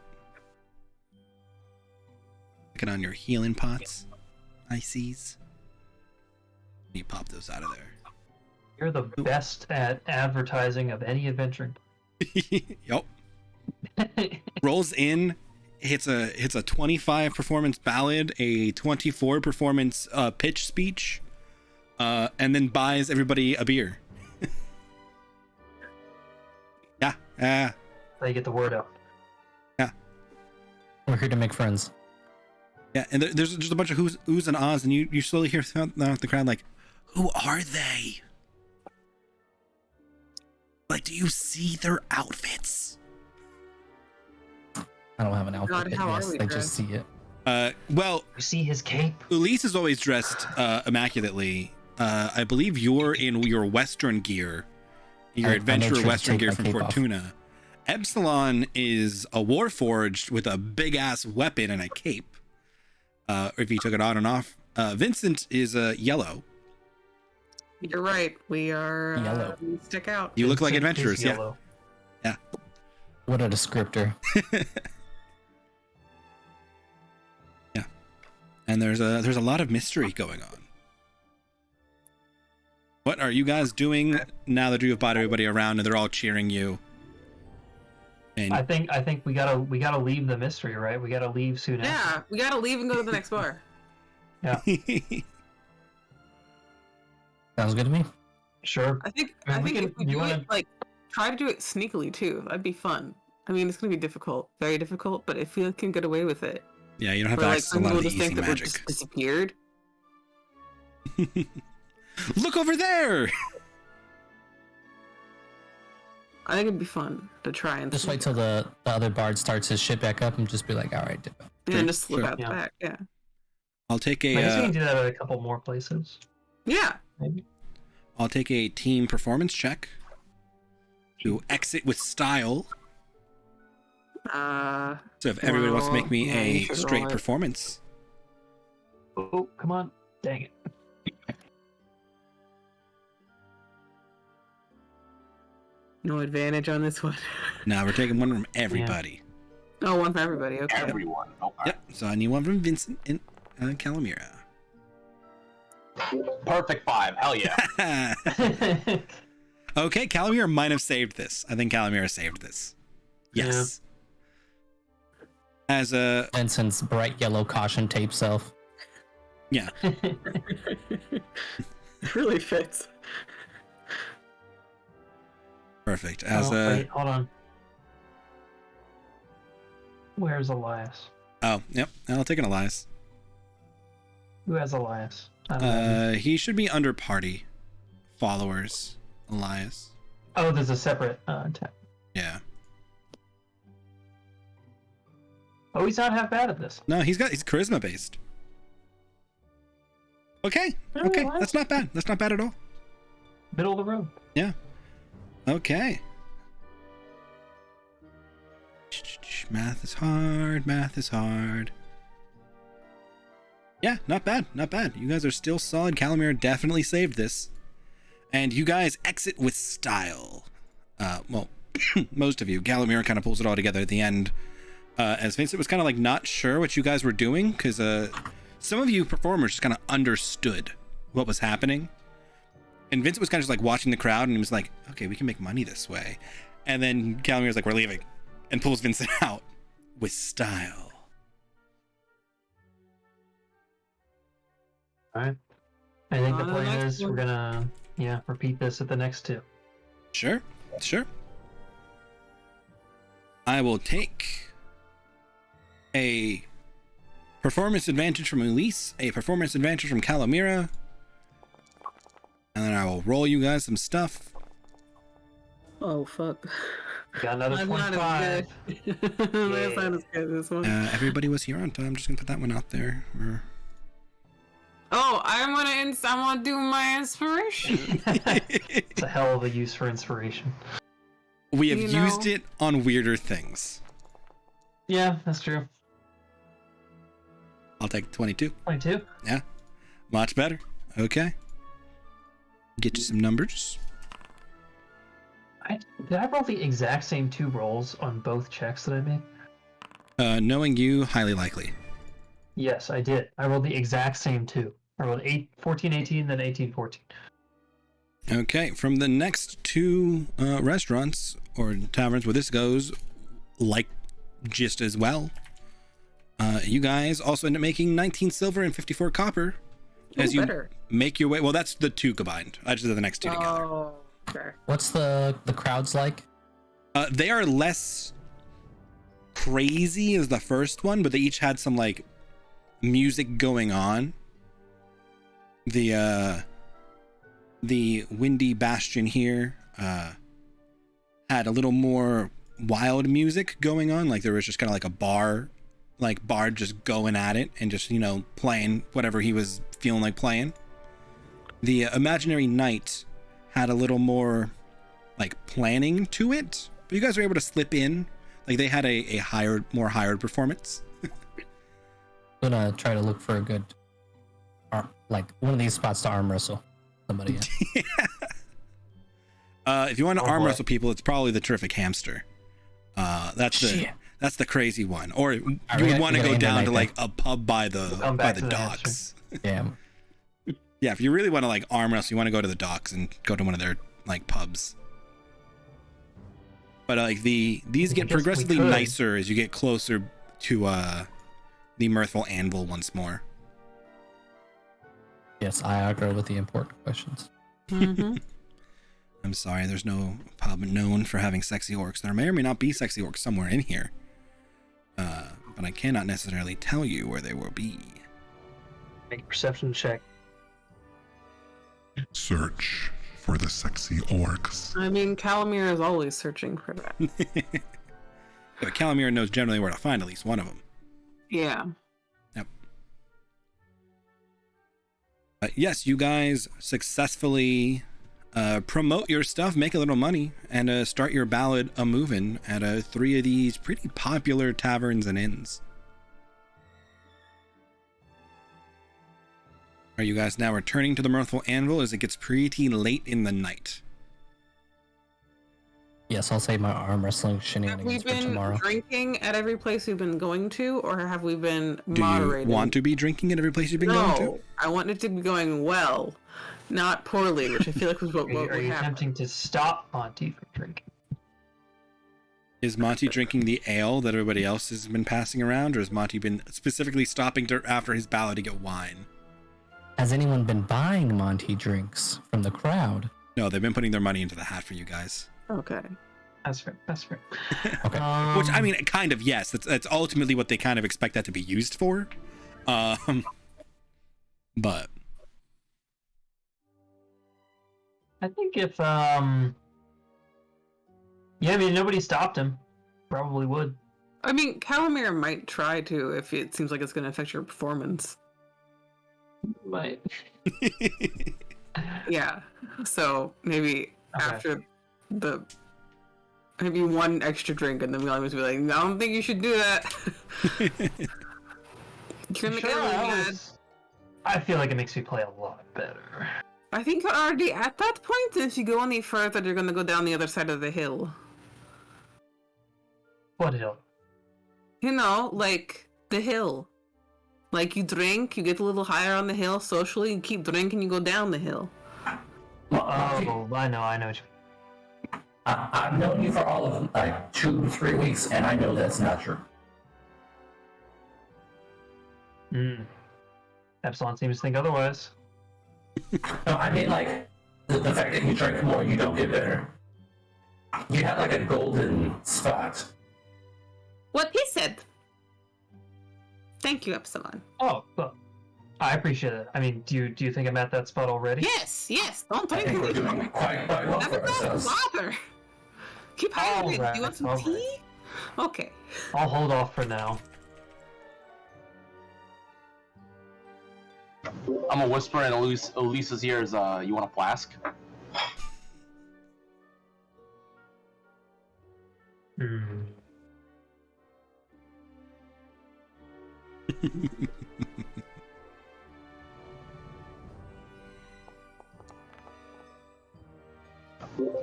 Looking on your healing pots. ICs. You pop those out of there. You're the best at advertising of any adventuring. Yep. Rolls in, hits a 25 performance ballad, a 24 performance pitch speech, and then buys everybody a beer. Yeah. So you get the word out. Yeah. We're here to make friends. Yeah, and there's just a bunch of oohs and ahs, and you slowly hear throughout the crowd who are they? Do you see their outfits? I don't have an outfit. God, how yes, are we I just see it. Well, you see his cape. Elise is always dressed immaculately. I believe you're in your Western gear, Your I adventurer made sure to Western take gear my from cape off. Fortuna. Epsilon is a warforged with a big ass weapon and a cape. If he took it on and off. Vincent is yellow. You're right. We are Yellow. We stick out. You look like Vincent is adventurers, yeah. yellow. Yeah. What a descriptor. Yeah. And there's a lot of mystery going on. What are you guys doing now that you've brought everybody around and they're all cheering you? And I think we gotta leave the mystery, right? We gotta leave soon after. Yeah, we gotta leave and go to the next bar. Yeah. Sounds good to me. Sure. I think I mean, I think we if we can- you do wanna- it like try to do it sneakily too. That'd be fun. I mean, it's gonna be difficult, very difficult, but if we can get away with it, yeah, you don't have where to like access a some lot people of the just easy think that we magic. just disappeared. Look over there! I think it'd be fun to try and Just sneak wait till the other bard starts his shit back up and just be like, all right, dip. Yeah, and just slip Sure. out the Yeah. back. Yeah. I'll take I guess we a can do that at a couple more places. Yeah. Maybe. I'll take a team performance check to exit with style. So if everybody wants to make me yeah, you a should straight roll it. performance, Oh, come on. Dang it. No advantage on this one. now we're taking one from everybody. Oh, one for everybody. Okay. Everyone. Okay. Yep. So I need one from Vincent and Calamira. Perfect 5. Hell yeah. Okay, Calamira might have saved this. I think Calamira saved this. Yes. As a Vincent's bright yellow caution tape self. yeah. It really fits. Perfect. As Oh, a wait, hold on. Where's Elias? oh, yep. I'll take an Elias. Who has Elias? I don't know. He should be under party followers. Elias. Oh, there's a separate tab. Yeah. Oh, he's not half bad at this. No, he's charisma based. Okay. Oh, Okay. what? That's not bad. That's not bad at all. Middle of the road. Yeah. Okay. Math is hard. Math is hard. Yeah, not bad. Not bad. You guys are still solid. Calamir definitely saved this. And you guys exit with style. Well, most of you. Calamir kind of pulls it all together at the end. As Vincent was kind of like not sure what you guys were doing, because some of you performers just kind of understood what was happening. And Vincent was kind of just like watching the crowd, and he was like, okay, we can make money this way. And then Calamir's like, we're leaving. And pulls Vincent out with style. Alright. I think the On the plan next is we're one. gonna repeat this at the next two. Sure. Sure. I will take a performance advantage from Elise, a performance advantage from Calamira, and then I will roll you guys some stuff. Oh fuck. Got another Mine's not 25. as good. That's not as good as this one. Everybody was here on time. I'm just gonna put that one out there. Oh, I want to do my inspiration. It's a hell of a use for inspiration. We have You know- used it on weirder things. Yeah, that's true. I'll take 22. 22. Yeah, much better. Okay. Get you some numbers. Did I roll the exact same 2 rolls on both checks that I made? Knowing you, highly likely. Yes, I did. I rolled the exact same 2. I rolled 14, 18, then 18, 14. Okay, from the next 2 restaurants or taverns where this goes, like just as well, you guys also end up making 19 silver and 54 copper as you better. make your way. Well, that's the 2 combined. I just did the next 2 together. Oh, okay. What's the crowds like? They are less crazy as the first one, but they each had some like music going on. The Windy Bastion here had a little more wild music going on. Like there was just kind of like a bard just going at it and just, playing whatever he was feeling like playing. The Imaginary Knight had a little more like planning to it, but you guys were able to slip in. Like they had a more hired performance. I'm gonna try to look for a good, like one of these spots to arm wrestle somebody in. If you want to Oh, arm boy. wrestle people, it's probably the Terrific Hamster. That's the crazy one. Or you would want to go down to like a pub by the docks. Yeah. Yeah, if you really want to like arm wrestle, you want to go to the docks and go to one of their like pubs. But like these get guess we progressively could. nicer as you get closer to the Mirthful Anvil once more. Yes, I aggro with the important questions. Mm-hmm. I'm sorry, there's no pub known for having sexy orcs. There may or may not be sexy orcs somewhere in here. But I cannot necessarily tell you where they will be. Make a perception check. Search for the sexy orcs. I mean, Calamir is always searching for that. But Calamir knows generally where to find at least one of them. Yeah. Yep. Yes, you guys successfully promote your stuff, make a little money, and start your ballad a-movin' at 3 of these pretty popular taverns and inns. Are you guys now returning to the Mirthful Anvil as it gets pretty late in the night? Yes, I'll save my arm wrestling Have we shenanigans for been tomorrow. drinking at every place we've been going to, or have we been Do moderating? you want to be drinking at every place you've been going to? No, I want it to be going well, not poorly, which I feel like was what Are would you happen. attempting to stop Monty from drinking? Is Monty drinking the ale that everybody else has been passing around, or has Monty been specifically stopping after his ballad to get wine? Has anyone been buying Monty drinks from the crowd? No, they've been putting their money into the hat for you guys. Okay. That's fair. That's fair. Okay. Which, I mean, kind of, yes. That's ultimately what they kind of expect that to be used for. But I think if yeah, I mean nobody stopped him. Probably would. I mean, Calamir might try to if it seems like it's going to affect your performance. Might. Yeah. So maybe Okay. after maybe one extra drink, and then we'll always be like, I don't think you should do that. You're gonna make everyone mad. I feel like it makes me play a lot better. I think you're already at that point, and if you go any further, you're gonna go down the other side of the hill. What hill? You know, like the hill. Like you drink, you get a little higher on the hill socially, you keep drinking, you go down the hill. Oh, I know what you mean. I've known you for all of like 2-3 weeks, and I know that's not true. Epsilon seems to think otherwise. No, I mean like the fact that you drink more, you don't get better. You have like a golden spot. What he said. Thank you, Epsilon. Oh, well, I appreciate it. I mean, do you think I'm at that spot already? Yes, don't drink. I think we're doing quite well Never for got ourselves. bother. Keep hydrated. Alright, Do you want some alright. tea? Okay. I'll hold off for now. I'm gonna whisper in Elisa's ears, you want a flask?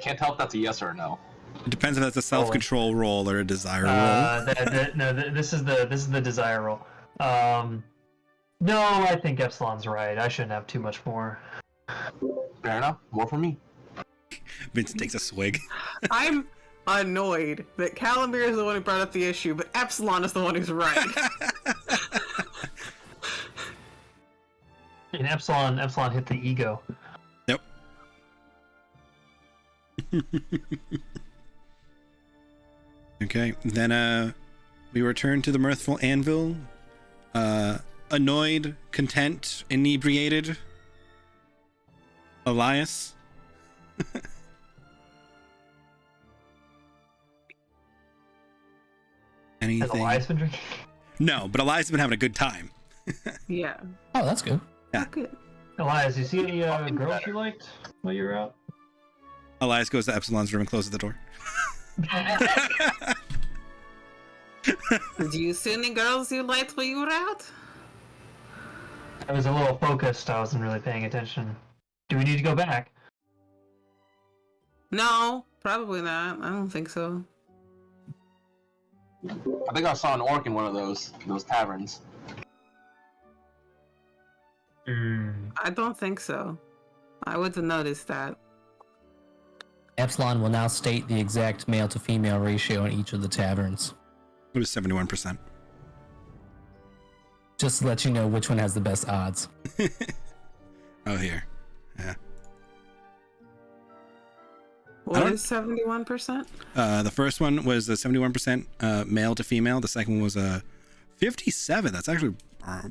Can't tell if that's a yes or a no. It depends if that's a self-control roll or a desire roll. This is the desire roll. No, I think Epsilon's right. I shouldn't have too much more. Fair enough. More for me. Vincent takes a swig. I'm annoyed that Calamir is the one who brought up the issue, but Epsilon is the one who's right. And Epsilon hit the ego. Yep. Okay, then we return to the Mirthful Anvil. Annoyed, content, inebriated. Elias. Anything? Has Elias been drinking? No, but Elias has been having a good time. Yeah. Oh, that's good. Yeah. Good. Elias, you see any girls you liked while you were out? Elias goes to Epsilon's room and closes the door. Did you see any girls you liked while you were out? I was a little focused. I wasn't really paying attention. Do we need to go back? No, probably not. I don't think so. I think I saw an orc in one of those taverns. I don't think so. I would have noticed that. Epsilon will now state the exact male to female ratio in each of the taverns. It was 71%. Just to let you know which one has the best odds. Oh, here. Yeah. What is 71%? The first one was a 71% male to female. The second one was a 57. That's actually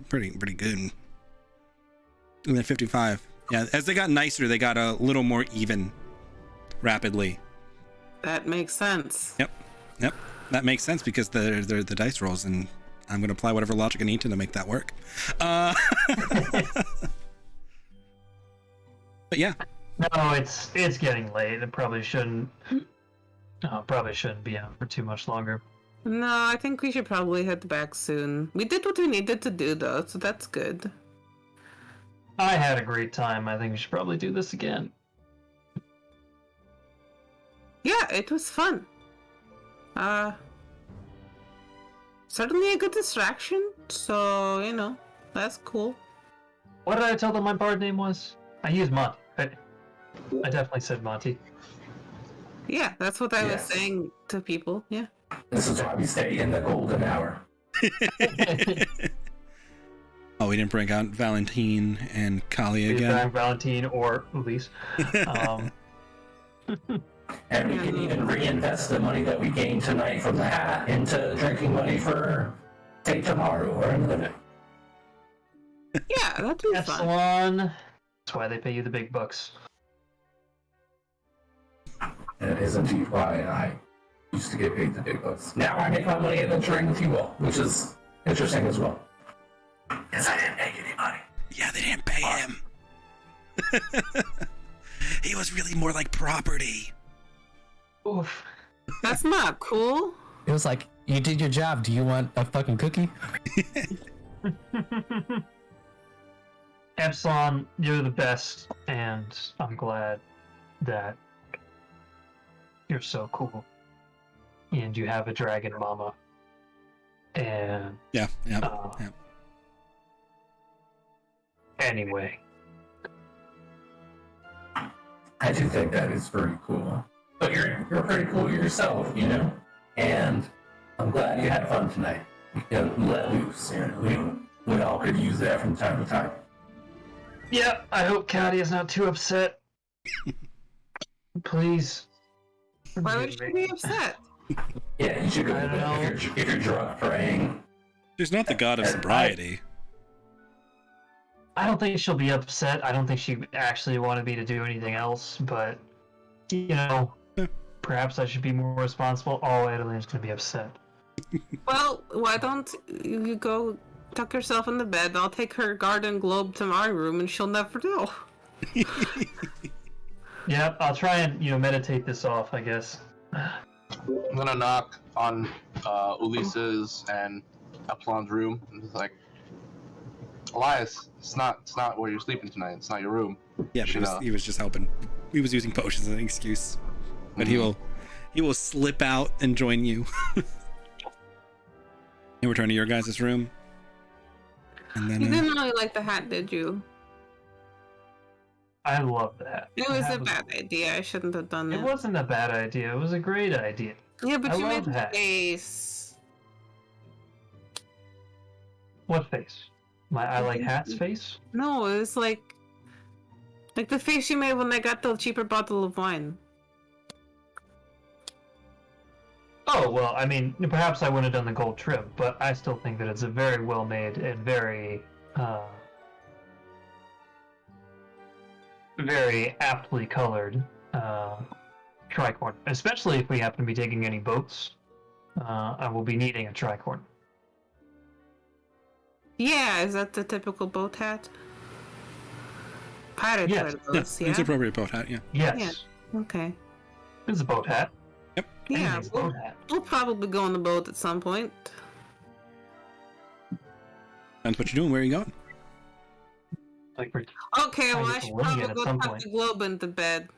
pretty good. And then 55. Yeah, as they got nicer, they got a little more even rapidly. That makes sense. Yep. That makes sense because they're the dice rolls, and I'm going to apply whatever logic I need to make that work. But yeah. No, it's getting late. It probably shouldn't be out for too much longer. No, I think we should probably head back soon. We did what we needed to do, though, so that's good. I had a great time. I think we should probably do this again. Yeah, it was fun. Certainly a good distraction, so, that's cool. What did I tell them my bard name was? I used Monty. I definitely said Monty. Yeah, that's what I was saying to people, yeah. This is why we stay in the golden hour. Oh, we didn't bring out Valentine and Kali again. Valentine or Elise. And we can even reinvest the money that we gained tonight from the hat into drinking money for, say, tomorrow or another day. Yeah, that'd be fun. Epsilon. That's why they pay you the big bucks. And it is indeed why I used to get paid the big bucks. Now I make my money adventuring with you all, which is interesting as well. Because I didn't pay any money. Yeah, they didn't pay him. He was really more like property. Oof. That's not cool. It was like, you did your job. Do you want a fucking cookie? Epsilon, you're the best, and I'm glad that you're so cool. And you have a dragon mama. And yeah. Anyway. I do think that is pretty cool. But you're pretty cool yourself, And I'm glad you had fun tonight. Let loose. We all could use that from time to time. Yeah, I hope Caddy is not too upset. Please. Why would she be upset? Yeah, you should go to bed if you're drunk praying. She's not the god of sobriety. I don't think she'll be upset. I don't think she actually wanted me to do anything else, but, perhaps I should be more responsible. Oh, Adeline's going to be upset. Well, why don't you go tuck yourself in the bed? I'll take her garden globe to my room and she'll never know. Yep, I'll try and, meditate this off, I guess. I'm gonna knock on Ulise's and Epsilon's room. And just like, Elias, it's not where you're sleeping tonight. It's not your room. Yeah, he was just helping. He was using potions as an excuse, but he will slip out and join you. And return to your guys' room. And then you didn't really like the hat, did you? I love that. It was a bad idea. I shouldn't have done that. It wasn't a bad idea. It was a great idea. Yeah, but I you love made a hats. face. What face? My I like hats face? No, it was like the face you made when I got the cheaper bottle of wine. Oh, well, I mean, perhaps I wouldn't have done the gold trim, but I still think that it's a very well made and very aptly colored tricorn. Especially if we happen to be taking any boats. I will be needing a tricorn. Yeah, is that the typical boat hat? Pirates wear those, yeah? It's appropriate boat hat, yeah. Yes. Yeah. Okay. It's a boat hat. Yeah, Anything's a boat hat. we'll probably go on the boat at some point. That's what you're doing. Where are you going? Like we're Okay, well, I Trying to should wing probably it at go some tuck point. the globe into bed.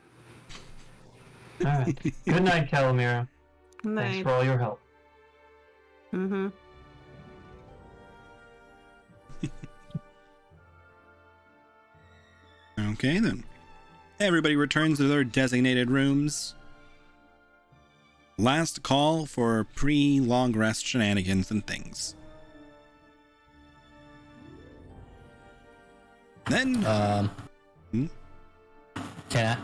all right. Good night, Calamira. Thanks Night. for all your help. Mm-hmm. Okay, then. Everybody returns to their designated rooms. Last call for pre-long rest shenanigans and things. Then, Can I?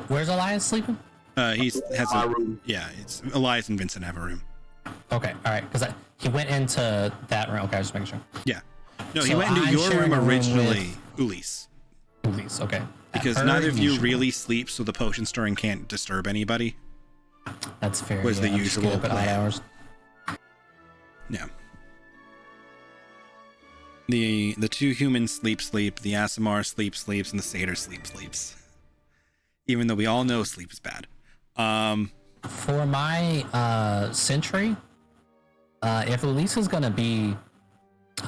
Where's Elias sleeping? he has a room. Yeah, it's Elias and Vincent have a room. Okay, all right, because he went into that room. Okay, I was just making sure. Yeah. No, he So went into I'm your sharing room a room originally, Ulysse. Ulysse, okay. Because Per neither of you usual. really sleep, so the potion stirring can't disturb anybody. That's fair. Was the I'm just usual getting up at odd plan. hours. Yeah. The two humans sleep, the Asimar sleeps, and the Satyr sleeps. Even though we all know sleep is bad. For my sentry, if Ulysse is gonna be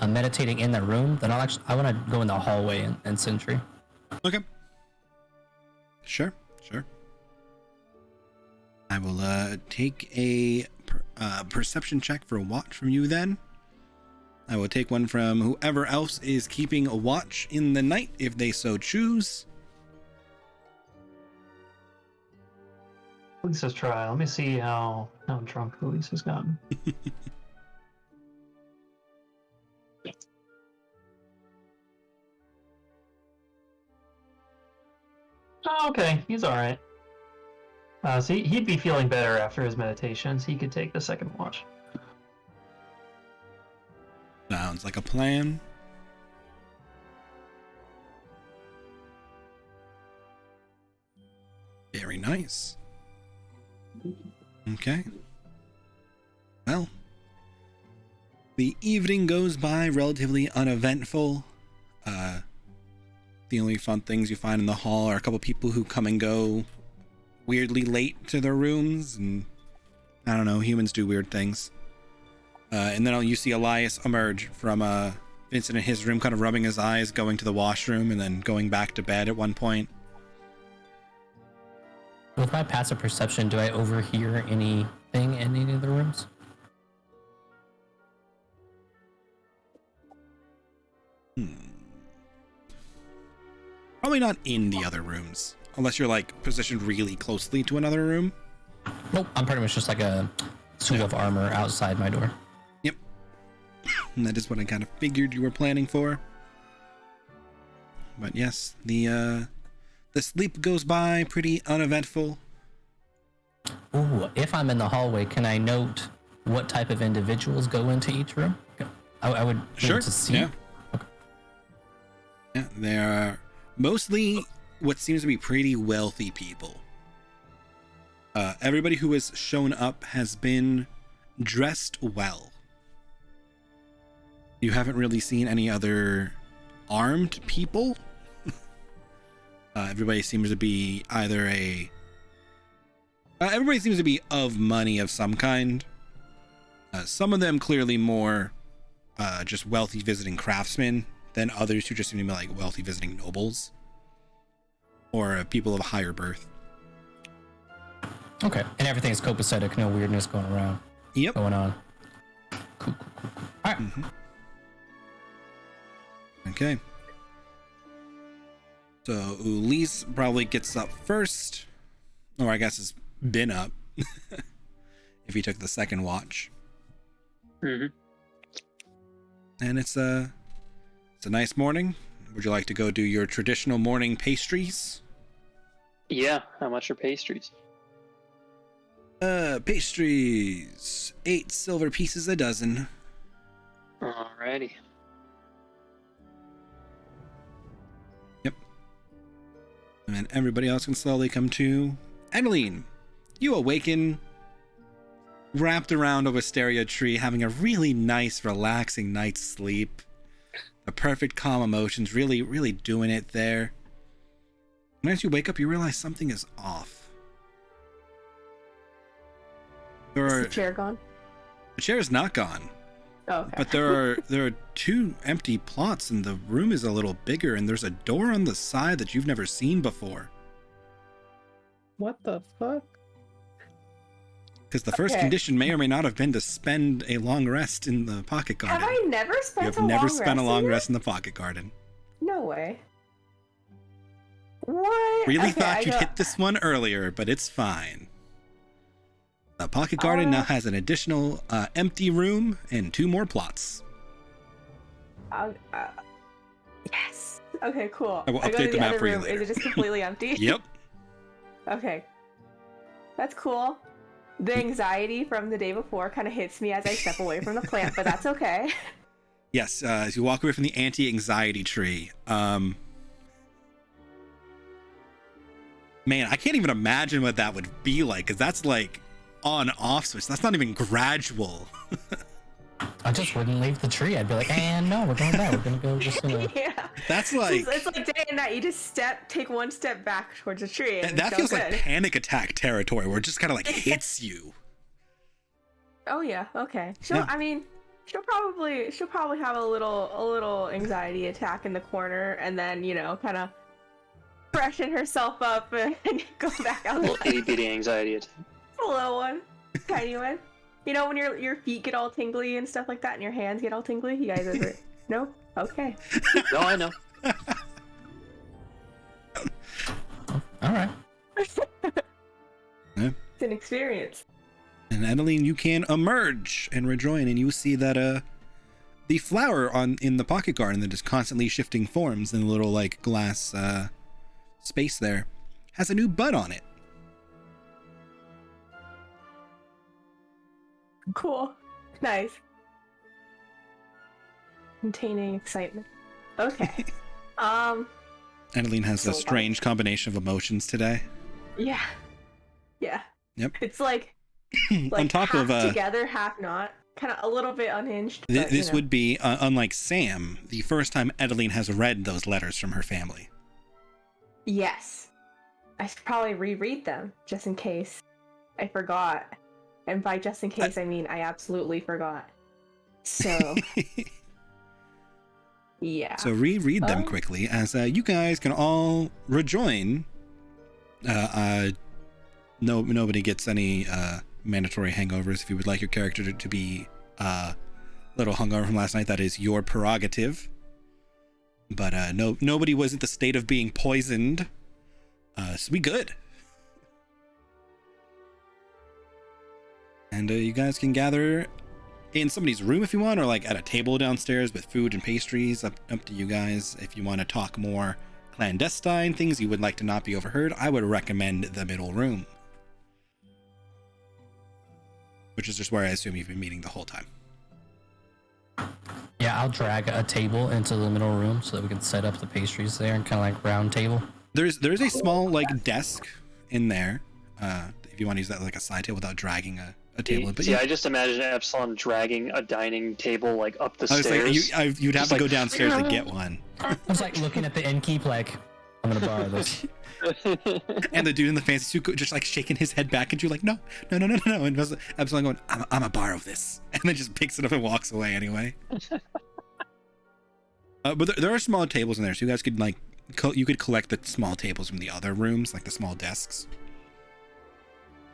meditating in the room, then I want to go in the hallway and sentry. Okay. Sure. I will take a perception check for a watch from you then. I will take one from whoever else is keeping a watch in the night, if they so choose. Lisa's try. Let me see how drunk Lisa's gotten. Oh, okay, he's all right. So he'd be feeling better after his meditations. He could take the second watch. Sounds like a plan. Very nice. Okay. Well, the evening goes by relatively uneventful. The only fun things you find in the hall are a couple people who come and go weirdly late to their rooms, and I don't know, humans do weird things. And then you see Elias emerge from Vincent in his room, kind of rubbing his eyes, going to the washroom, and then going back to bed at one point. With my passive perception, do I overhear anything in any of the rooms? Probably not in the other rooms, unless you're like positioned really closely to another room. Nope, I'm pretty much just like a suit of armor outside my door. Yep. And that is what I kind of figured you were planning for. But yes, the sleep goes by pretty uneventful. Ooh, if I'm in the hallway, can I note what type of individuals go into each room? I would Sure. to see. Yeah. Yeah, there are mostly what seems to be pretty wealthy people. Everybody who has shown up has been dressed well. You haven't really seen any other armed people. Everybody seems to be either everybody seems to be of money of some kind. Some of them clearly more just wealthy visiting craftsmen than others who just seem to be like wealthy visiting nobles or people of higher birth. Okay, and everything's copacetic, no weirdness going on. Cool. All right. Okay. So Ulysse probably gets up first, or I guess has been up if he took the second watch. Mm-hmm. And it's a nice morning. Would you like to go do your traditional morning pastries? Yeah, how much are pastries? Pastries, 8 silver pieces a dozen. Alrighty. Yep. And then everybody else can slowly come to. Adeline, you awaken wrapped around a wisteria tree, having a really nice, relaxing night's sleep. The perfect calm emotions, really doing it there. And as you wake up, you realize something is off. There Is are the chair gone? the chair is not gone, Oh, okay. but there are 2 empty plots, and the room is a little bigger, and there's a door on the side that you've never seen before. What the fuck? Because the first Okay. condition may or may not have been to spend a long rest in the pocket garden. Have I never You spent have a never long spent a rest long in rest in the pocket garden. there? No way. What? Really Okay, thought I you'd go- hit this one earlier, but it's fine. The pocket garden now has an additional empty room and 2 more plots. Yes. Okay, cool. I will go to update the the map other for you room. later. Is it just completely empty? Yep. Okay. That's cool. The anxiety from the day before kind of hits me as I step away from the plant, but that's okay. Yes, as you walk away from the anti-anxiety tree. Man, I can't even imagine what that would be like, because that's like on-off switch. That's not even gradual. I just wouldn't leave the tree. I'd be like, and no, we're going back. We're gonna go just gonna. Yeah. That's like It's like day and night. You just take one step back towards a tree. And that it's feels so like good. panic attack territory, where it just kind of like hits you. Oh yeah. Okay. Yeah. I mean, she'll probably have a little anxiety attack in the corner, and then kind of freshen herself up and go back out. A little itty bitty anxiety attack. A little one, tiny one. You know when your feet get all tingly and stuff like that, and your hands get all tingly. You guys ever? No? Okay. No, I know. All right. Yeah. It's an experience. And Adeline, you can emerge and rejoin, and you see that the flower in the pocket garden that is constantly shifting forms in a little like glass space there has a new bud on it. Cool. Nice. Containing excitement. Okay. Adeline has So a strange combination of emotions today. Yeah. Yeah. Yep. It's like On top half of together, half not. Kind of a little bit unhinged. But, this would be unlike Sam, the first time Adeline has read those letters from her family. Yes. I should probably reread them just in case I forgot. And by just in case, I mean I absolutely forgot. So, yeah. So reread them quickly as you guys can all rejoin. Nobody gets any mandatory hangovers. If you would like your character to be a little hungover from last night, that is your prerogative. But nobody was at the state of being poisoned. So we good. And you guys can gather in somebody's room if you want, or like at a table downstairs with food and pastries. Up to you guys. If you want to talk more clandestine things you would like to not be overheard, I would recommend the middle room, which is just where I assume you've been meeting the whole time. Yeah, I'll drag a table into the middle room so that we can set up the pastries there and kind of like round table. There's a small like desk in there. If you want to use that like a side table without dragging a table. But I just imagine Epsilon dragging a dining table like up the I was stairs. like, you'd have Just to go like- downstairs to get one. I was like looking at the innkeep like, I'm gonna borrow this. And the dude in the fancy suit just like shaking his head back at you like, no. And Epsilon going, I'm gonna borrow this. And then just picks it up and walks away anyway. But there are small tables in there, so you guys could like, you could collect the small tables from the other rooms, like the small desks.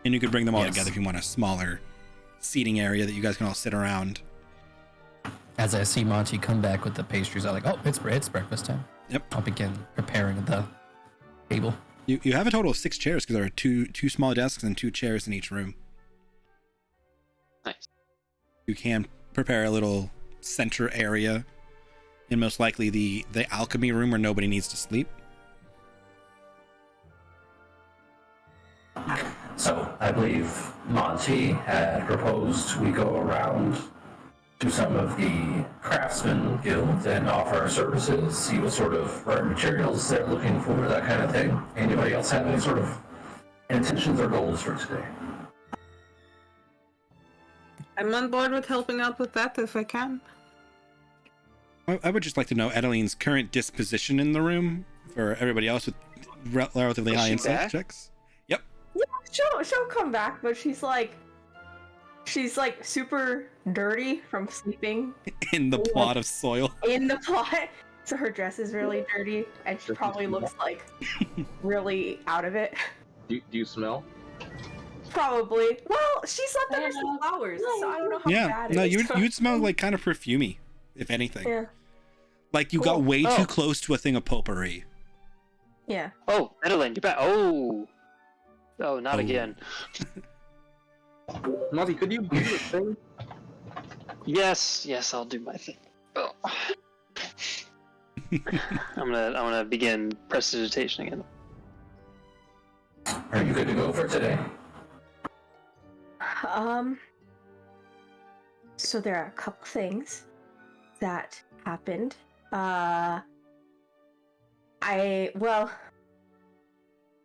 And you could bring them all together if you want a smaller seating area that you guys can all sit around. As I see Monty come back with the pastries, I'm like, oh, it's breakfast time. Yep. I'll begin preparing the table. You have a total of 6 chairs because there are two small desks and 2 chairs in each room. Nice. You can prepare a little center area in most likely the alchemy room where nobody needs to sleep. So I believe Monty had proposed we go around to some of the craftsmen guilds and offer our services, see what sort of rare materials they're looking for, that kind of thing. Anybody else have any sort of intentions or goals for today? I'm on board with helping out with that if I can. I would just like to know Adeline's current disposition in the room for everybody else with relatively Is high she insight back? checks. Yep. Yeah, she'll come back, but she's like she's like super dirty from sleeping In the plot of soil. in the plot. So her dress is really dirty, and she probably looks like really out of it. Do you smell? Probably. Well, she slept under some flowers, so I don't know how Yeah, bad no, it is. you'd smell like kind of perfumey, if anything. Yeah. Like you Cool. got way Oh. too close to a thing of potpourri. Yeah. Oh, Madeline, you're back. Oh, not Oh. again. Monty, could you do the thing? Yes, I'll do my thing. Oh. I'm gonna begin prestidigitation again. Are you good to go for today? So there are a couple things that happened.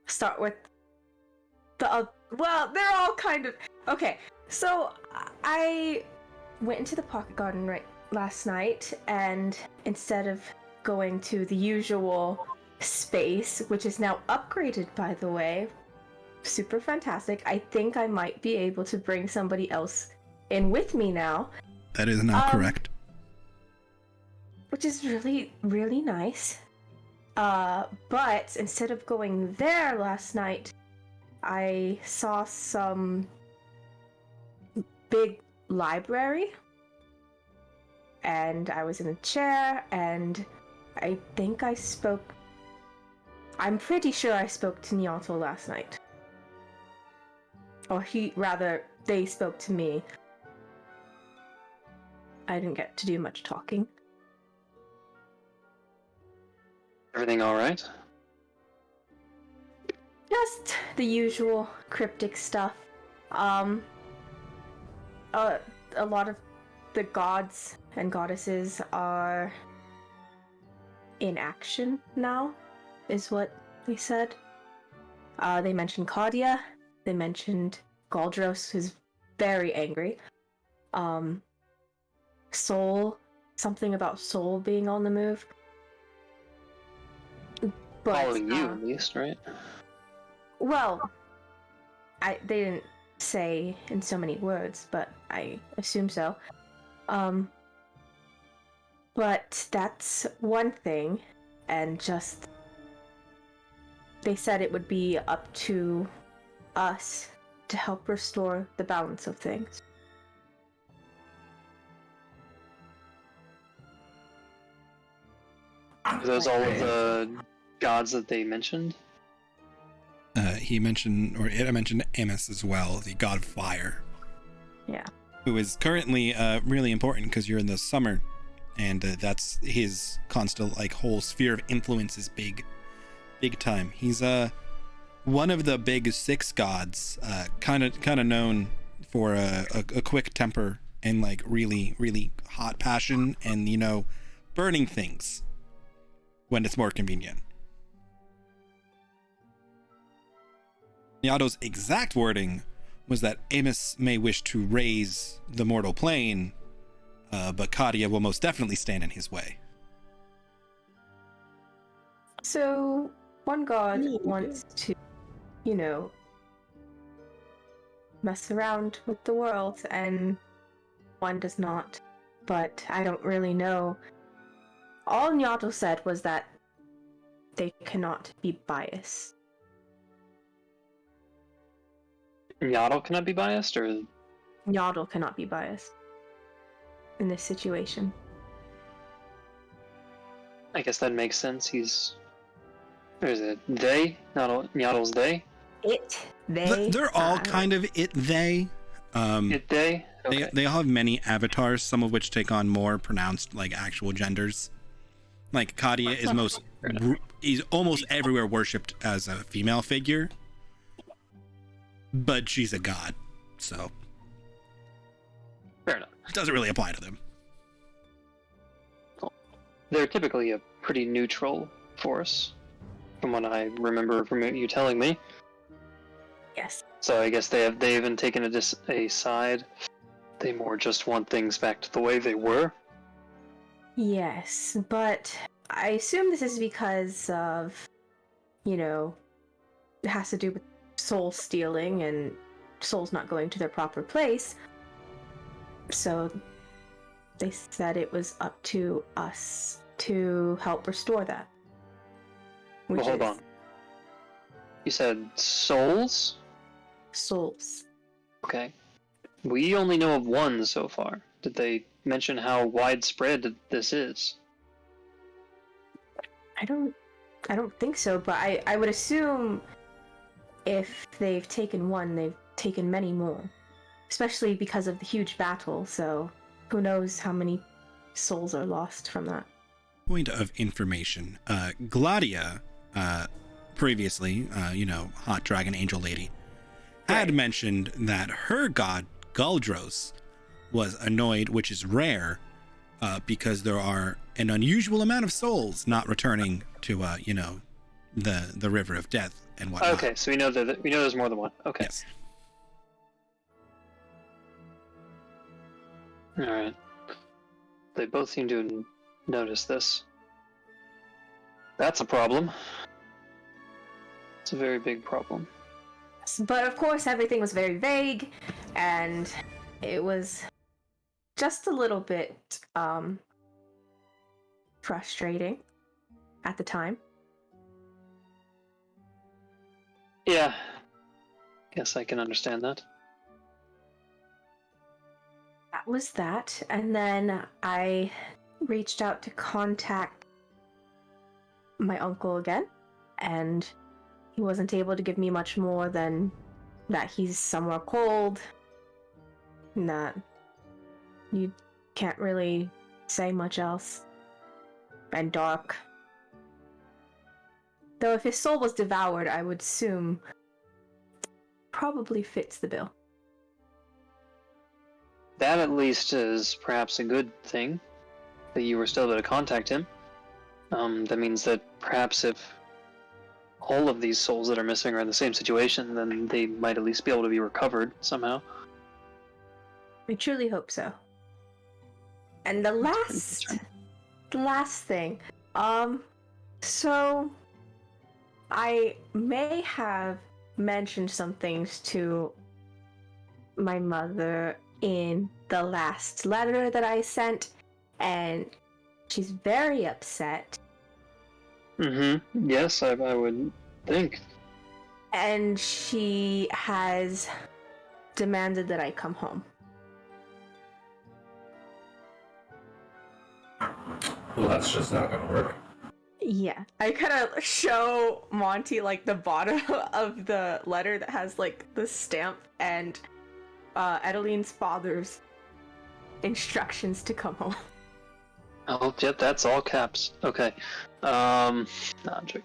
Start with the well, they're all kind of okay. So I went into the pocket garden last night, and instead of going to the usual space, which is now upgraded, by the way, super fantastic. I think I might be able to bring somebody else in with me now, That is now correct. which is really, really nice. But instead of going there last night, I saw some big library, and I was in a chair, and I think I'm pretty sure I spoke to Nyato last night. Or they spoke to me. I didn't get to do much talking. Everything all right? Just the usual cryptic stuff. A lot of the gods and goddesses are in action now, is what they said. They mentioned Claudia. They mentioned Galdros, who's very angry. Soul, something about Soul being on the move. But, Following you, at least, right? well, they didn't say in so many words, but I assume so. But that's one thing, and just they said it would be up to us to help restore the balance of things. Are those all of the gods that they mentioned? He mentioned, or I mentioned Amos as well, the god of fire. Yeah. Who is currently really important because you're in the summer, and that's his constant like whole sphere of influence is big time. He's one of the big six gods, kind of known for a quick temper and like really hot passion, and burning things when it's more convenient. Nyato's exact wording was that Amos may wish to raise the mortal plane, but Kadia will most definitely stand in his way. So, one god wants to, mess around with the world, and one does not. But I don't really know. All Nyato said was that they cannot be biased. Nyato cannot be biased, or Nyato cannot be biased in this situation. I guess that makes sense. Or is it they? Nyato's they? They're all kind of they. They? Okay. They all have many avatars, some of which take on more pronounced like actual genders. Like Kadia is almost everywhere worshipped as a female figure, but she's a god, so Fair enough. it doesn't really apply to them. They're typically a pretty neutral force, from what I remember from you telling me. Yes. So I guess they haven't taken a side. They more just want things back to the way they were. Yes, but I assume this is because of, it has to do with soul stealing and souls not going to their proper place. So they said it was up to us to help restore that. Well, hold on. You said souls? Souls. Okay. We only know of one so far. Did they mention how widespread this is? I don't think so, but I would assume if they've taken one, they've taken many more. Especially because of the huge battle, so who knows how many souls are lost from that. Point of information. Gladia, previously, hot dragon angel lady, had mentioned that her god, Guldros, was annoyed, which is rare, because there are an unusual amount of souls not returning to, the river of death and whatnot. Okay, so we know there's more than one. Okay. Yes. Alright. They both seem to notice this. That's a problem. It's a very big problem. But of course, everything was very vague, and it was just a little bit frustrating at the time. Yeah. Guess I can understand that. That was that, and then I reached out to contact my uncle again, and he wasn't able to give me much more than that he's somewhere cold, and that you can't really say much else, and dark. Though if his soul was devoured, I would assume probably fits the bill. That at least is perhaps a good thing, that you were still able to contact him. That means that perhaps if all of these souls that are missing are in the same situation, then they might at least be able to be recovered somehow. I truly hope so. And the last thing, so I may have mentioned some things to my mother in the last letter that I sent, and she's very upset. Mm-hmm. Yes, I would think. And she has demanded that I come home. Well, that's just not gonna work. Yeah, I kind of show Monty like the bottom of the letter that has like the stamp and Adeline's father's instructions to come home. Oh, yep, that's all caps. Okay. No, I'm joking.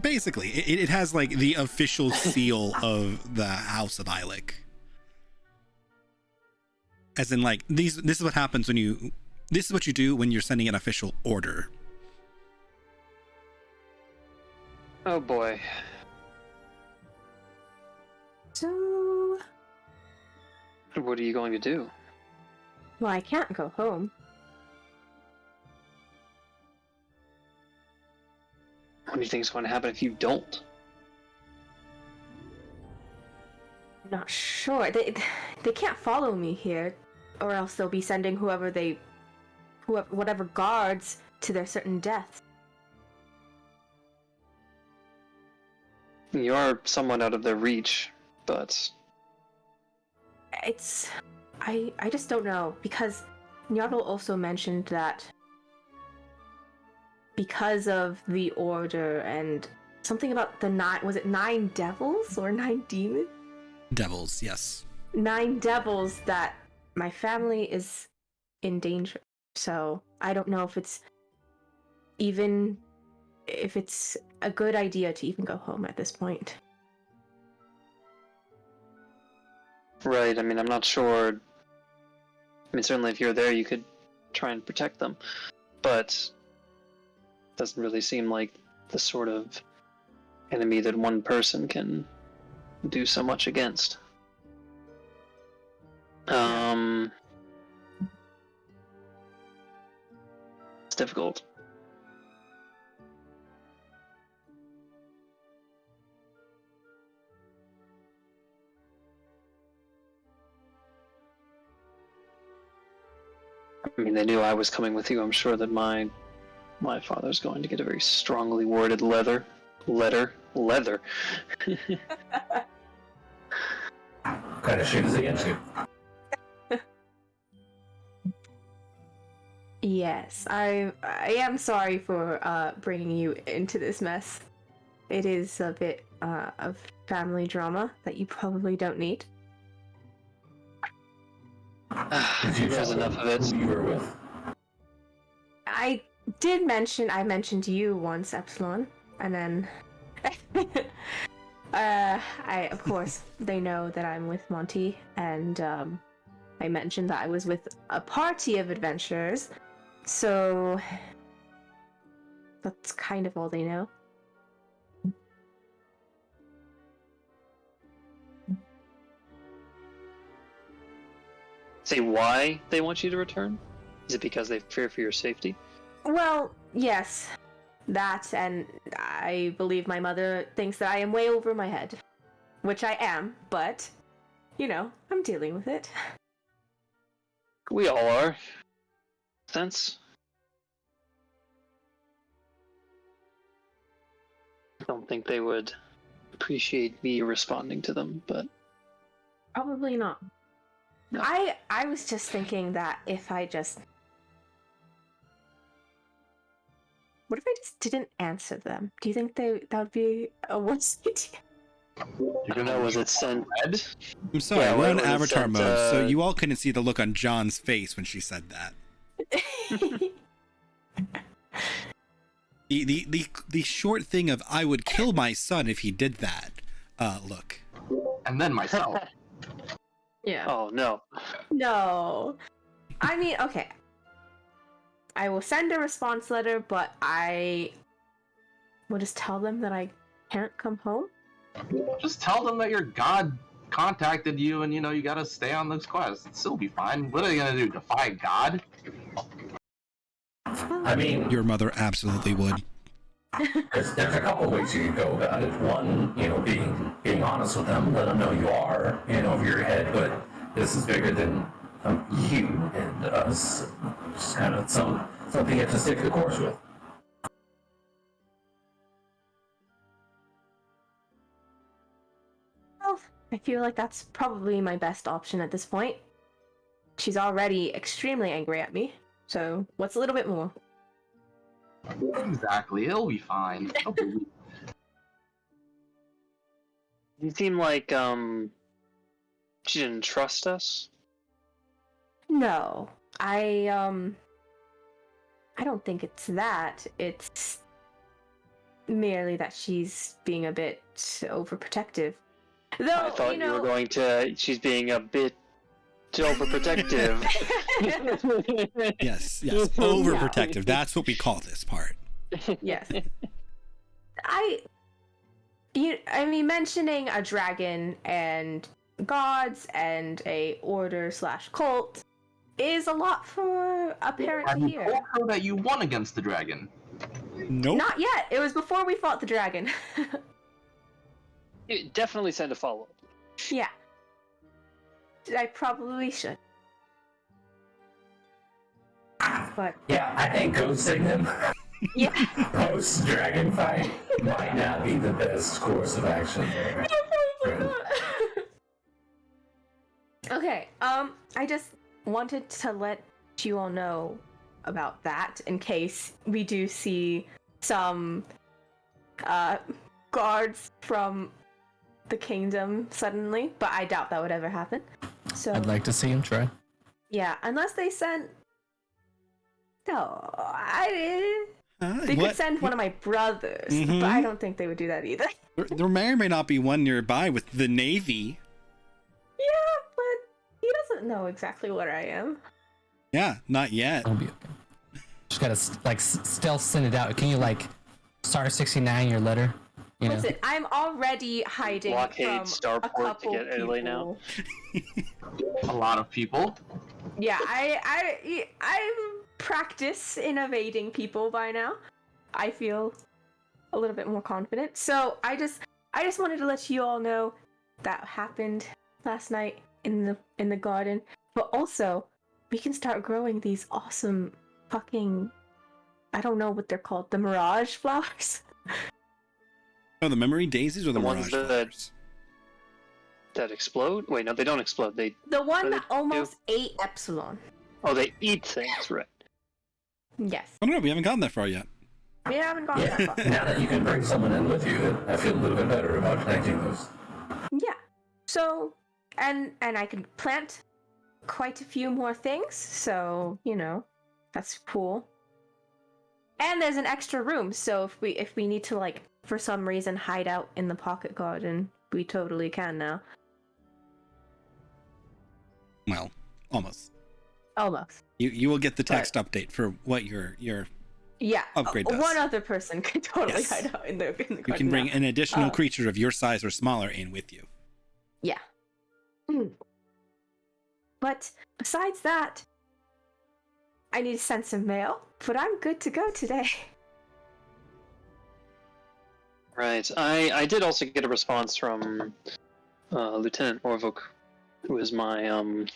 Basically, it has like the official seal of the House of Ilek. As in, like, this is what happens when this is what you do when you're sending an official order. Oh boy. So, What are you going to do? well, I can't go home. What do you think is going to happen if you don't? I'm not sure. They can't follow me here, or else they'll be sending whatever guards to their certain death. You're somewhat out of their reach, but I just don't know, because Nyarl also mentioned that because of the order and something about the 9 devils or 9 demons? Devils, yes. 9 devils, that my family is in danger. So I don't know if it's a good idea to even go home at this point. right, I mean, I'm not sure. I mean, certainly if you're there, you could try and protect them, but it doesn't really seem like the sort of enemy that one person can do so much against. It's difficult. I mean, they knew I was coming with you. I'm sure that my father's going to get a very strongly worded letter. What kind of shit is he into? Yes, I am sorry for bringing you into this mess. It is a bit of family drama that you probably don't need. There's enough of it. Who you were with? I mentioned you once, Epsilon, and then of course they know that I'm with Monty, and I mentioned that I was with a party of adventurers, so that's kind of all they know. Say why they want you to return? Is it because they fear for your safety? Well, yes, that, and I believe my mother thinks that I am way over my head, which I am, but, you know, I'm dealing with it. We all are. Sense. I don't think they would appreciate me responding to them, but Probably not. No. I was just thinking that if I just... What if I just didn't answer them? Do you think that would be a worse idea? I don't know, was it sent? I'm sorry, Yeah, we're what on was it avatar sent, mode, so you all couldn't see the look on John's face when she said that. The short thing of I would kill my son if he did that. Look. And then myself. Yeah. Oh, no. No. I mean, okay. I will send a response letter, but I will just tell them that I can't come home. Just tell them that your god contacted you and, you know, you gotta stay on this quest. It'll still be fine. What are they gonna do, defy God? I mean, Your mother absolutely would. there's a couple ways you could go about it. One, you know, being honest with them, let them know you are, you know, over your head, but this is bigger than you and us. Just kind of something you have to stick the course with. Well, I feel like that's probably my best option at this point. She's already extremely angry at me, so what's a little bit more? Exactly, it'll be fine. You seem like, she didn't trust us? No, I don't think it's that. It's merely that she's being a bit overprotective. Though, I thought you were going to, she's being a bit overprotective. Yes, overprotective. That's what we call this part. Yes. I mean, mentioning a dragon and gods and a order/cult is a lot for a parent to Have you hear. told her that you won against the dragon? Nope. Not yet. It was before we fought the dragon. You definitely send a follow-up. Yeah. I probably should. But Yeah, I think ghosting them yeah. post dragon fight might not be the best course of action there. Okay, I just wanted to let you all know about that in case we do see some guards from the kingdom suddenly, but I doubt that would ever happen. So I'd like to see him try. yeah, unless they sent they could What? send one of my brothers, Mhm. but I don't think they would do that either. There may or may not be one nearby with the Navy. Yeah, but he doesn't know exactly where I am. Yeah, not yet. It'll be okay. Just gotta stealth send it out. Can you like star 69 your letter? You know? Listen, I'm already hiding Blockade from a starport couple to get Italy now. A lot of people. Yeah, I'm practice in evading people by now. I feel a little bit more confident. So I just wanted to let you all know that happened last night in the garden. But also, we can start growing these awesome fucking, I don't know what they're called, the mirage flowers. Oh, the memory daisies or the ones mirage flowers? that explode? Wait, no, they don't explode. They The one What do that they do? almost ate Epsilon. Oh, they eat things, right? Yes. I don't know. We haven't gotten that far yet. We haven't gone Yeah, that far. now that you can bring someone in with you, I feel a little bit better about connecting those. Yeah. So, and I can plant quite a few more things, so, you know, that's cool. And there's an extra room, so if we need to, like, for some reason hide out in the pocket garden, we totally can now. Well, almost. Almost. You will get the text update for what your Yeah. upgrade does. One other person could totally Yes. hide out in the garden. You can bring now. an additional Oh. creature of your size or smaller in with you. Yeah. But besides that, I need to send some mail, but I'm good to go today. Right. I did also get a response from Lieutenant Orvuk, who was my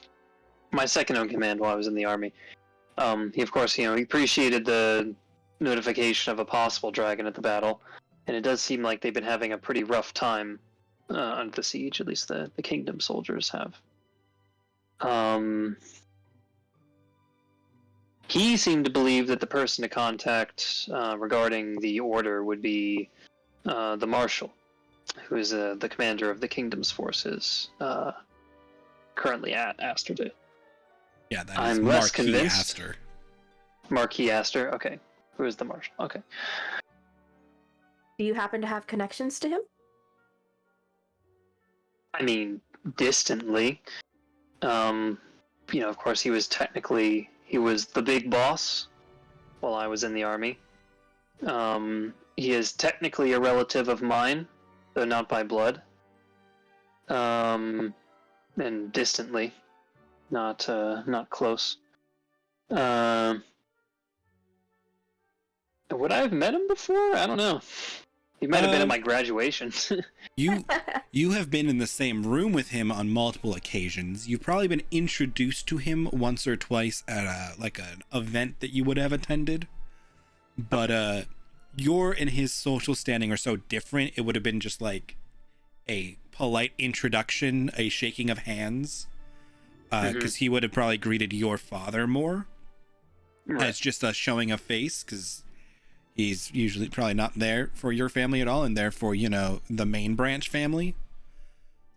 my second in command while I was in the army. He, of course, he appreciated the notification of a possible dragon at the battle, and it does seem like they've been having a pretty rough time under the siege. At least the kingdom soldiers have. He seemed to believe that the person to contact regarding the order would be the Marshal, who is the commander of the kingdom's forces, currently at Asterdale. Yeah, that is I'm less Marquis convinced. Aster. Marquis Aster, okay. Who is the Marshal? Okay. Do you happen to have connections to him? I mean, distantly. Of course, he was the big boss while I was in the army. He is technically a relative of mine, though not by blood. And distantly, not close. Would I have met him before? I don't know. He might have been at my graduation. You have been in the same room with him on multiple occasions. You've probably been introduced to him once or twice at an event that you would have attended. But your and his social standing are so different, it would have been just like a polite introduction, a shaking of hands. Because he would have probably greeted your father more. Right. As just a showing of face, because he's usually probably not there for your family at all, and therefore, the main branch family.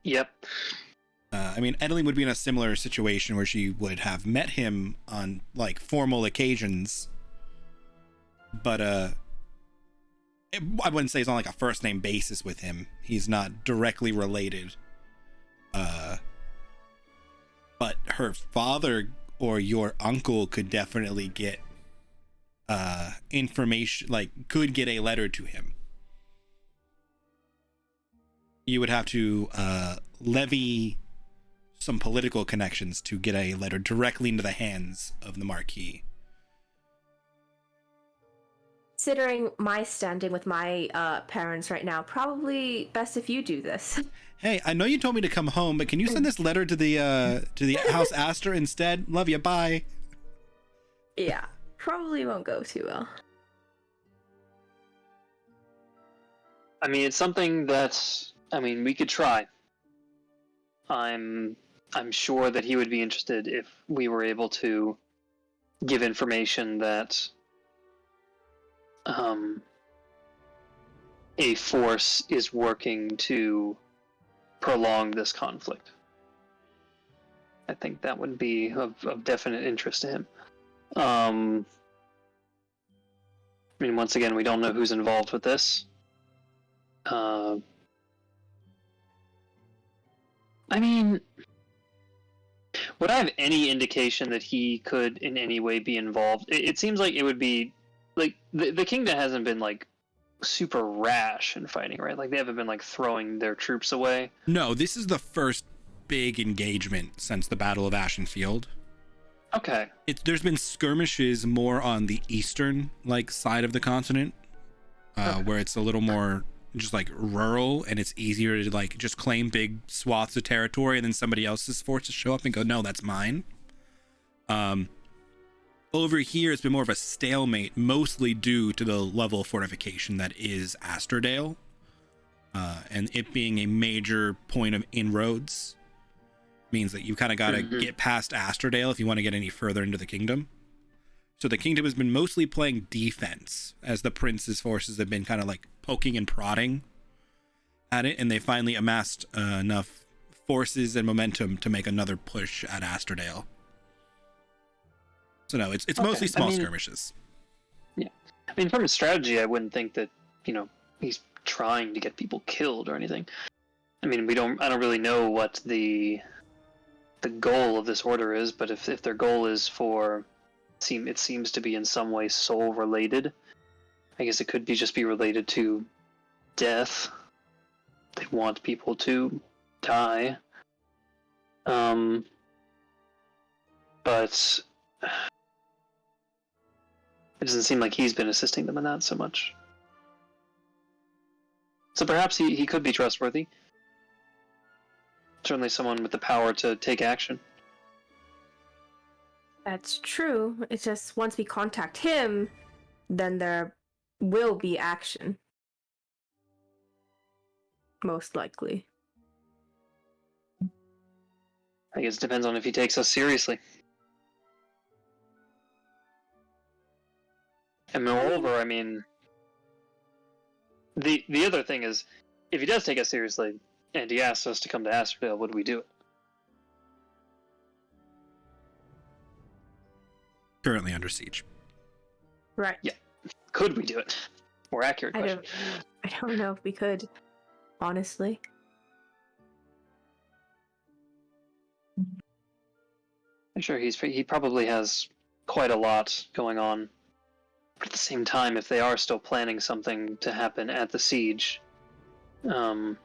Yep. I mean, Edeline would be in a similar situation where she would have met him on, like, formal occasions. But, I wouldn't say he's on, like, a first-name basis with him. He's not directly related. But her father or your uncle could definitely get information, like, could get a letter to him. You would have to levy some political connections to get a letter directly into the hands of the Marquis. Considering my standing with my parents right now, probably best if you do this. Hey, I know you told me to come home, but can you send this letter to the House Aster instead? Love you, bye. Yeah, probably won't go too well. I mean, it's something that we could try. I'm sure that he would be interested if we were able to give information that a force is working to prolong this conflict. I think that would be of definite interest to him. I mean, once again, we don't know who's involved with this. I mean, would I have any indication that he could in any way be involved? It seems like it would be like the kingdom hasn't been like super rash in fighting, right? Like they haven't been like throwing their troops away. No, this is the first big engagement since the Battle of Ashen Field. Okay. There's been skirmishes more on the eastern side of the continent, where it's a little more just like rural, and it's easier to like just claim big swaths of territory, and then somebody else's forces show up and go, no, that's mine. Over here, it's been more of a stalemate, mostly due to the level of fortification that is Asterdale, and it being a major point of inroads means that you kind of got to get past Asterdale if you want to get any further into the kingdom. So the kingdom has been mostly playing defense as the prince's forces have been kind of like poking and prodding at it, and they finally amassed enough forces and momentum to make another push at Asterdale. So no, it's mostly small skirmishes. Yeah, I mean, from a strategy, I wouldn't think that he's trying to get people killed or anything. I mean, I don't really know what the goal of this order is, but if their goal is it seems to be in some way soul related. I guess it could just be related to death. They want people to die. But it doesn't seem like he's been assisting them in that so much. So perhaps he could be trustworthy. Certainly someone with the power to take action. That's true. It's just once we contact him, then there will be action. Most likely. I guess it depends on if he takes us seriously. And moreover, I mean, the other thing is, if he does take us seriously, and he asks us to come to Asterdale, would we do it? Currently under siege. Right. Yeah. Could we do it? More accurate question. I don't know if we could, honestly. I'm sure he probably has quite a lot going on. But at the same time, if they are still planning something to happen at the siege, maybe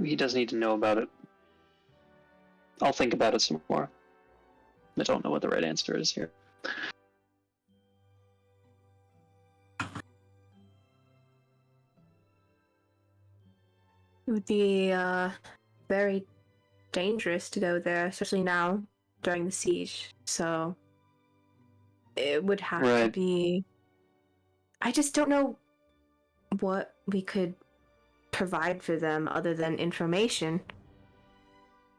he does need to know about it. I'll think about it some more. I don't know what the right answer is here. It would be very dangerous to go there, especially now during the siege. So it would have to be. I just don't know what we could provide for them other than information.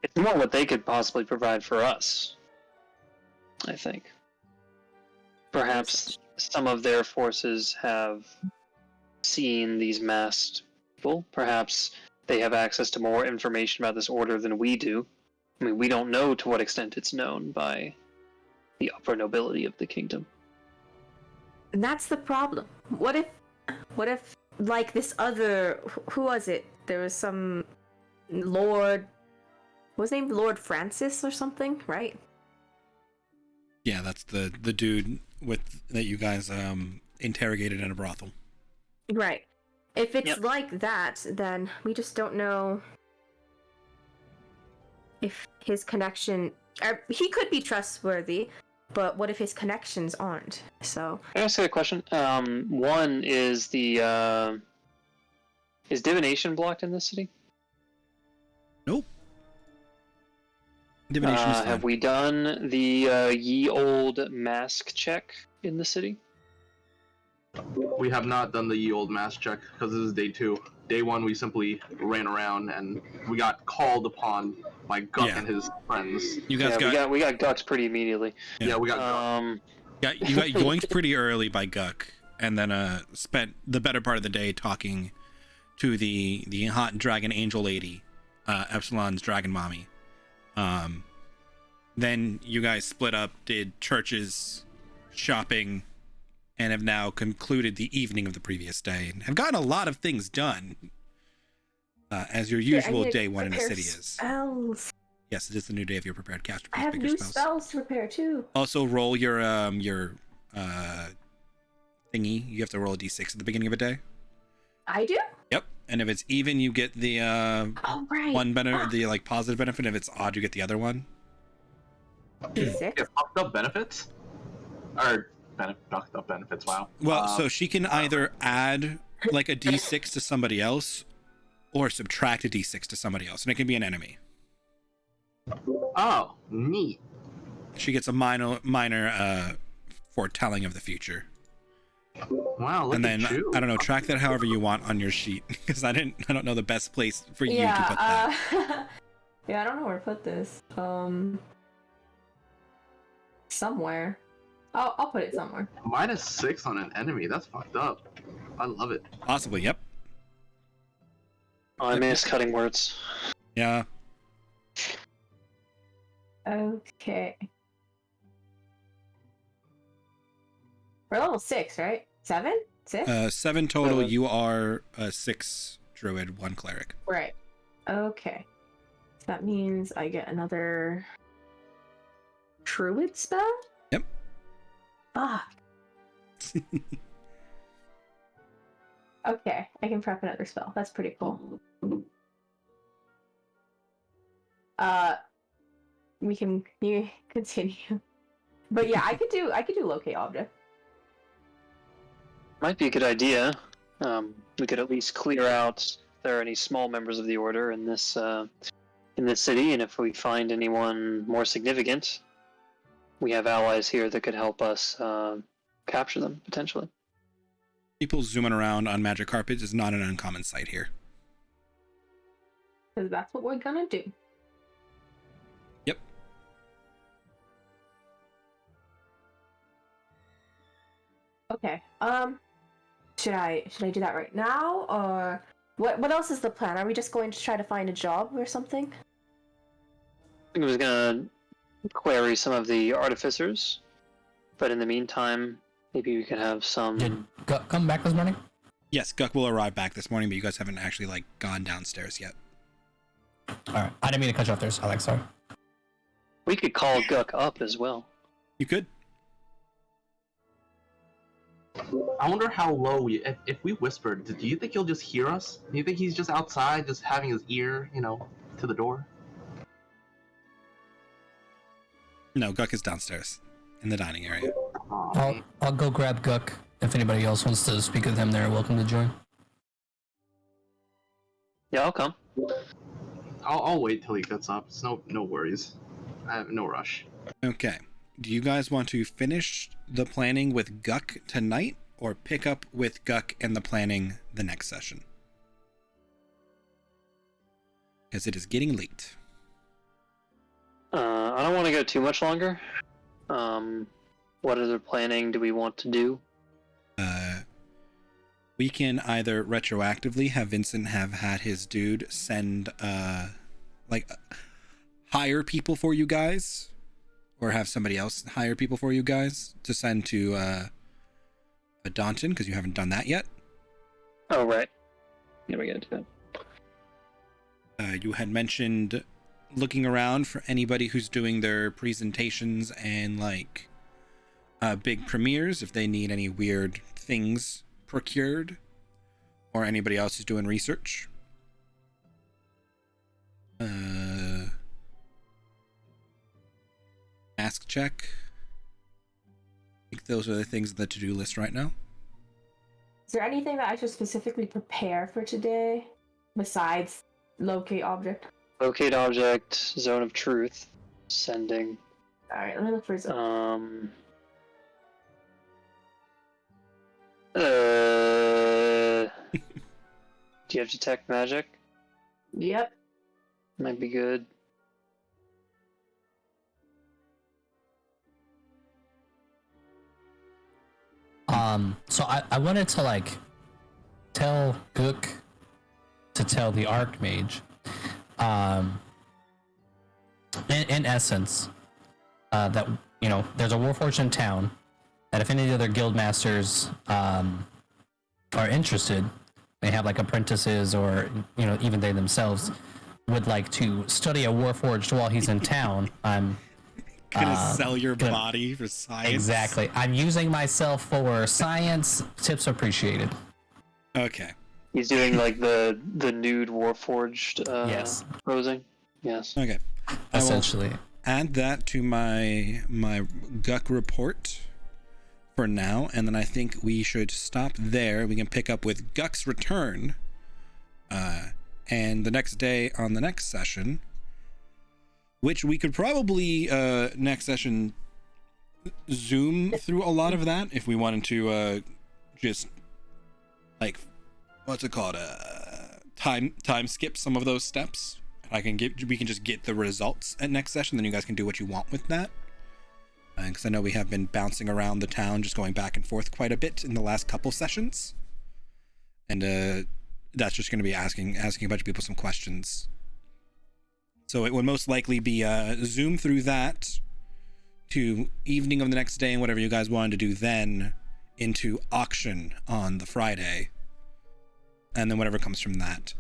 It's more what they could possibly provide for us, I think. Perhaps some of their forces have seen these masked people. Perhaps they have access to more information about this order than we do. I mean, we don't know to what extent it's known by the upper nobility of the kingdom. And that's the problem. What if like this other, who was it? There was some Lord, what was his name? Lord Francis or something, right? Yeah, that's the dude that you guys interrogated in a brothel. Right. If it's like that, then we just don't know if his connection. He could be trustworthy, but what if his connections aren't? So. Can I ask you a question? One is is divination blocked in this city? Nope. Divination is fine. Have we done the ye old mask check in the city? We have not done the ye old mask check because this is day 2. Day 1, we simply ran around and we got called upon by Guck and his friends. You guys we got Gucks pretty immediately. Yeah, we got Guck. You got yoinked pretty early by Guck, and then spent the better part of the day talking to the hot dragon angel lady, Epsilon's dragon mommy. Then you guys split up, did churches, shopping, and have now concluded the evening of the previous day and have gotten a lot of things done, as your usual day 1 in the city is. Spells. Yes, it is the new day of your prepared cast. I have new spells to prepare too. Also, roll your thingy. You have to roll a d6 at the beginning of a day. I do? Yep. And if it's even, you get the one benefit, the like positive benefit. If it's odd, you get the other one. D6? Yeah, fucked up benefits? Or fucked up benefits, wow. Well, so she can either add like a d6 to somebody else or subtract a d6 to somebody else, and it can be an enemy. Oh, neat. She gets a minor foretelling of the future. Wow, look And then at you. I don't know, track that however you want on your sheet because I don't know the best place for you to put that. Yeah, I don't know where to put this. Somewhere. I'll put it somewhere. -6 on an enemy. That's fucked up. I love it. Possibly, yep. Oh, I miss cutting words. Yeah. Okay. We're level 6, right? 7? 6? 7 total. 7. You are a 6 druid, 1 cleric. Right. Okay. So that means I get another druid spell? Yep. Ah. Okay, I can prep another spell. That's pretty cool. You continue. But yeah, I could do locate object. Might be a good idea. We could at least clear out if there are any small members of the order in this city, and if we find anyone more significant, we have allies here that could help us capture them potentially. People zooming around on magic carpets is not an uncommon sight here. Because that's what we're gonna do. Yep. Okay. Should I do that right now, or what else is the plan? Are we just going to try to find a job or something? I think I was gonna query some of the artificers, but in the meantime, maybe we can have some. Did Guck come back this morning? Yes, Guck will arrive back this morning, but you guys haven't actually gone downstairs yet. All right. I didn't mean to cut you off there, Alex. Sorry. We could call Guck up as well. You could. I wonder how low if we whispered, do you think he'll just hear us? Do you think he's just outside, just having his ear, to the door? No, Guck is downstairs in the dining area. I'll go grab Guck. If anybody else wants to speak with him, they're welcome to join. Yeah, I'll come. I'll wait till he gets up. It's no worries. I have no rush. Okay. Do you guys want to finish the planning with Guck tonight, or pick up with Guck and the planning the next session? Because it is getting late. I don't want to go too much longer. What other planning do we want to do? We can either retroactively have Vincent have had his dude send hire people for you guys, or have somebody else hire people for you guys to send to Daunton, because you haven't done that yet. Oh, right. Yeah, we gotta do that. You had mentioned looking around for anybody who's doing their presentations and big premieres, if they need any weird things procured, or anybody else who's doing research. Ask check. I think those are the things on the to-do list right now. Is there anything that I should specifically prepare for today besides locate object? Locate object, zone of truth, sending. Alright, let me look for zone. Do you have detect magic? Yep. Might be good. So I wanted to tell Gook to tell the Archmage, in essence, that there's a Warforged in town, that if any of the other guild masters are interested, they have apprentices, or even they themselves would like to study a Warforged while he's in town. I'm gonna sell your body for science. Exactly. I'm using myself for science. Tips appreciated. Okay. He's doing the nude Warforged yes. posing. Yes. Okay. Essentially. I will add that to my Guck report for now, and then I think we should stop there. We can pick up with Guck's return, and the next day on the next session, which we could probably next session zoom through a lot of that if we wanted to just like what's it called time skip some of those steps. We can just get the results at next session, then you guys can do what you want with that, because I know we have been bouncing around the town, just going back and forth quite a bit in the last couple sessions, and that's just going to be asking a bunch of people some questions. So it would most likely be zoom through that to evening of the next day and whatever you guys wanted to do then into auction on the Friday, and then whatever comes from that.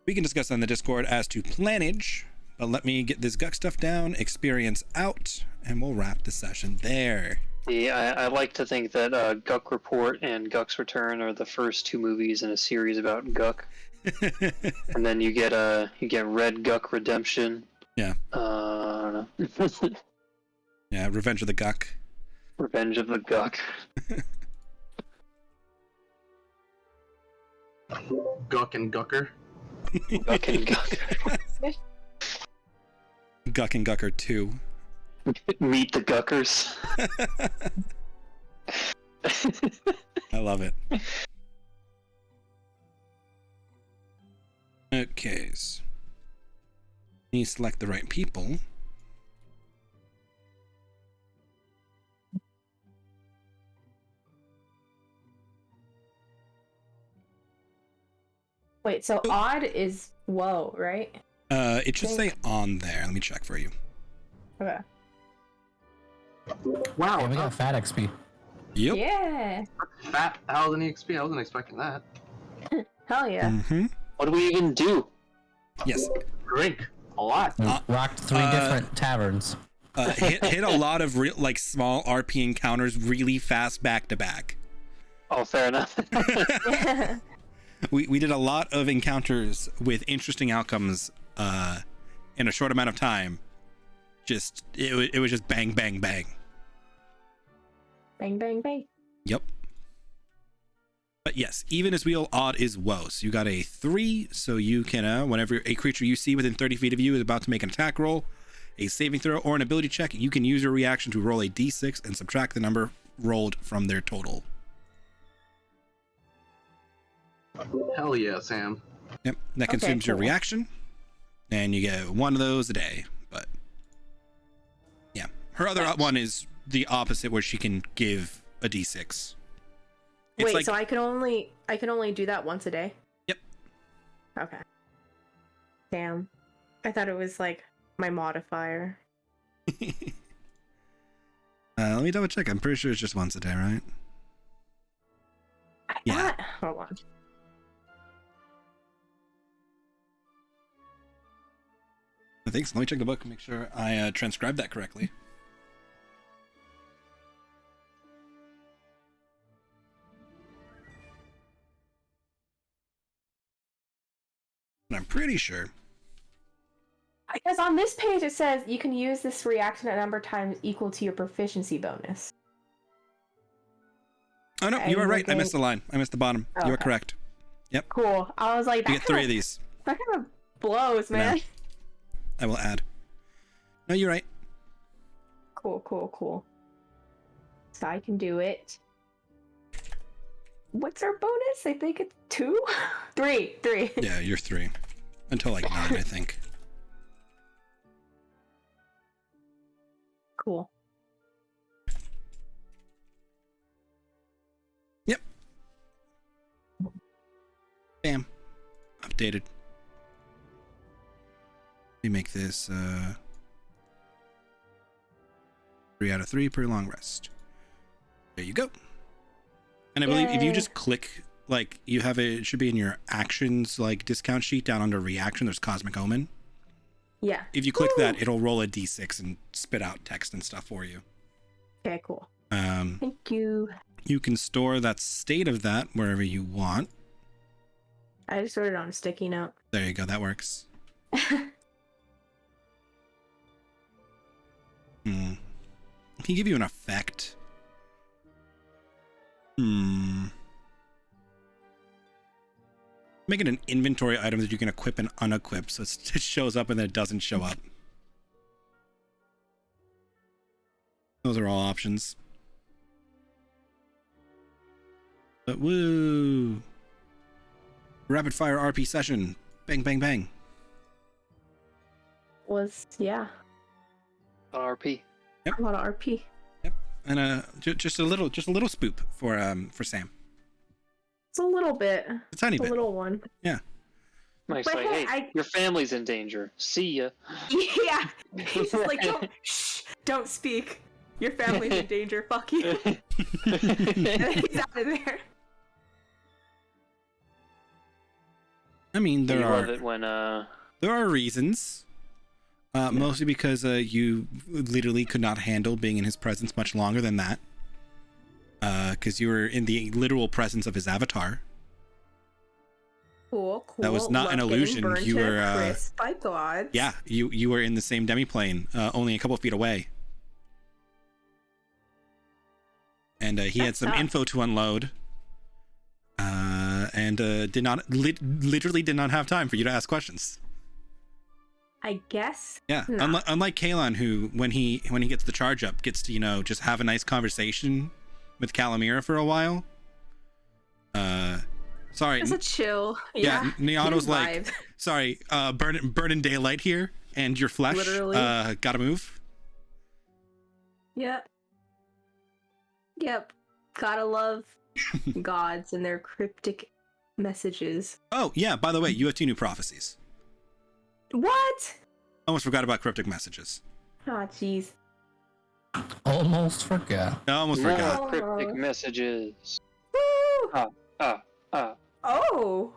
We can discuss on the Discord as to planage, but let me get this Guck stuff down, experience out, and we'll wrap the session there. Yeah, I like to think that Guck Report and Guck's Return are the first two movies in a series about Guck. And then you get Red Guck Redemption. Yeah. I don't know. Yeah, Revenge of the Guck. Revenge of the Guck. Guck and Gucker. Guck and Gucker. Guck and Gucker 2. Meet the Guckers. I love it. Okay. So you select the right people. Wait, so odd is whoa, right? It should say on there. Let me check for you. Okay. Wow, Yeah, we got fat XP. Yep. Yeah. Fat 1,000 XP. I wasn't expecting that. Hell yeah. Mm-hmm. What do we even do? Yes. Drink a lot. Rocked 3 different taverns. Hit a lot of like small RP encounters really fast back to back. Oh, fair enough. We did a lot of encounters with interesting outcomes in a short amount of time. Just it was just bang bang bang. Bang bang bang. Yep. But yes, even as wheel, odd is woe. So you got a 3, so you can whenever a creature you see within 30 feet of you is about to make an attack roll, a saving throw, or an ability check, you can use your reaction to roll a d6 and subtract the number rolled from their total. Hell yeah, Sam. Yep, that consumes your reaction, and you get 1 of those a day. But yeah, her other one is the opposite, where she can give a d6. Wait, like, so I can only do that once a day? Yep. Okay. Damn. I thought it was like my modifier. Let me double check. I'm pretty sure it's just once a day, right? Yeah. Hold on. Thanks. Let me check the book and make sure I transcribed that correctly. I'm pretty sure. Because on this page it says you can use this reaction at number times equal to your proficiency bonus. Oh no, you are right. I missed the line. I missed the bottom. You are correct. Yep. Cool. I was like, You get 3 of these. That kind of blows, man. I will add. No, you're right. Cool. So I can do it. What's our bonus? I think it's 2? 3. Yeah, you're 3. Until like 9, I think. Cool. Yep. Bam. Updated. We make this 3 out of 3 per long rest. There you go. And I believe if you just click, like, you have it should be in your actions, like, discount sheet down under reaction, there's Cosmic Omen. Yeah. If you click that, it'll roll a d6 and spit out text and stuff for you. Okay, cool. Thank you. You can store that state of that wherever you want. I just wrote it on a sticky note. There you go, that works. Can give you an effect. Make it an inventory item that you can equip and unequip, so it shows up and then it doesn't show up. Those are all options. But woo! Rapid fire RP session. Bang, bang, bang. Yeah. RP. A lot of RP. Yep. And just a little spoop for Sam. It's a little bit. A tiny bit. A little one. Yeah. Mike's like, hey, your family's in danger. See ya. Yeah. He's just like, don't speak. Your family's in danger. Fuck you. And he's out of there. I mean, there love it when there are reasons. Mostly because you literally could not handle being in his presence much longer than that. Because you were in the literal presence of his avatar. Cool. That was not an illusion. You were crisp by gods. Yeah, you were in the same demiplane, only a couple of feet away. And he had some info to unload. And literally did not have time for you to ask questions. I guess. Yeah, unlike Kalon, who when he gets the charge up, gets to just have a nice conversation with Calamira for a while. Sorry. It's a chill. Yeah, Niano's like, sorry, burning daylight here, and your flesh. Literally. Gotta move. Yep. Gotta love gods and their cryptic messages. Oh yeah, by the way, you have 2 new prophecies. What? Almost forgot about cryptic messages. Oh, jeez. Almost forgot. Almost forgot. More cryptic messages. Woo! Oh.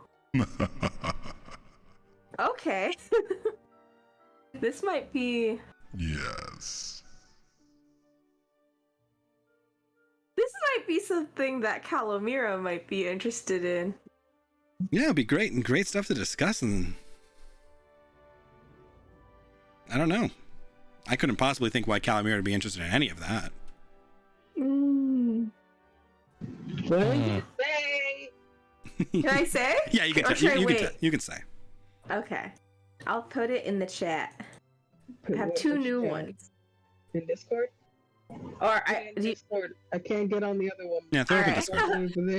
Okay. This might be... Yes. This might be something that Calamira might be interested in. Yeah, it'd be great and great stuff to discuss, and I don't know. I couldn't possibly think why Calamira would be interested in any of that. What did you say? Can I say? Yeah, you can. You can say. Okay, I'll put it in the chat. I have 2 new ones. In Discord? Or Discord. I can't get on the other one. Yeah, throw it in Discord.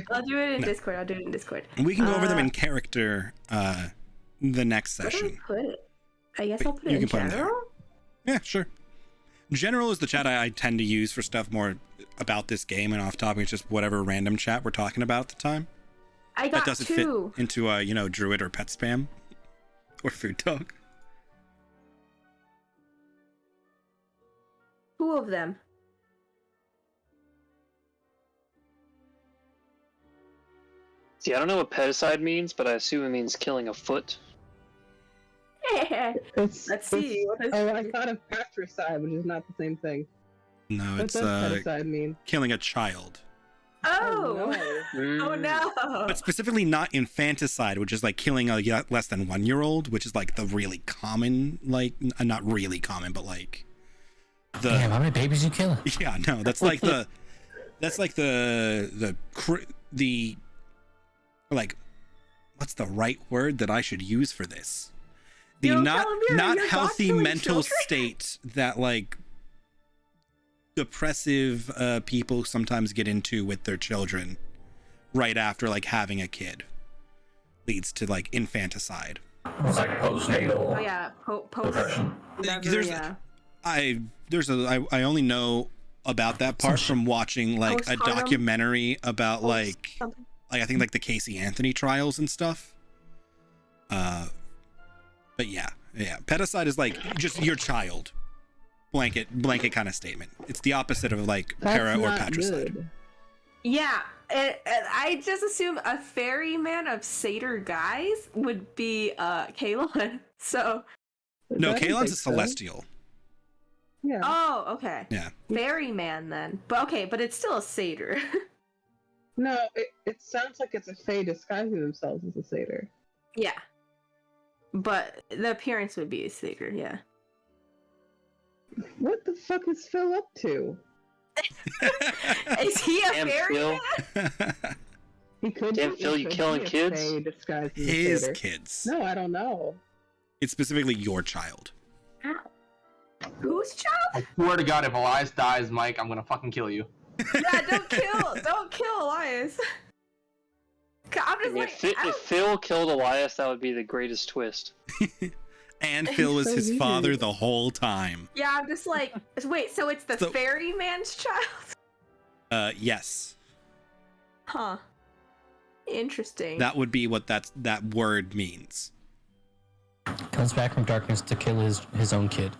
I'll do it in Discord. I'll do it in Discord. We can go over them in character the next session. Where do I put it? I guess I'll put it in general? Yeah, sure. General is the chat I tend to use for stuff more about this game, and off topic it's just whatever random chat we're talking about at the time. I got that doesn't 2. fit into druid or pet spam or food talk. 2 of them. See, I don't know what pedicide means, but I assume it means killing a foot. Let's see. I thought of patricide, which is not the same thing. No, What it's does pedicide mean? killing a child. Oh no! But specifically not infanticide, which is like killing a less than 1-year-old, which is like the really common, like not really common, but like the. Damn, how many babies you killing? Yeah, no, that's like the like, what's the right word that I should use for this? The not healthy mental state that like depressive people sometimes get into with their children right after like having a kid leads to like infanticide. It's like postnatal. Oh yeah, post depression. I only know about that part from watching like a documentary about like I think like the Casey Anthony trials and stuff. But yeah. Pedicide is like just your child. Blanket kind of statement. It's the opposite of like para or patricide. Good. Yeah, I just assume a ferryman of satyr guys would be Kalon. So no, Kalon's a celestial. Yeah. Oh, okay. Yeah. Ferryman then. But it's still a satyr. No, it sounds like it's a fae disguising themselves as a satyr. Yeah. But the appearance would be a satyr, yeah. What the fuck is Phil up to? Is he a Damn, ferryman? He could. Damn, Phil, you killing kids? His kids. No, I don't know. It's specifically your child. Ow. Whose child? I swear to God, if Elias dies, Mike, I'm gonna fucking kill you. Yeah, don't kill Elias. I'm just like, if Phil killed Elias, that would be the greatest twist. And Phil was so his weird. father the whole time. yeah, I'm just like, wait, so it's the ferryman's child? Yes. Huh. Interesting. That would be what that word means. Comes back from darkness to kill his own kid.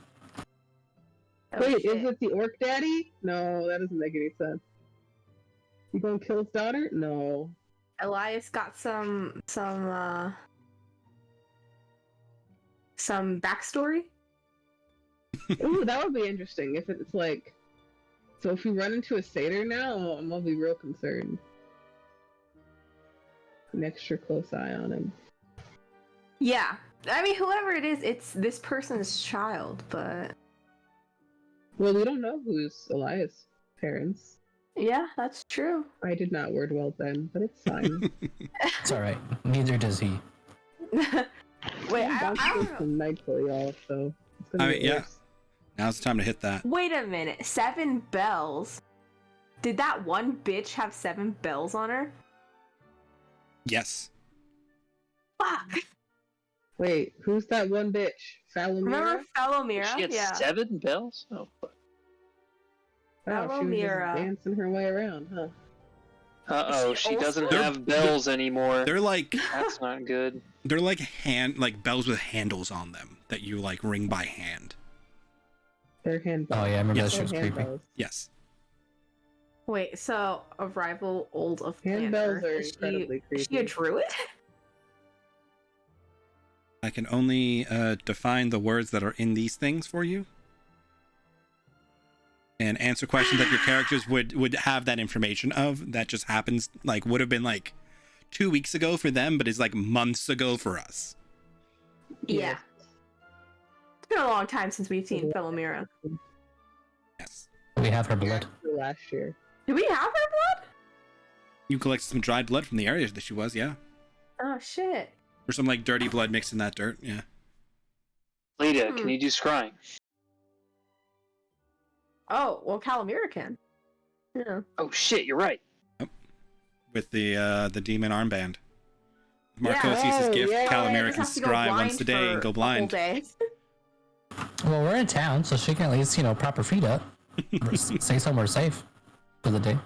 Oh, Wait, shit. is it the orc daddy? No, that doesn't make any sense. You gonna kill his daughter? No. Elias got some backstory? Ooh, that would be interesting if it's like. So if we run into a satyr now, I'm gonna be real concerned. An extra close eye on him. Yeah. I mean, whoever it is, it's this person's child, but... Well, we don't know who's Elias' parents. Yeah, that's true. I did not word well then, but it's fine. It's alright. Neither does he. Wait, I I'm don't know. some nightfall, y'all, so it's gonna I get mean, yeah. worse. Now's the time to hit that. Wait a minute. 7 bells? Did that one bitch have 7 bells on her? Yes. Fuck! Wait, who's that one bitch? Falomira? Remember Falomira? She had Yeah. 7 bells? Oh, fuck. Oh, she was Falomira. just dancing her way around, huh? Uh-oh, Is she she doesn't also- have bells anymore. They're like That's not good. they're like bells with handles on them that you like ring by hand. Their hand Oh yeah, I remember Yes. that shit was creepy. Yes. Wait, so a rival old of planet Handbells Earth, are is incredibly she a creepy. druid? I can only define the words that are in these things for you. And answer questions that your characters would have that information of. That just happens, like, would have been like 2 weeks ago for them, but is like months ago for us. Yeah. It's been a long time since we've seen Falomira. Yes. We have her blood. Last year. Do we have her blood? You collected some dried blood from the areas that she was, yeah. Oh shit. Or some like dirty blood mixed in that dirt, yeah. Lydia, can you do scrying? Oh, well, Calamira can. Yeah. Oh shit, you're right. With the demon armband. Marcos Yeah. uses Oh, gift, yeah. Calamira Just can have to go scry blind once a day and for go a whole blind. day. Well, we're in town, so she can at least, prop her feet up. Or stay somewhere safe for the day.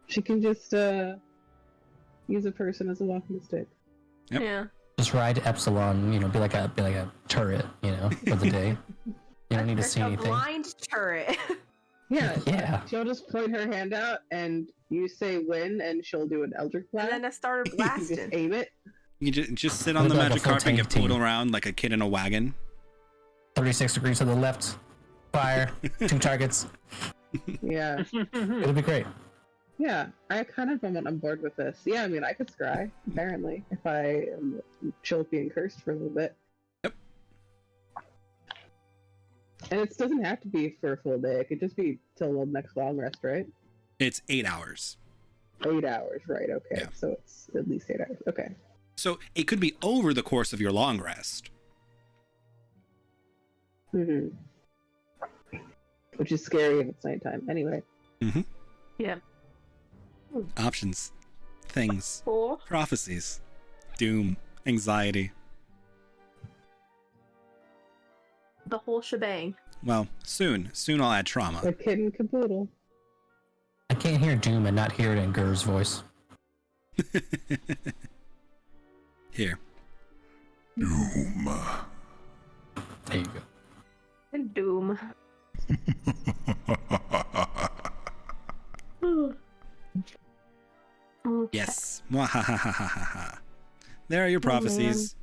She can just use a person as a walking stick. Yep. Yeah. Just ride Epsilon, be like a turret, for the day. You don't need to see A anything. blind turret. Yeah. Yeah. She'll just point her hand out and you say when and she'll do an Eldritch And Blast. then I started You blasting. just aim it. You just sit on the Look like a magic full carpet and tank get pulled team. around like a kid in a wagon. 36 degrees to the left. Fire. 2 targets. Yeah. It'll be great. Yeah. I kind of am on board with this. Yeah, I mean I could scry, apparently, if I am chill being cursed for a little bit. Yep. And it doesn't have to be for a full day. It could just be till the next long rest, right? It's 8 hours. 8 hours, right? Okay. Yeah. So it's at least 8 hours. Okay. So it could be over the course of your long rest. Mm-hmm. Which is scary if it's nighttime. Anyway. Mm-hmm. Yeah. Options. Things. Cool. Prophecies. Doom. Anxiety. The whole shebang. Well, soon. Soon I'll add trauma. A kid and caboodle. I can't hear Doom and not hear it in Gur's voice. Here. Doom. There you go. And Doom. Okay. Yes. Mwahahahaha. There are your prophecies.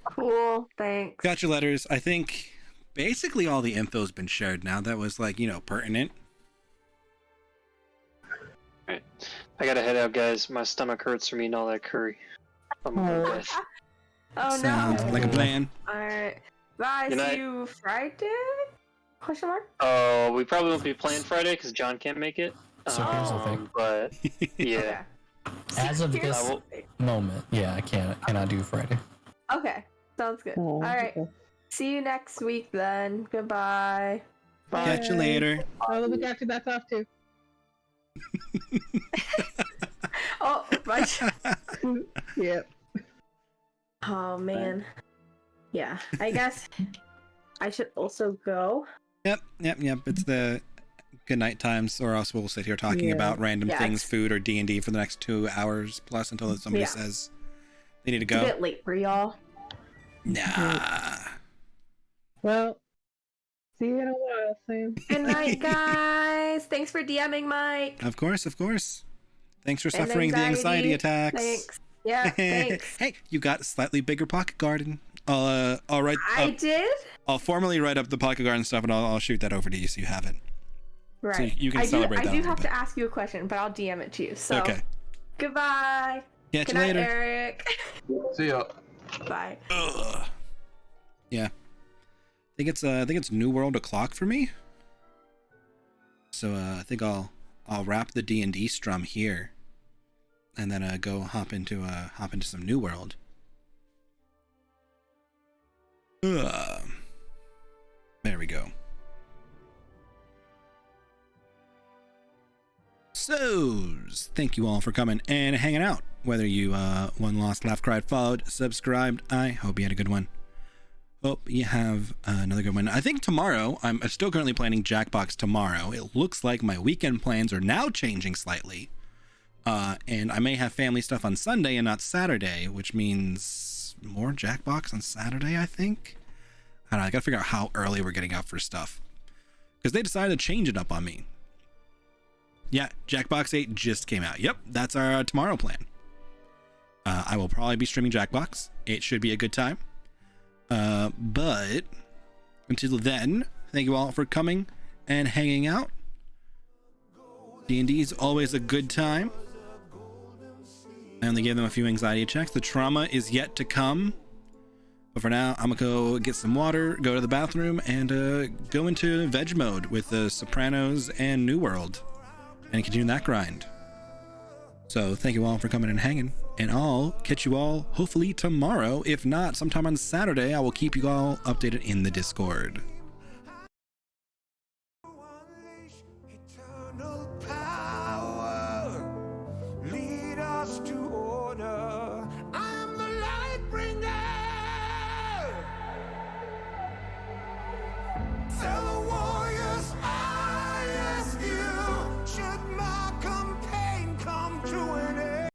Cool. Thanks. Got your letters. I think basically all the info's been shared now. That was like, pertinent. Alright. I gotta head out, guys. My stomach hurts from eating all that curry. I'm gonna go, guys. Oh Sounds no. like a plan. Alright. Bye. Good night. See you Friday? Question mark? Oh, we probably won't be playing Friday because John can't make it. So here's the thing. But yeah, As of Here's- this moment, yeah, I cannot do Friday. Okay. Sounds good. Oh, Alright. okay. See you next week then. Goodbye. Catch you later. Oh, the week after that's off too. Oh, my. Yep. Oh man. Yeah, I guess I should also go. Yep. It's the good night times, or else we'll sit here talking about random things, food or D&D for the next 2 hours plus until somebody says they need to go. It's a bit late for y'all. Nah. Well, see you in a while, Sam. Good night, guys. Thanks for DMing Mike. Of course. Thanks for suffering the anxiety attacks. Thanks. Yeah, thanks. Hey, you got a slightly bigger pocket garden. I'll write. I did? I'll formally write up the pocket garden stuff, and I'll shoot that over to you so you have it. Right. So you can celebrate that. I do have to ask you a question, but I'll DM it to you. So. Okay. Goodbye. Catch Good you night, later. Eric. See ya. Bye. Ugh. Yeah. I think it's New World o'clock for me. So I think I'll wrap the D&D strum here, and then go hop into some New World. There we go. So, thank you all for coming and hanging out. Whether you one lost, laugh, cried, followed, subscribed, I hope you had a good one. Hope you have another good one. I think tomorrow, I'm still currently planning Jackbox tomorrow. It looks like my weekend plans are now changing slightly. And I may have family stuff on Sunday and not Saturday, which means more Jackbox on Saturday, I think. I don't know, I gotta figure out how early we're getting up for stuff. Because they decided to change it up on me. Yeah, Jackbox 8 just came out. Yep, that's our tomorrow plan. I will probably be streaming Jackbox. It should be a good time. But until then, thank you all for coming and hanging out. D&D is always a good time. I only gave them a few anxiety checks. The trauma is yet to come. But for now, I'm gonna go get some water, go to the bathroom, and go into veg mode with the Sopranos and New World, and continue that grind. So thank you all for coming and hanging, and I'll catch you all hopefully tomorrow. If not, sometime on Saturday, I will keep you all updated in the Discord. Eternal power, lead us to order. I am the light bringer. Tell the warriors I ask you, should my campaign come to an